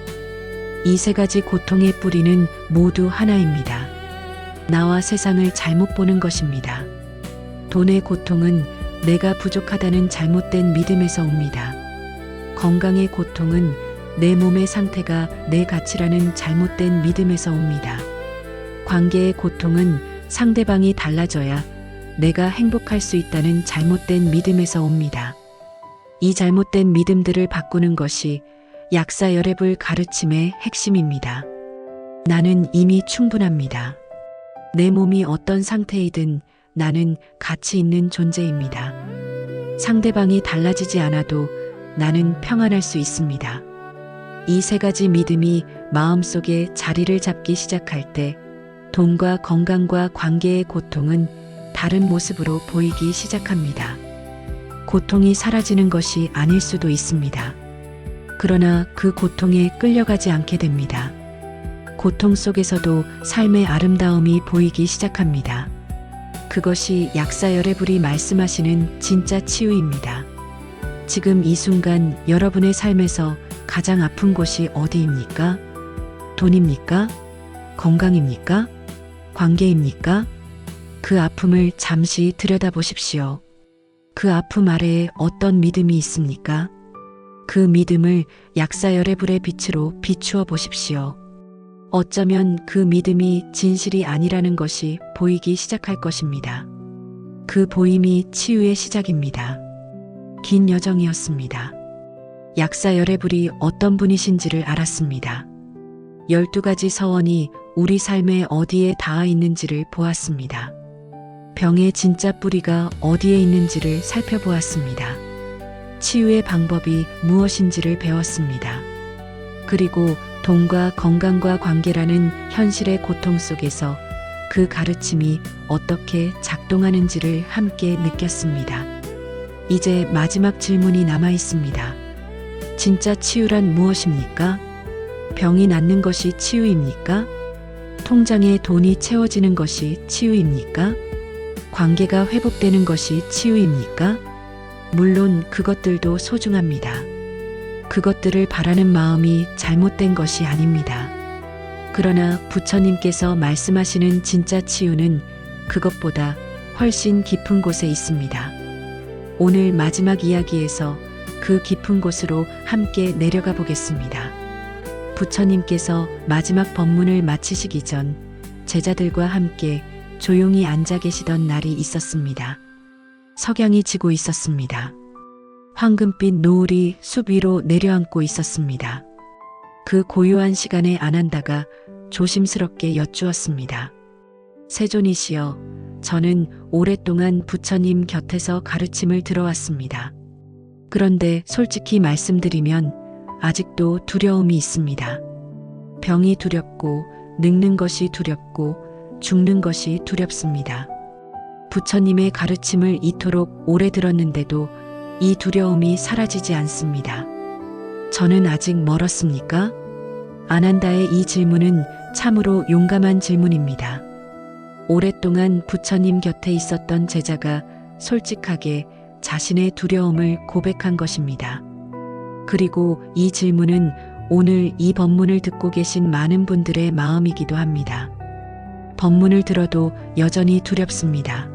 이 세 가지 고통의 뿌리는 모두 하나입니다. 나와 세상을 잘못 보는 것입니다. 돈의 고통은 내가 부족하다는 잘못된 믿음에서 옵니다. 건강의 고통은 내 몸의 상태가 내 가치라는 잘못된 믿음에서 옵니다. 관계의 고통은 상대방이 달라져야 내가 행복할 수 있다는 잘못된 믿음에서 옵니다. 이 잘못된 믿음들을 바꾸는 것이 약사여랩을 가르침의 핵심입니다. 나는 이미 충분합니다. 내 몸이 어떤 상태이든 나는 가치 있는 존재입니다. 상대방이 달라지지 않아도 나는 평안할 수 있습니다. 이 세 가지 믿음이 마음속에 자리를 잡기 시작할 때 돈과 건강과 관계의 고통은 다른 모습으로 보이기 시작합니다. 고통이 사라지는 것이 아닐 수도 있습니다. 그러나 그 고통에 끌려가지 않게 됩니다. 고통 속에서도 삶의 아름다움이 보이기 시작합니다. 그것이 약사여레불이 말씀하시는 진짜 치유입니다. 지금 이 순간 여러분의 삶에서 가장 아픈 곳이 어디입니까? 돈입니까? 건강입니까? 관계입니까? 그 아픔을 잠시 들여다보십시오. 그 아픔 아래에 어떤 믿음이 있습니까? 그 믿음을 약사여레불의 빛으로 비추어 보십시오. 어쩌면 그 믿음이 진실이 아니라는 것이 보이기 시작할 것입니다. 그 보임이 치유의 시작입니다. 긴 여정이었습니다. 약사여레불이 어떤 분이신지를 알았습니다. 12가지 서원이 우리 삶에 어디에 닿아 있는지를 보았습니다. 병의 진짜 뿌리가 어디에 있는지를 살펴보았습니다. 치유의 방법이 무엇인지를 배웠습니다. 그리고 돈과 건강과 관계라는 현실의 고통 속에서 그 가르침이 어떻게 작동하는지를 함께 느꼈습니다. 이제 마지막 질문이 남아 있습니다. 진짜 치유란 무엇입니까? 병이 낫는 것이 치유입니까? 통장에 돈이 채워지는 것이 치유입니까? 관계가 회복되는 것이 치유입니까? 물론 그것들도 소중합니다. 그것들을 바라는 마음이 잘못된 것이 아닙니다. 그러나 부처님께서 말씀하시는 진짜 치유는 그것보다 훨씬 깊은 곳에 있습니다. 오늘 마지막 이야기에서 그 깊은 곳으로 함께 내려가 보겠습니다. 부처님께서 마지막 법문을 마치시기 전 제자들과 함께 조용히 앉아 계시던 날이 있었습니다. 석양이 지고 있었습니다. 황금빛 노을이 숲 위로 내려앉고 있었습니다. 그 고요한 시간에 아난다가 조심스럽게 여쭈었습니다. 세존이시여, 저는 오랫동안 부처님 곁에서 가르침을 들어왔습니다. 그런데 솔직히 말씀드리면 아직도 두려움이 있습니다. 병이 두렵고 늙는 것이 두렵고 죽는 것이 두렵습니다. 부처님의 가르침을 이토록 오래 들었는데도 이 두려움이 사라지지 않습니다. 저는 아직 멀었습니까? 아난다의 이 질문은 참으로 용감한 질문입니다. 오랫동안 부처님 곁에 있었던 제자가 솔직하게 자신의 두려움을 고백한 것입니다. 그리고 이 질문은 오늘 이 법문을 듣고 계신 많은 분들의 마음이기도 합니다. 법문을 들어도 여전히 두렵습니다.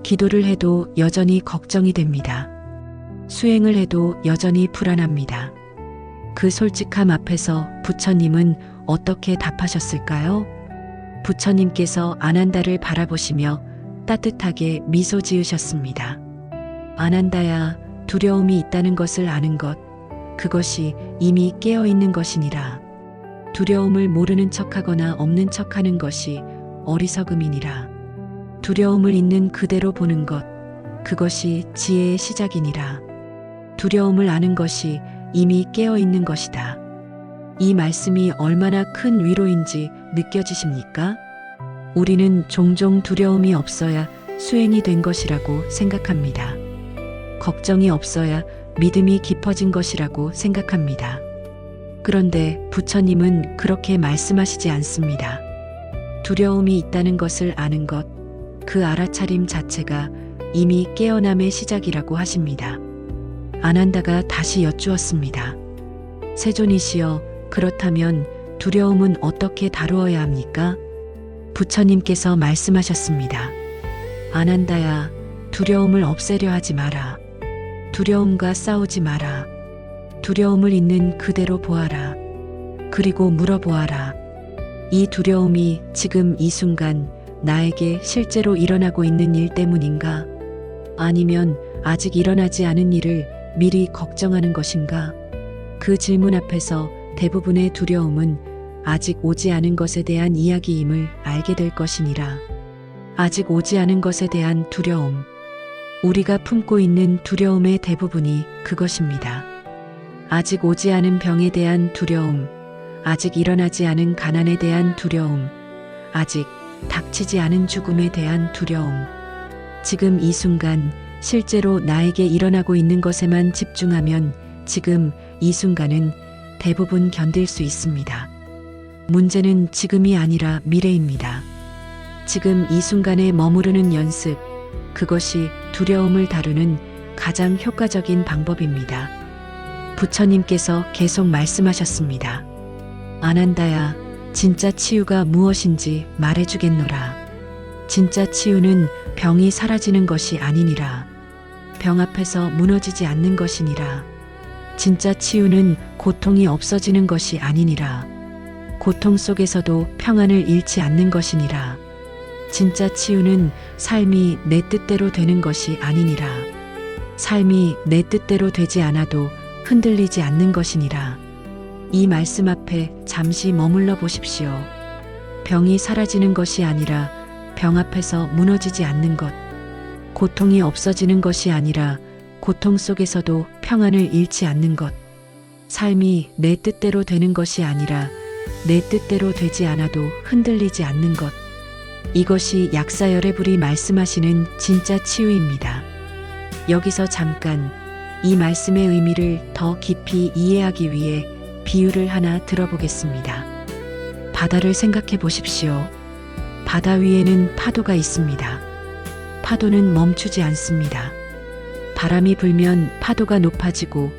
기도를 해도 여전히 걱정이 됩니다. 수행을 해도 여전히 불안합니다. 그 솔직함 앞에서 부처님은 어떻게 답하셨을까요? 부처님께서 아난다를 바라보시며 따뜻하게 미소 지으셨습니다. 아난다야, 두려움이 있다는 것을 아는 것, 그것이 이미 깨어있는 것이니라. 두려움을 모르는 척하거나 없는 척하는 것이 어리석음이니라. 두려움을 있는 그대로 보는 것, 그것이 지혜의 시작이니라. 두려움을 아는 것이 이미 깨어있는 것이다. 이 말씀이 얼마나 큰 위로인지 느껴지십니까? 우리는 종종 두려움이 없어야 수행이 된 것이라고 생각합니다. 걱정이 없어야 믿음이 깊어진 것이라고 생각합니다. 그런데 부처님은 그렇게 말씀하시지 않습니다. 두려움이 있다는 것을 아는 것, 그 알아차림 자체가 이미 깨어남의 시작이라고 하십니다. 아난다가 다시 여쭈었습니다. 세존이시여, 그렇다면 두려움은 어떻게 다루어야 합니까? 부처님께서 말씀하셨습니다. 아난다야, 두려움을 없애려 하지 마라. 두려움과 싸우지 마라. 두려움을 있는 그대로 보아라. 그리고 물어보아라. 이 두려움이 지금 이 순간 나에게 실제로 일어나고 있는 일 때문인가? 아니면 아직 일어나지 않은 일을 미리 걱정하는 것인가? 그 질문 앞에서 대부분의 두려움은 아직 오지 않은 것에 대한 이야기임을 알게 될 것이니라. 아직 오지 않은 것에 대한 두려움. 우리가 품고 있는 두려움의 대부분이 그것입니다. 아직 오지 않은 병에 대한 두려움, 아직 일어나지 않은 가난에 대한 두려움, 아직 닥치지 않은 죽음에 대한 두려움. 지금 이 순간 실제로 나에게 일어나고 있는 것에만 집중하면 지금 이 순간은 대부분 견딜 수 있습니다. 문제는 지금이 아니라 미래입니다. 지금 이 순간에 머무르는 연습, 그것이 두려움을 다루는 가장 효과적인 방법입니다. 부처님께서 계속 말씀하셨습니다. 아난다야, 진짜 치유가 무엇인지 말해주겠노라. 진짜 치유는 병이 사라지는 것이 아니니라. 병 앞에서 무너지지 않는 것이니라. 진짜 치유는 고통이 없어지는 것이 아니니라. 고통 속에서도 평안을 잃지 않는 것이니라. 진짜 치유는 삶이 내 뜻대로 되는 것이 아니니라. 삶이 내 뜻대로 되지 않아도 흔들리지 않는 것이니라. 이 말씀 앞에 잠시 머물러 보십시오. 병이 사라지는 것이 아니라 병 앞에서 무너지지 않는 것. 고통이 없어지는 것이 아니라 고통 속에서도 평안을 잃지 않는 것. 삶이 내 뜻대로 되는 것이 아니라 내 뜻대로 되지 않아도 흔들리지 않는 것. 이것이 약사열의 불이 말씀하시는 진짜 치유입니다. 여기서 잠깐 이 말씀의 의미를 더 깊이 이해하기 위해 비유를 하나 들어보겠습니다. 바다를 생각해 보십시오. 바다 위에는 파도가 있습니다. 파도는 멈추지 않습니다. 바람이 불면 파도가 높아지고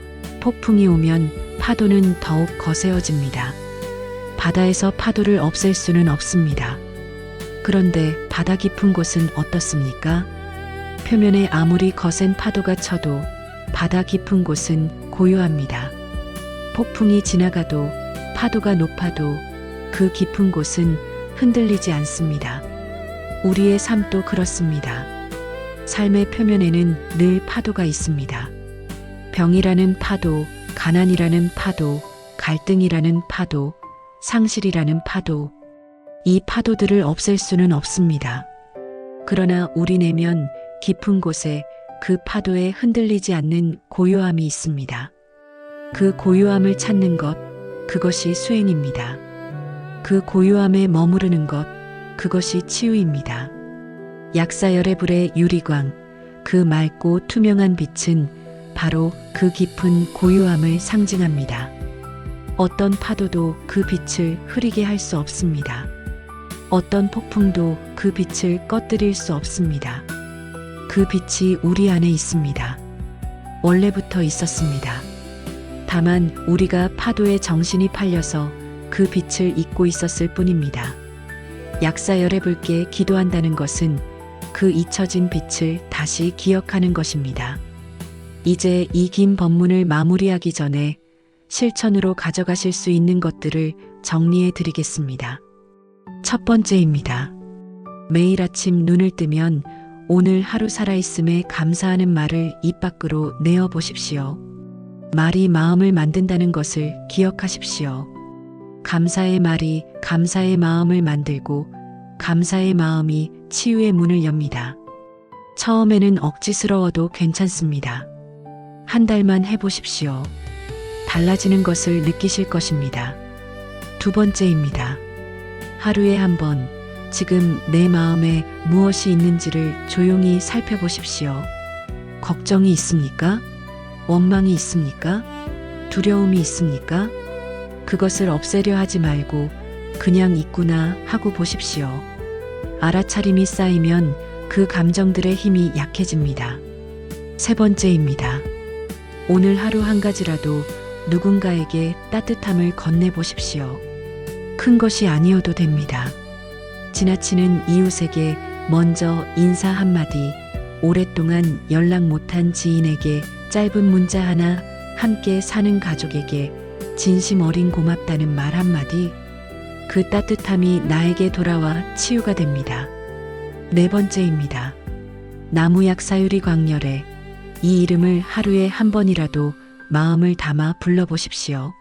폭풍이 오면 파도는 더욱 거세어집니다. 바다에서 파도를 없앨 수는 없습니다. 그런데 바다 깊은 곳은 어떻습니까? 표면에 아무리 거센 파도가 쳐도 바다 깊은 곳은 고요합니다. 폭풍이 지나가도 파도가 높아도 그 깊은 곳은 흔들리지 않습니다. 우리의 삶도 그렇습니다. 삶의 표면에는 늘 파도가 있습니다. 병이라는 파도, 가난이라는 파도, 갈등이라는 파도, 상실이라는 파도. 이 파도들을 없앨 수는 없습니다. 그러나 우리 내면 깊은 곳에 그 파도에 흔들리지 않는 고요함이 있습니다. 그 고요함을 찾는 것, 그것이 수행입니다. 그 고요함에 머무르는 것, 그것이 치유입니다. 약사열의 불의 유리광, 그 맑고 투명한 빛은 바로 그 깊은 고요함을 상징합니다. 어떤 파도도 그 빛을 흐리게 할 수 없습니다. 어떤 폭풍도 그 빛을 꺼뜨릴 수 없습니다. 그 빛이 우리 안에 있습니다. 원래부터 있었습니다. 다만 우리가 파도에 정신이 팔려서 그 빛을 잊고 있었을 뿐입니다. 약사열의 불께 기도한다는 것은 그 잊혀진 빛을 다시 기억하는 것입니다. 이제 이 긴 법문을 마무리하기 전에 실천으로 가져가실 수 있는 것들을 정리해 드리겠습니다. 첫 번째입니다. 매일 아침 눈을 뜨면 오늘 하루 살아있음에 감사하는 말을 입 밖으로 내어 보십시오. 말이 마음을 만든다는 것을 기억하십시오. 감사의 말이 감사의 마음을 만들고 감사의 마음이 치유의 문을 엽니다. 처음에는 억지스러워도 괜찮습니다. 한 달만 해보십시오. 달라지는 것을 느끼실 것입니다. 두 번째입니다. 하루에 한 번 지금 내 마음에 무엇이 있는지를 조용히 살펴보십시오. 걱정이 있습니까? 원망이 있습니까? 두려움이 있습니까? 그것을 없애려 하지 말고 그냥 있구나 하고 보십시오. 알아차림이 쌓이면 그 감정들의 힘이 약해집니다. 세 번째입니다. 오늘 하루 한 가지라도 누군가에게 따뜻함을 건네보십시오. 큰 것이 아니어도 됩니다. 지나치는 이웃에게 먼저 인사 한마디, 오랫동안 연락 못한 지인에게 짧은 문자 하나, 함께 사는 가족에게 진심 어린 고맙다는 말 한마디, 그 따뜻함이 나에게 돌아와 치유가 됩니다. 네 번째입니다. 나무약 사유리 광렬에 이 이름을 하루에 한 번이라도 마음을 담아 불러보십시오.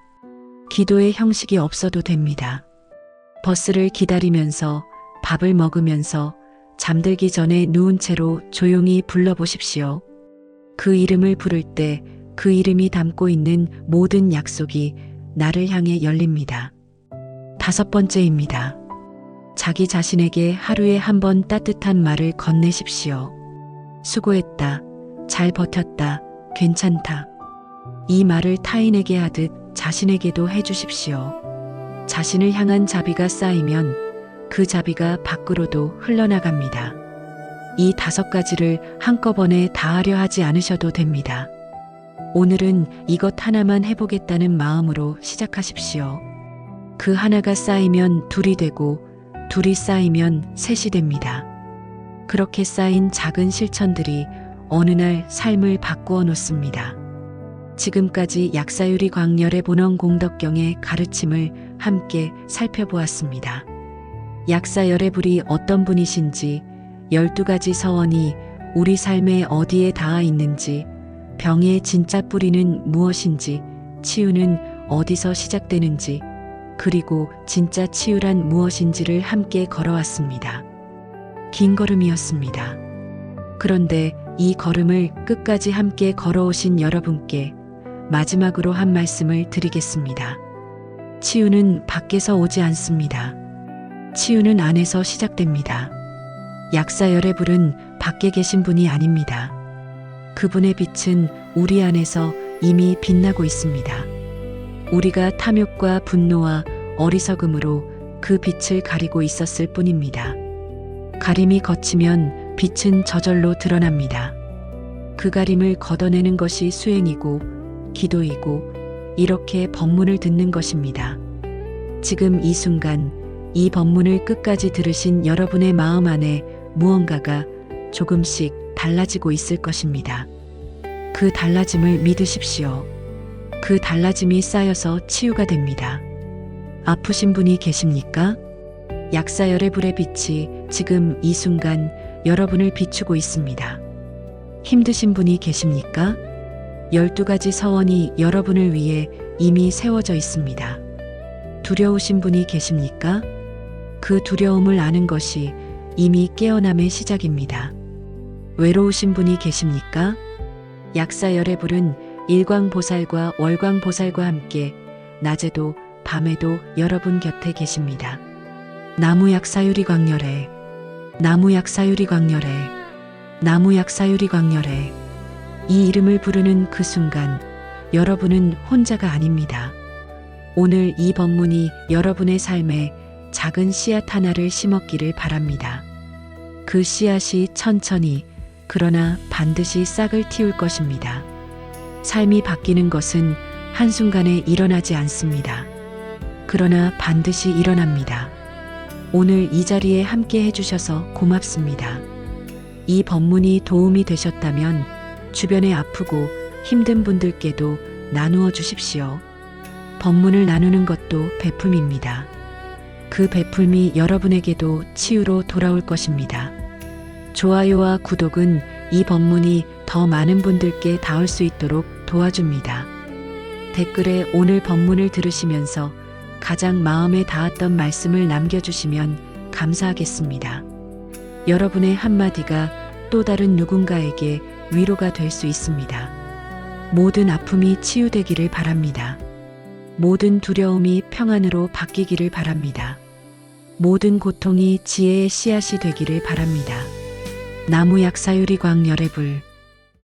기도의 형식이 없어도 됩니다. 버스를 기다리면서, 밥을 먹으면서, 잠들기 전에 누운 채로 조용히 불러보십시오. 그 이름을 부를 때 그 이름이 담고 있는 모든 약속이 나를 향해 열립니다. 다섯 번째입니다. 자기 자신에게 하루에 한 번 따뜻한 말을 건네십시오. 수고했다, 잘 버텼다, 괜찮다. 이 말을 타인에게 하듯 자신에게도 해주십시오. 자신을 향한 자비가 쌓이면 그 자비가 밖으로도 흘러나갑니다. 이 5가지를 한꺼번에 다 하려 하지 않으셔도 됩니다. 오늘은 이것 하나만 해보겠다는 마음으로 시작하십시오. 그 하나가 쌓이면 둘이 되고 둘이 쌓이면 셋이 됩니다. 그렇게 쌓인 작은 실천들이 어느 날 삶을 바꾸어 놓습니다. 지금까지 약사유리 광렬의 본원 공덕경의 가르침을 함께 살펴보았습니다. 약사열의 불이 어떤 분이신지, 12가지 서원이 우리 삶에 어디에 닿아 있는지, 병의 진짜 뿌리는 무엇인지, 치유는 어디서 시작되는지, 그리고 진짜 치유란 무엇인지를 함께 걸어왔습니다. 긴 걸음이었습니다. 그런데 이 걸음을 끝까지 함께 걸어오신 여러분께 마지막으로 한 말씀을 드리겠습니다. 치유는 밖에서 오지 않습니다. 치유는 안에서 시작됩니다. 약사열의 불은 밖에 계신 분이 아닙니다. 그분의 빛은 우리 안에서 이미 빛나고 있습니다. 우리가 탐욕과 분노와 어리석음으로 그 빛을 가리고 있었을 뿐입니다. 가림이 걷히면 빛은 저절로 드러납니다. 그 가림을 걷어내는 것이 수행이고 기도이고 이렇게 법문을 듣는 것입니다. 지금 이 순간 이 법문을 끝까지 들으신 여러분의 마음 안에 무언가가 조금씩 달라지고 있을 것입니다. 그 달라짐을 믿으십시오. 그 달라짐이 쌓여서 치유가 됩니다. 아프신 분이 계십니까? 약사열의 불의 빛이 지금 이 순간 여러분을 비추고 있습니다. 힘드신 분이 계십니까? 12가지 서원이 여러분을 위해 이미 세워져 있습니다. 두려우신 분이 계십니까? 그 두려움을 아는 것이 이미 깨어남의 시작입니다. 외로우신 분이 계십니까? 약사열의 불은 일광보살과 월광보살과 함께 낮에도 밤에도 여러분 곁에 계십니다. 나무약사유리 광열해, 나무약사유리 광열해, 나무약사유리 광열해. 이 이름을 부르는 그 순간 여러분은 혼자가 아닙니다. 오늘 이 법문이 여러분의 삶에 작은 씨앗 하나를 심었기를 바랍니다. 그 씨앗이 천천히 그러나 반드시 싹을 틔울 것입니다. 삶이 바뀌는 것은 한순간에 일어나지 않습니다. 그러나 반드시 일어납니다. 오늘 이 자리에 함께 해주셔서 고맙습니다. 이 법문이 도움이 되셨다면 주변에 아프고 힘든 분들께도 나누어 주십시오. 법문을 나누는 것도 베품입니다. 그 베품이 여러분에게도 치유로 돌아올 것입니다. 좋아요와 구독은 이 법문이 더 많은 분들께 닿을 수 있도록 도와줍니다. 댓글에 오늘 법문을 들으시면서 가장 마음에 닿았던 말씀을 남겨주시면 감사하겠습니다. 여러분의 한마디가 또 다른 누군가에게 위로가 될 수 있습니다. 모든 아픔이 치유되기를 바랍니다. 모든 두려움이 평안으로 바뀌기를 바랍니다. 모든 고통이 지혜의 씨앗이 되기를 바랍니다. 나무약사유리 광열의 불